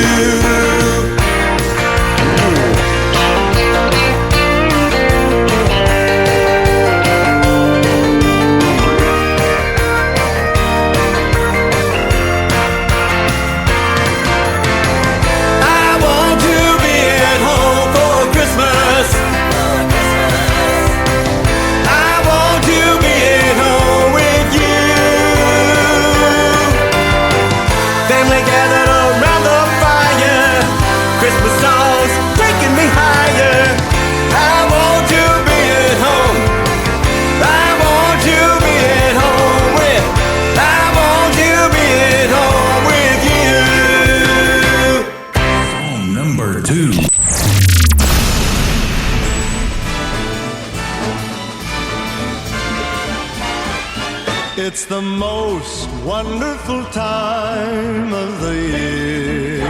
It's the most wonderful time of the year,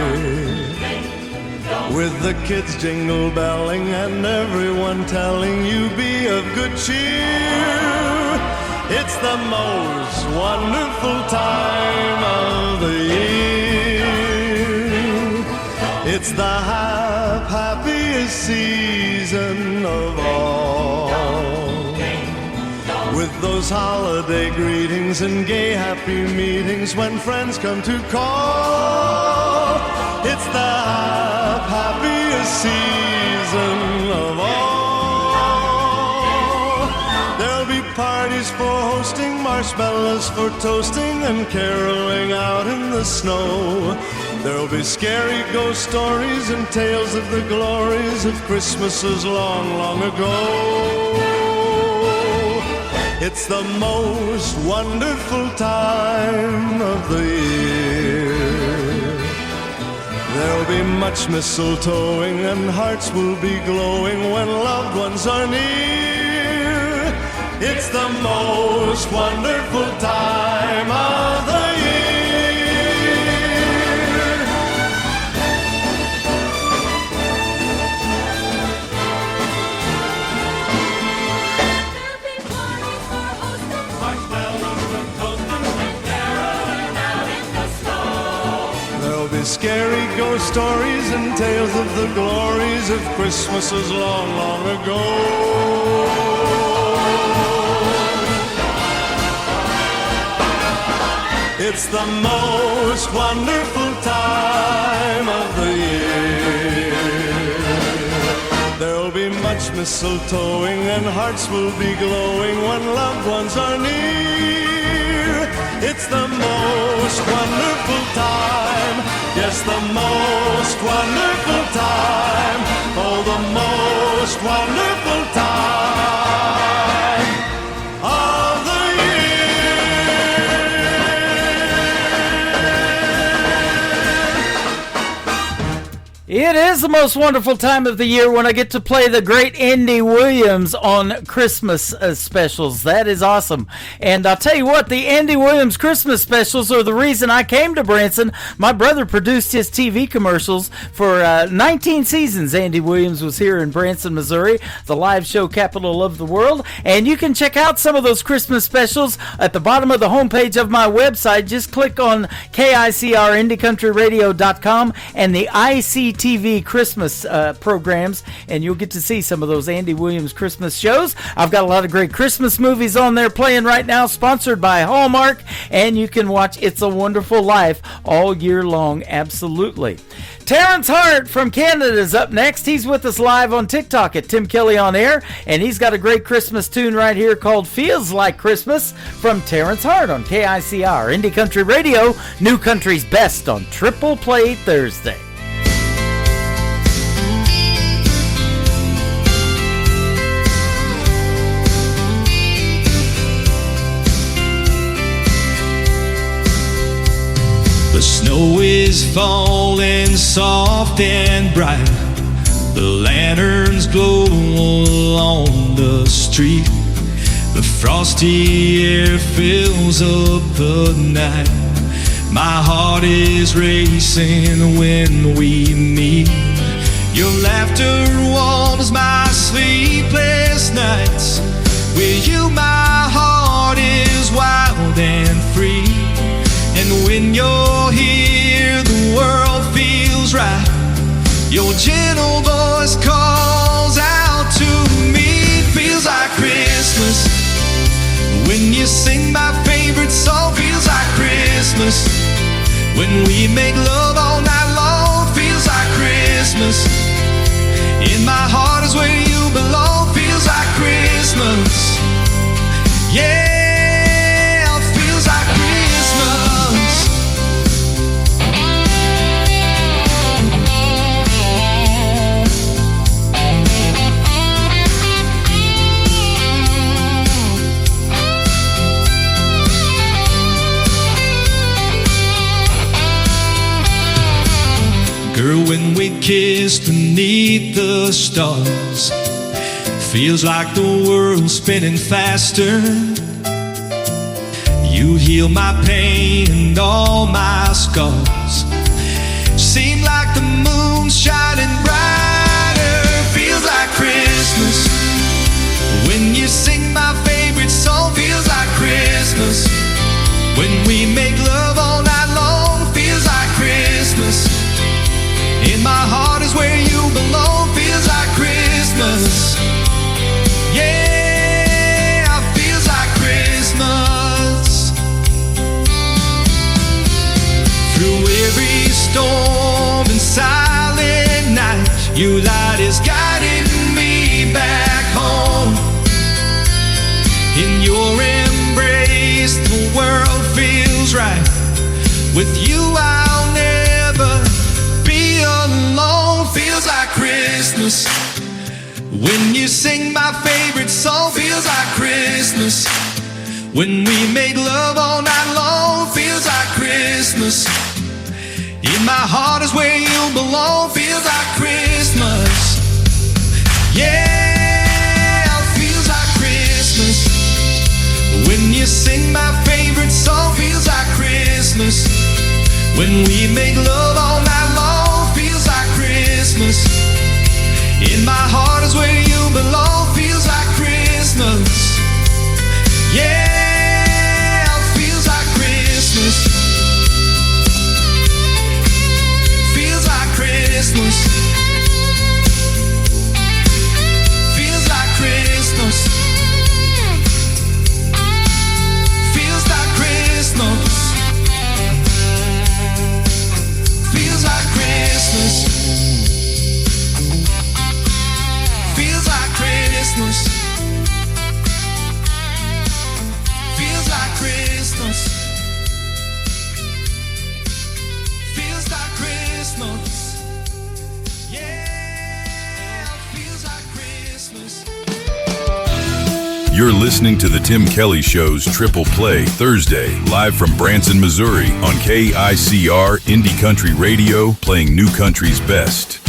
with the kids jingle belling and everyone telling you be of good cheer. It's the most wonderful time of the year. It's the happiest season of all, with those holiday greetings and gay happy meetings when friends come to call. It's the happiest season of all. There'll be parties for hosting, marshmallows for toasting, and caroling out in the snow. There'll be scary ghost stories and tales of the glories of Christmases long, long ago. It's the most wonderful time of the year. There'll be much mistletoeing and hearts will be glowing when loved ones are near. It's the most wonderful time of the year. Scary ghost stories and tales of the glories of Christmases long, long ago. It's the most wonderful time of the year. There'll be much mistletoeing and hearts will be glowing when loved ones are near. It's the most wonderful time. Yes, the most wonderful time. Oh, the most wonderful time of the year. It is the most wonderful time of the year when I get to play the great Andy Williams on Christmas specials. That is awesome. And I'll tell you what, the Andy Williams Christmas specials are the reason I came to Branson. My brother produced his TV commercials for 19 seasons. Andy Williams was here in Branson, Missouri, the live show capital of the world. And you can check out some of those Christmas specials at the bottom of the homepage of my website. Just click on KICRIndieCountryRadio.com and the ICTV Christmas programs, and you'll get to see some of those Andy Williams Christmas shows. I've got a lot of great Christmas movies on there playing right now, sponsored by Hallmark, and you can watch It's a Wonderful Life all year long, absolutely. Terrence Hart from Canada is up next. He's with us live on TikTok at Tim Kelly on Air, and he's got a great Christmas tune right here called Feels Like Christmas from Terrence Hart on KICR Indie Country Radio, New Country's Best on Triple Play Thursday. The snow is falling soft and bright. The lanterns glow along the street. The frosty air fills up the night. My heart is racing when we meet. Your laughter warms my sleepless nights. With you my heart is wild and free. And when you're here, the world feels right. Your gentle voice calls out to me. Feels like Christmas. When you sing my favorite song, feels like Christmas. When we make love all night long, feels like Christmas. In my heart is where you belong, feels like Christmas. Yeah. Girl, when we kiss beneath the stars, feels like the world's spinning faster. You heal my pain and all my scars. Seem like the moon shining brighter. Feels like Christmas. When you sing my favorite song, feels like Christmas. When we make love all night long, feels like Christmas. In my heart is where you belong, feels like Christmas. Yeah, feels like Christmas. Through every storm and silent night, your light is guiding me back home. In your embrace, the world feels right. With you I'll never alone, feels like Christmas. When you sing my favorite song, feels like Christmas. When we make love all night long, feels like Christmas. In my heart is where you belong, feels like Christmas. Yeah, feels like Christmas. When you sing my favorite song, feels like Christmas. When we make love all night long, feels like Christmas. In my heart is where you belong, feels like Christmas. Yeah, feels like Christmas. Feels like Christmas. Feels like Christmas. Feels like Christmas. Feels like Christmas. Feels like Christmas. Feels like Christmas. Feels like Christmas. Yeah, feels like Christmas. You're listening to the Tim Kelly Show's Triple Play Thursday, live from Branson, Missouri on KICR Indie Country Radio, playing New Country's best.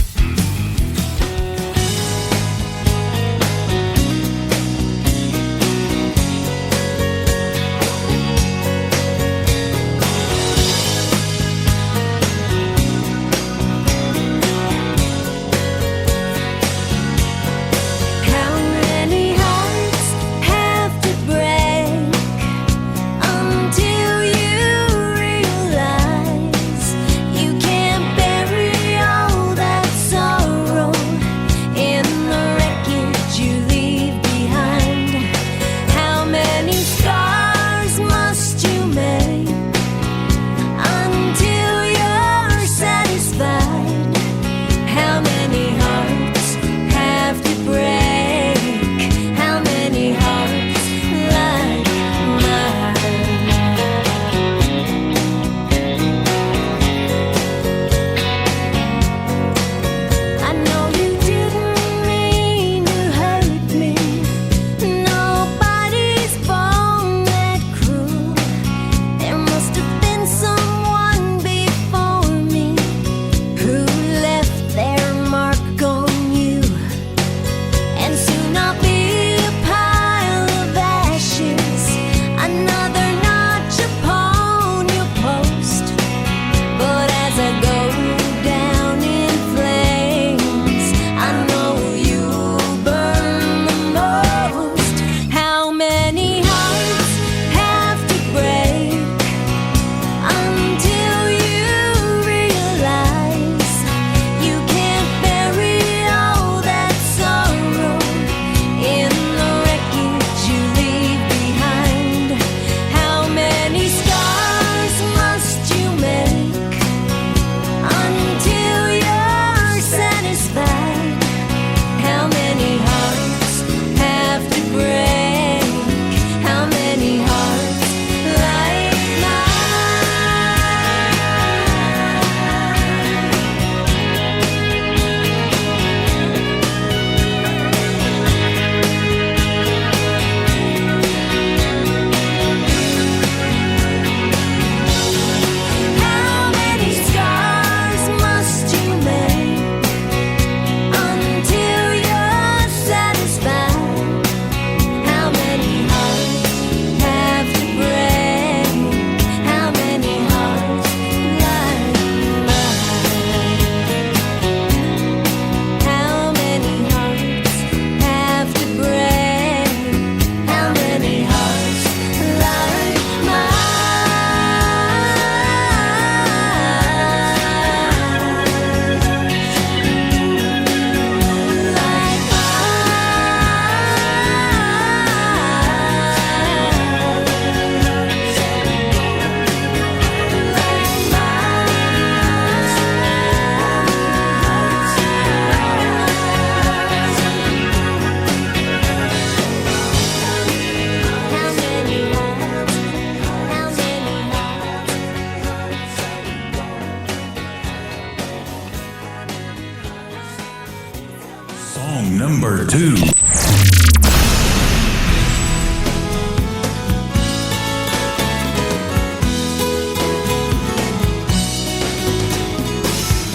Song number 2.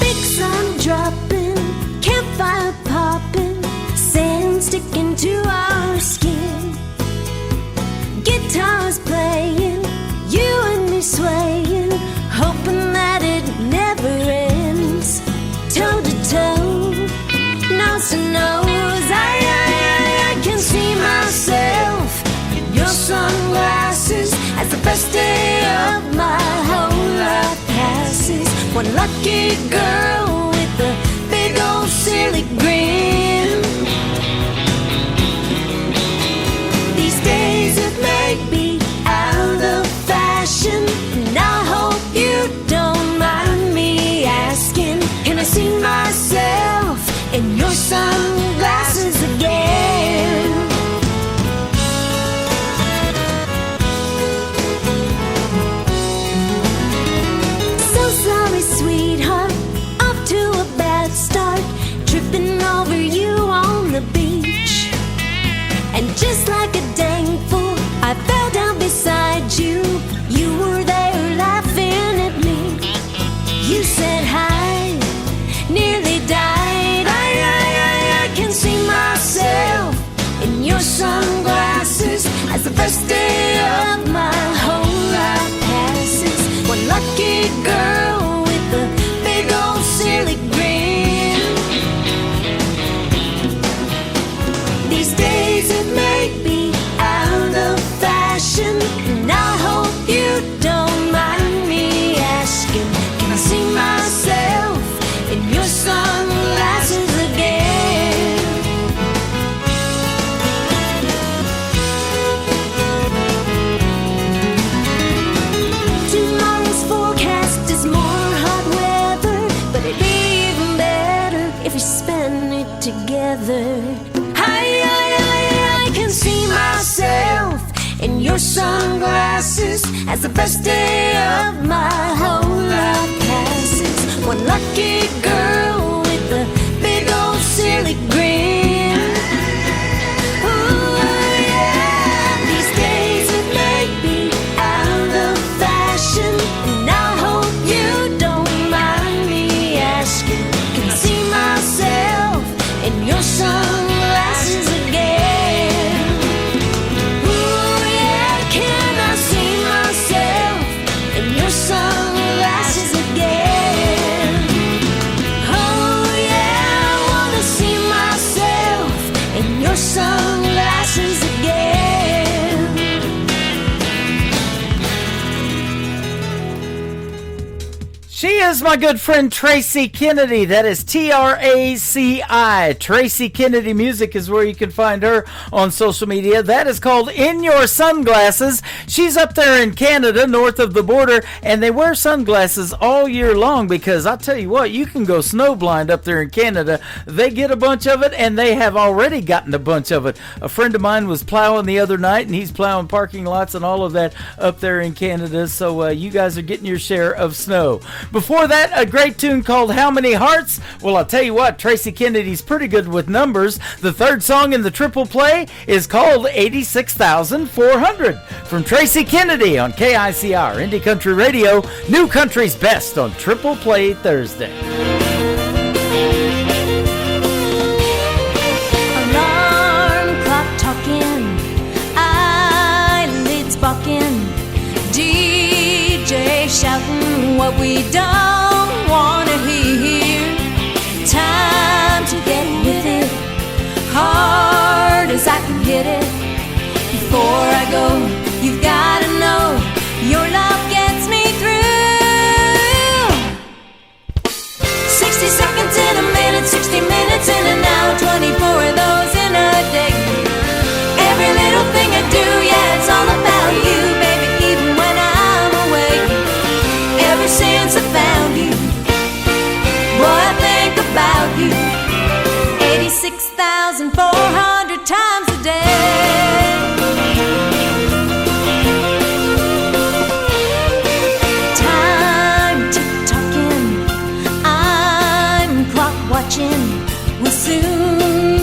Big sun dropping, campfire popping, sand sticking to our skin. Guitars playing, you and me swaying, hoping that it never ends. Toe to toe, nose to nose, I can see myself in your sunglasses as the best day of my whole life passes. One lucky girl with a big old silly grin. These days it may be out of fashion, and I hope you don't mind me asking, can I see myself in your sunglasses again? So sorry, sweetheart, off to a bad start, tripping over you on the beach. And just like a dang fool, I fell down beside you. You were there laughing at me. You said hi, nearly died. I can see myself in your sunglasses as the best day of my whole life passes. One lucky girl with a big old silly grin. These days it may be out of fashion, and I hope you don't mind me asking, can I see myself in your sunglasses again? Tomorrow's forecast is more hot weather, but it'd be even better if we spend it together. I can see myself in your sunglasses as the best day of my whole life passes. One lucky girl with a big old silly grin. Ooh, yeah. These days it may be out of fashion, and I hope you don't mind me asking, can I see myself in your sunglasses again? Ooh, yeah, can I see myself in your sunglasses again? Oh yeah, I wanna see myself in your sunglasses again. She is my good friend Tracy Kennedy. That is Traci. Tracy Kennedy Music is where you can find her on social media. That is called In Your Sunglasses. She's up there in Canada, north of the border, and they wear sunglasses all year long because I tell you what, you can go snowblind up there in Canada. They get a bunch of it, and they have already gotten a bunch of it. A friend of mine was plowing the other night, and he's plowing parking lots and all of that up there in Canada, so you guys are getting your share of snow. Before that, a great tune called How Many Hearts? Well, I'll tell you what, Tracy Kennedy's pretty good with numbers. The third song in the triple play is called 86,400 from Tracy Kennedy on KICR Indie Country Radio, New Country's Best on Triple Play Thursday. Alarm clock talking, eyelids balking, DJ shouting what we don't want to hear. Time to get with it, hard as I can hit it. Before I go, you've got to know your love gets me through. 60 seconds in a minute, 60 minutes in an hour, 24 of those in a day. Every little thing I do, yeah, it's all about you, baby, even when I'm away. Ever since I found you, boy, I think about you 86,400 times a day. Time tick-tocking, I'm clock watching, we'll soon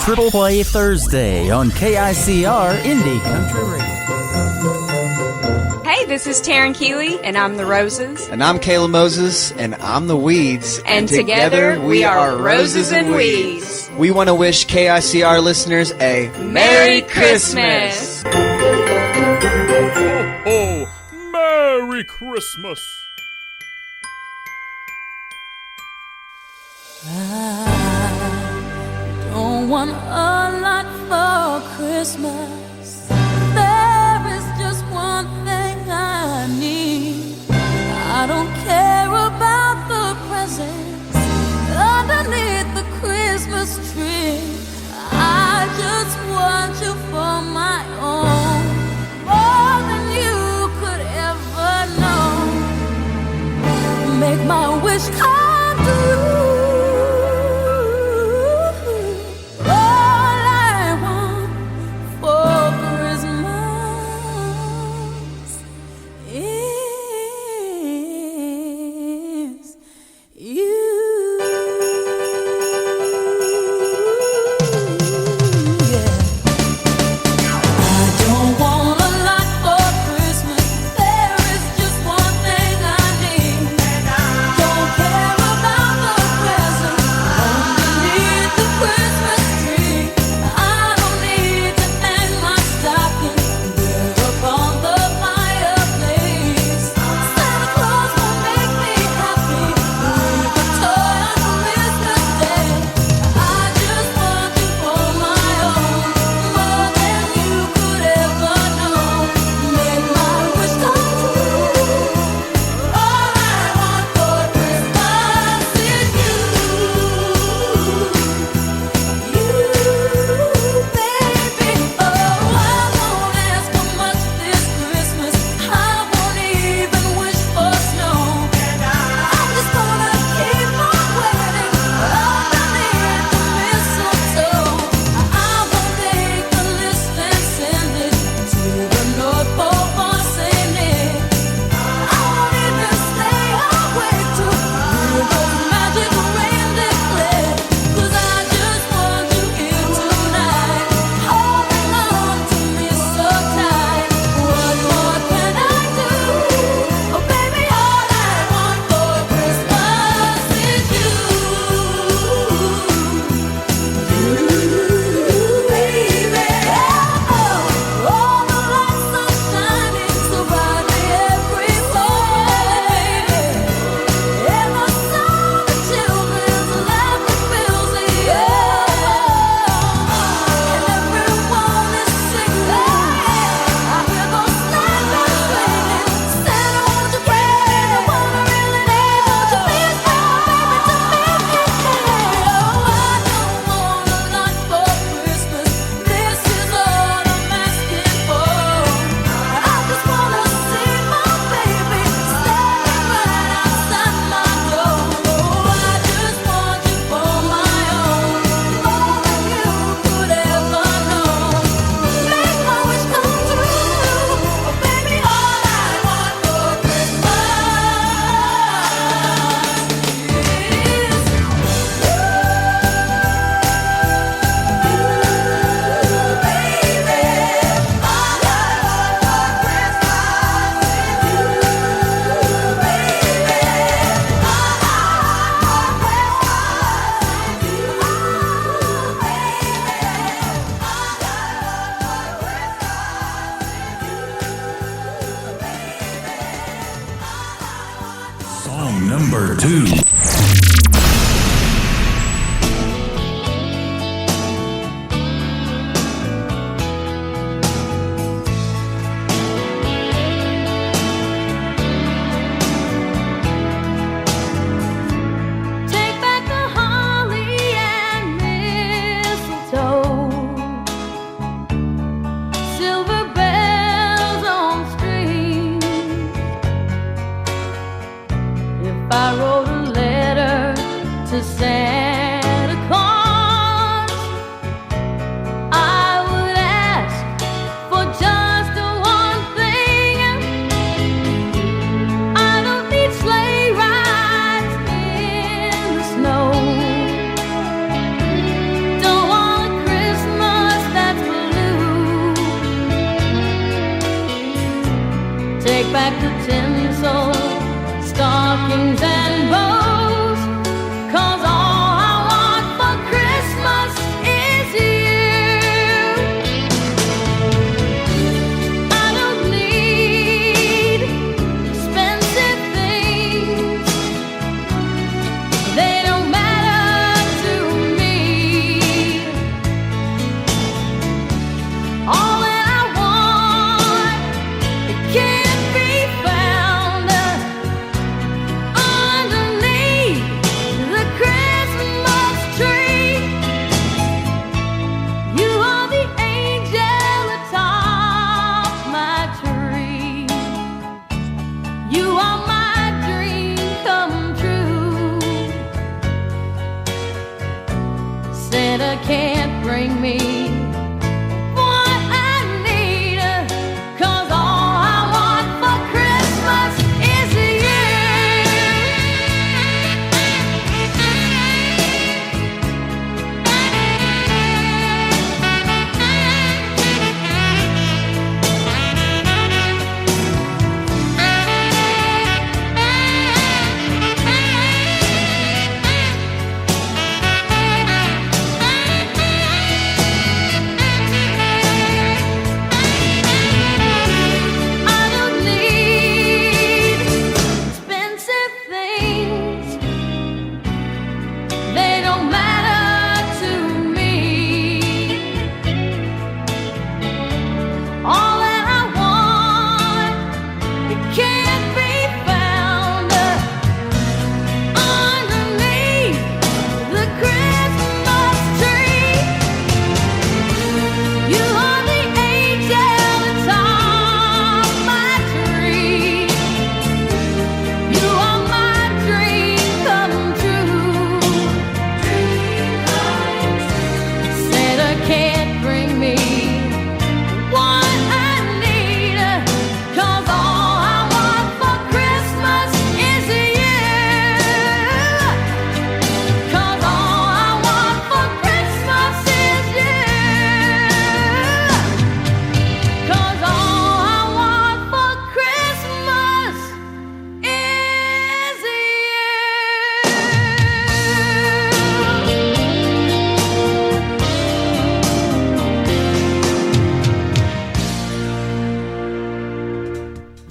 Triple Play Thursday on KICR Indie Country Radio. Hey, this is Taryn Keeley, and I'm the Roses. And I'm Kayla Moses, and I'm the Weeds. And together we are Roses and Weeds. We want to wish KICR listeners a Merry Christmas! Oh, Merry Christmas! I don't want a lot for Christmas. There is just one thing I need. I don't care about the presents underneath the Christmas tree. I just want you for my own, more than you could ever know. Make my wish come true. Number 2. I wrote a letter back the tinsel, stockings and bows, 'cause all I want for Christmas is you. I don't need expensive things, they don't matter to me. All that I want, it can't be found underneath the Christmas tree. You are the angel atop my tree. You are my dream come true. Santa can't bring me what I need, 'cause all I want for Christmas is you. I don't need expensive things, they don't matter to me. All that I want, it can't be found underneath the Christmas tree. You are the angel atop my tree. You are my dream come true. Santa can't bring me what I need, 'cause all I want for Christmas is you. 'Cause all I want for Christmas is you. 'Cause all I want for Christmas is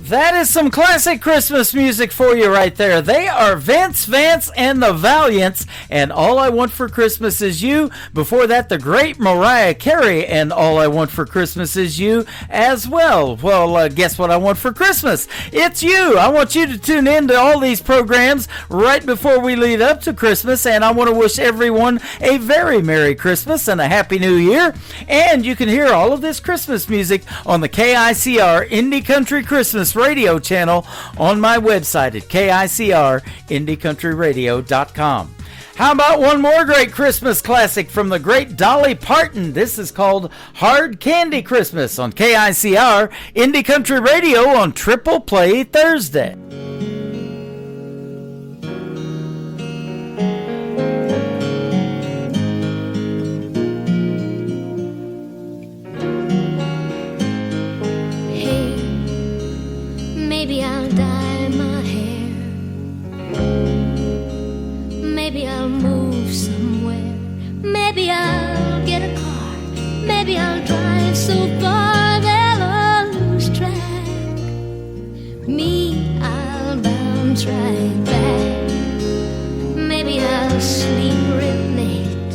That is some classic Christmas music for you right there. They are Vince Vance and the Valiants, and All I Want for Christmas Is You. Before that, the great Mariah Carey and All I Want for Christmas Is You as well. Well, guess what I want for Christmas? It's you. I want you to tune in to all these programs right before we lead up to Christmas, and I want to wish everyone a very Merry Christmas and a Happy New Year. And you can hear all of this Christmas music on the KICR Indie Country Christmas radio channel on my website at KICRIndieCountryRadio.com. How about one more great Christmas classic from the great Dolly Parton? This is called Hard Candy Christmas on KICR Indie Country Radio on Triple Play Thursday. Maybe I'll dye my hair. Maybe I'll move somewhere. Maybe I'll get a car. Maybe I'll drive so far they'll lose track. Me, I'll bounce right back. Maybe I'll sleep real late.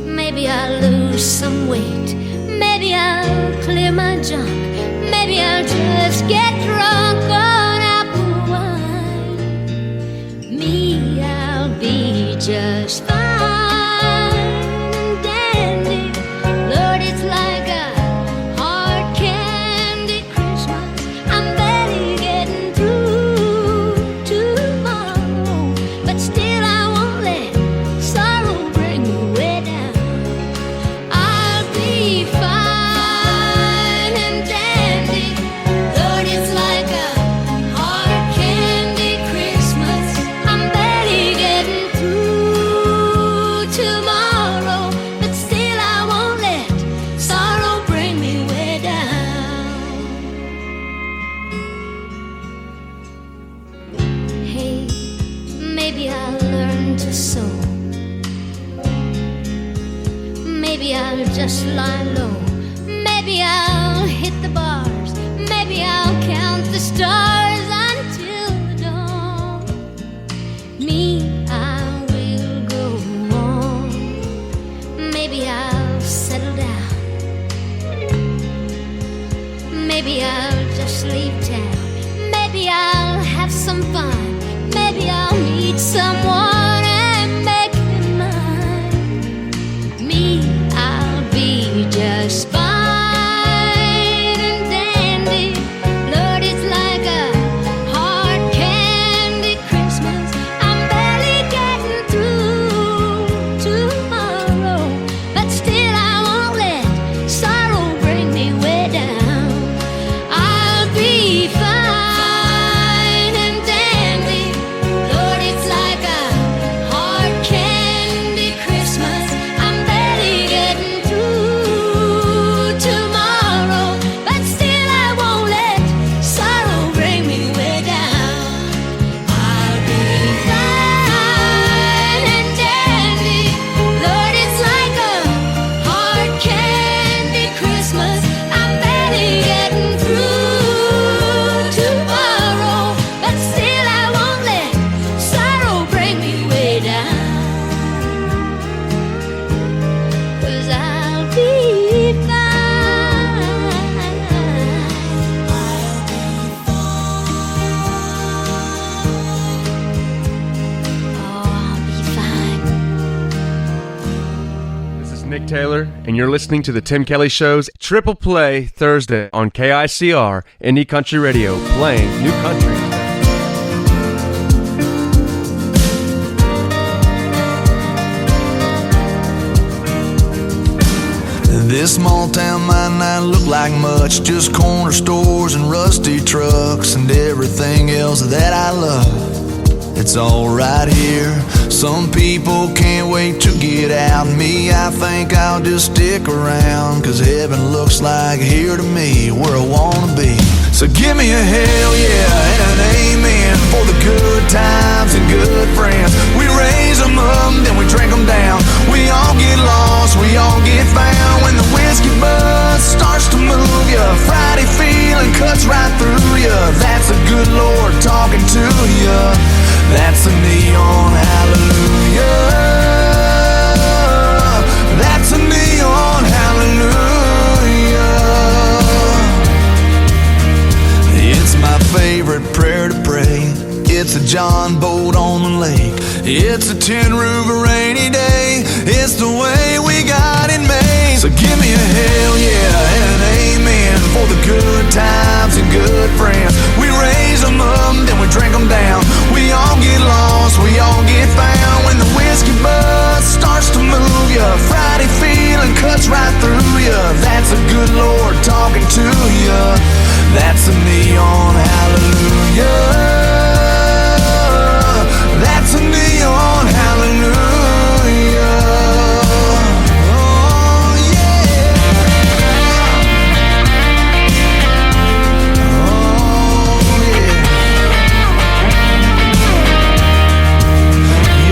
Maybe I'll lose some weight. Maybe I'll clear my junk. Maybe I'll just get just lie low. Maybe I'll hit the bars. Maybe I'll count the stars until the dawn. Me, I will go on. Maybe I'll settle down. Maybe I'll just leave town. Maybe I'll have some fun. Maybe I'll meet someone and make him mine. Me, I'll be just fine and dandy. Lord, it's like a hard candy Christmas. I'm barely getting through tomorrow, but still I won't let sorrow bring me way down. I'll be fine and dandy. Lord, it's like a hard candy Christmas. I'm barely getting through tomorrow, but still I won't let sorrow bring me way down. I'll be fine and dandy. Lord, it's like a hard candy Christmas. I'm barely getting through tomorrow, but still I won't let sorrow bring me way down. 'Cause I'll be fine. I'll be fine. This is Nick Taylor, and you're listening to The Tim Kelly Show's Triple Play Thursday on KICR, Indie Country Radio, playing new country. This small town might not look like much, just corner stores and rusty trucks and everything else that I love. It's all right here. Some people can't wait to get out. Me, I think I'll just stick around, 'cause heaven looks like here to me, where I wanna be. So give me a hell yeah and an amen for the good times and good friends. We raise them up, then we drink them down. We all get lost, we all get found. When the whiskey buzz starts to move ya, Friday feeling cuts right through ya. That's a good Lord talking to ya. That's a neon hallelujah. That's a neon hallelujah. It's my favorite prayer to pray. It's a John boat on the lake. It's a tin roof a rainy day. It's the way we got it made. So give me a hell yeah and an amen for the good times and good friends. We raise them up, then we drink them down. We all get lost, we all get found. When the whiskey buzz starts to move ya, Friday feeling cuts right through ya. That's a good Lord talking to ya. That's a neon hallelujah. That's a neon hallelujah. Oh yeah. Oh yeah.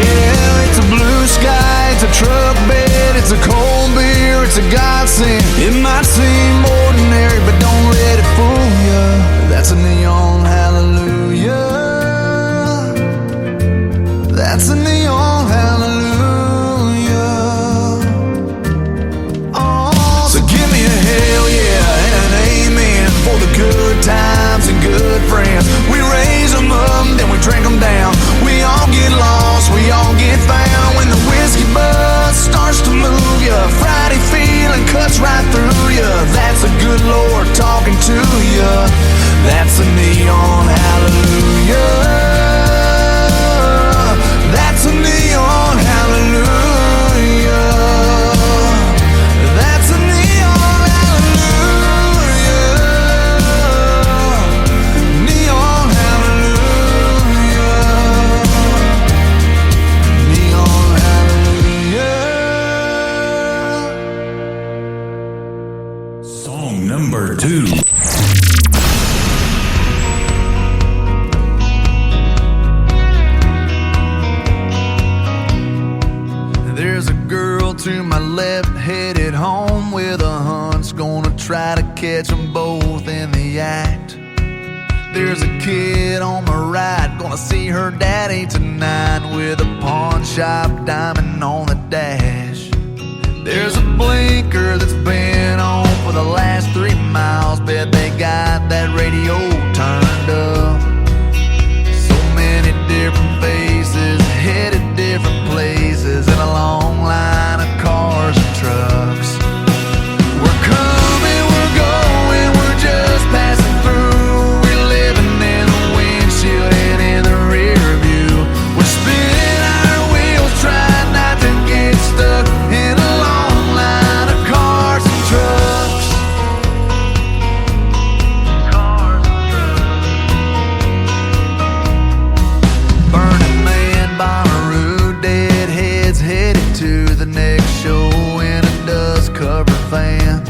Yeah, it's a blue sky, it's a truck bed, it's a cold beer, it's a godsend. It might seem ordinary, but don't let it fool ya. That's a neon hallelujah. That's a neon hallelujah. Oh, so give me a hell yeah and an amen for the good times and good friends. We raise them up, then we drink them down. We all get lost, we all get found. When the whiskey buzz starts to move ya, Friday feeling cuts right through ya. That's a good Lord talking to ya. That's a neon hallelujah. That's a neon hallelujah. That's a neon hallelujah. Neon hallelujah. Neon hallelujah. Song number 2. To my left, headed home. catch them both in the act. There's a kid on my right, gonna see her daddy tonight with a pawn shop diamond on the dash. There's a blinker that's been on for the last 3 miles. Bet they got that radio turned up. So many different faces, headed different places, in a long line of cars and trucks. We're coming, we're going, we're just passing through. We're living in the windshield and in the rear view. We're spinning our wheels, trying not to get stuck in a long line of cars and trucks. Burning Man, Bonnaroo, deadheads headed to the next show in a dust-covered van.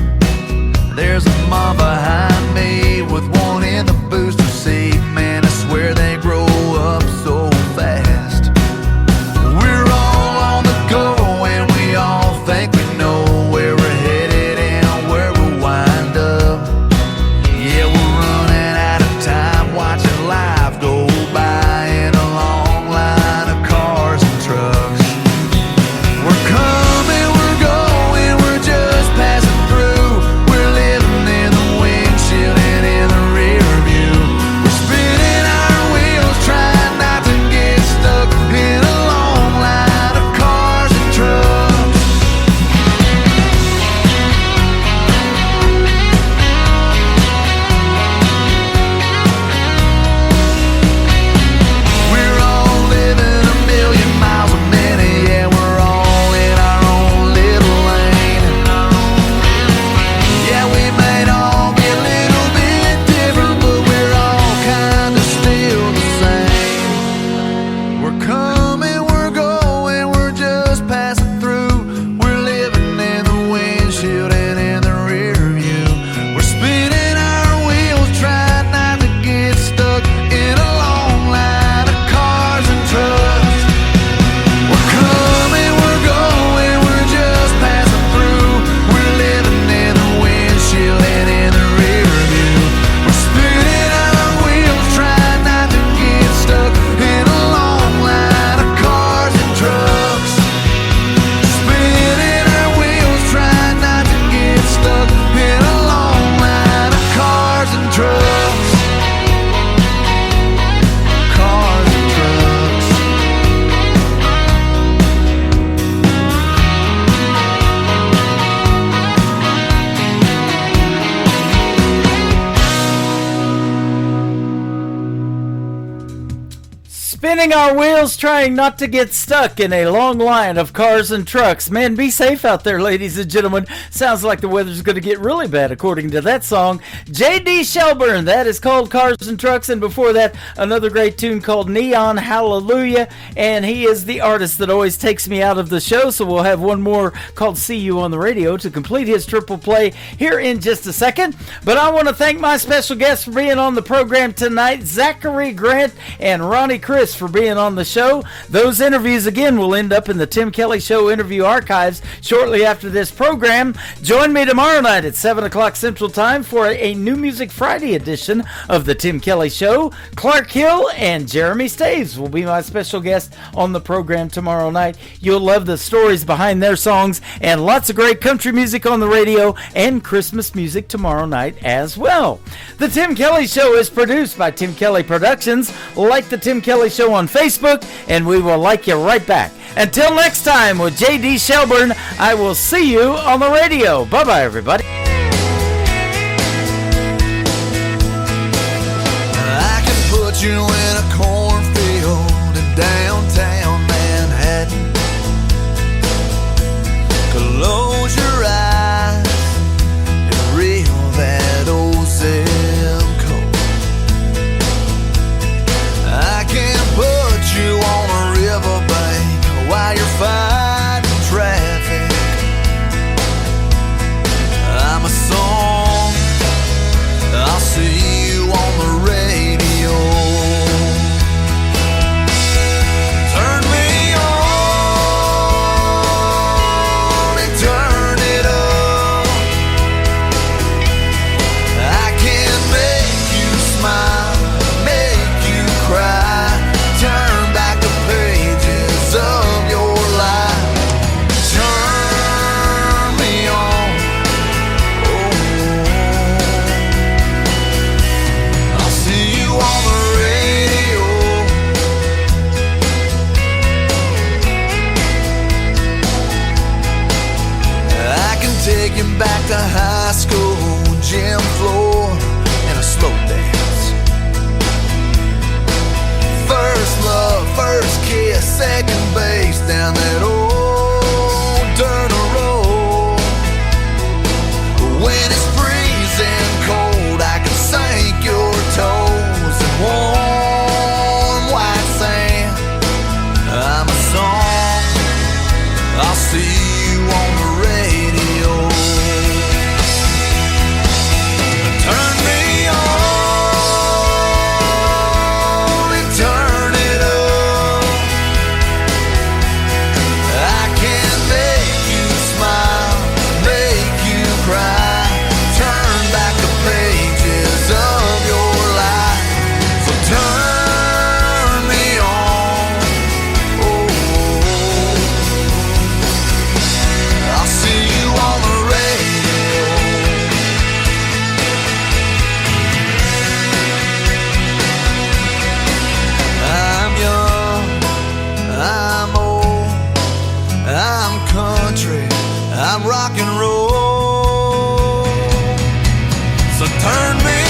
There's a mom behind me with one in the booster seat. Man, I swear they grow up so fast. We're all on the go and we all think we know where we're headed and where we'll wind up. Yeah, we're running out of time watching life go by in a long line of cars and trucks. We're coming, we're going, we're just passing through. We're living in the windshield and in the rear view. We're spinning our wheels, trying not to get stuck in a long line of cars and trucks. We're all living a million miles a minute. Yeah, we're all in our own little lane. Yeah, we might all be a little bit different, but we're all kinda still the same. We're coming, we're going, we're just passing through. We're living in the windshield and in the rear view. We're spinning our wheels, trying not to get stuck in a long line of cars and trucks. We're coming, we're going, we're just passing through. We're living in the windshield and in the rear view. We're spinning our wheels, trying not to get stuck in a long line of cars and trucks. Spinning our wheels, trying not to get stuck in a long line of cars and trucks. Cars and trucks. Spinning our wheels, trying not to get stuck in a long line of cars and trucks. Man, be safe out there, ladies and gentlemen. Sounds like the weather's going to get really bad, according to that song. J.D. Shelburne, that is called Cars and Trucks. And before that, another great tune called Neon Hallelujah. And he is the artist that always takes me out of the show. So we'll have one more called See You on the Radio to complete his triple play here in just a second. But I want to thank my special guests for being on the program tonight, Zachary Grant and Ronnie Chris, for being on the show. Those interviews again will end up in the Tim Kelly Show interview archives shortly after this program. Join me tomorrow night at 7 o'clock Central Time for a New Music Friday edition of the Tim Kelly Show. Clark Hill and Jeremy Staves will be my special guest on the program tomorrow night. You'll love the stories behind their songs and lots of great country music on the radio and Christmas music tomorrow night as well. The Tim Kelly Show is produced by Tim Kelly Productions. Like the Tim Kelly Show on Facebook, and we will like you right back. Until next time with J.D. Shelburne, I will see you on the radio. Bye-bye, everybody. I can put you in a cornfield in downtown Manhattan. Close your eyes and reel that old zip code. I can put you on a riverbank while you're fighting traffic. I'm a song, I'll see you on the radio. So turn me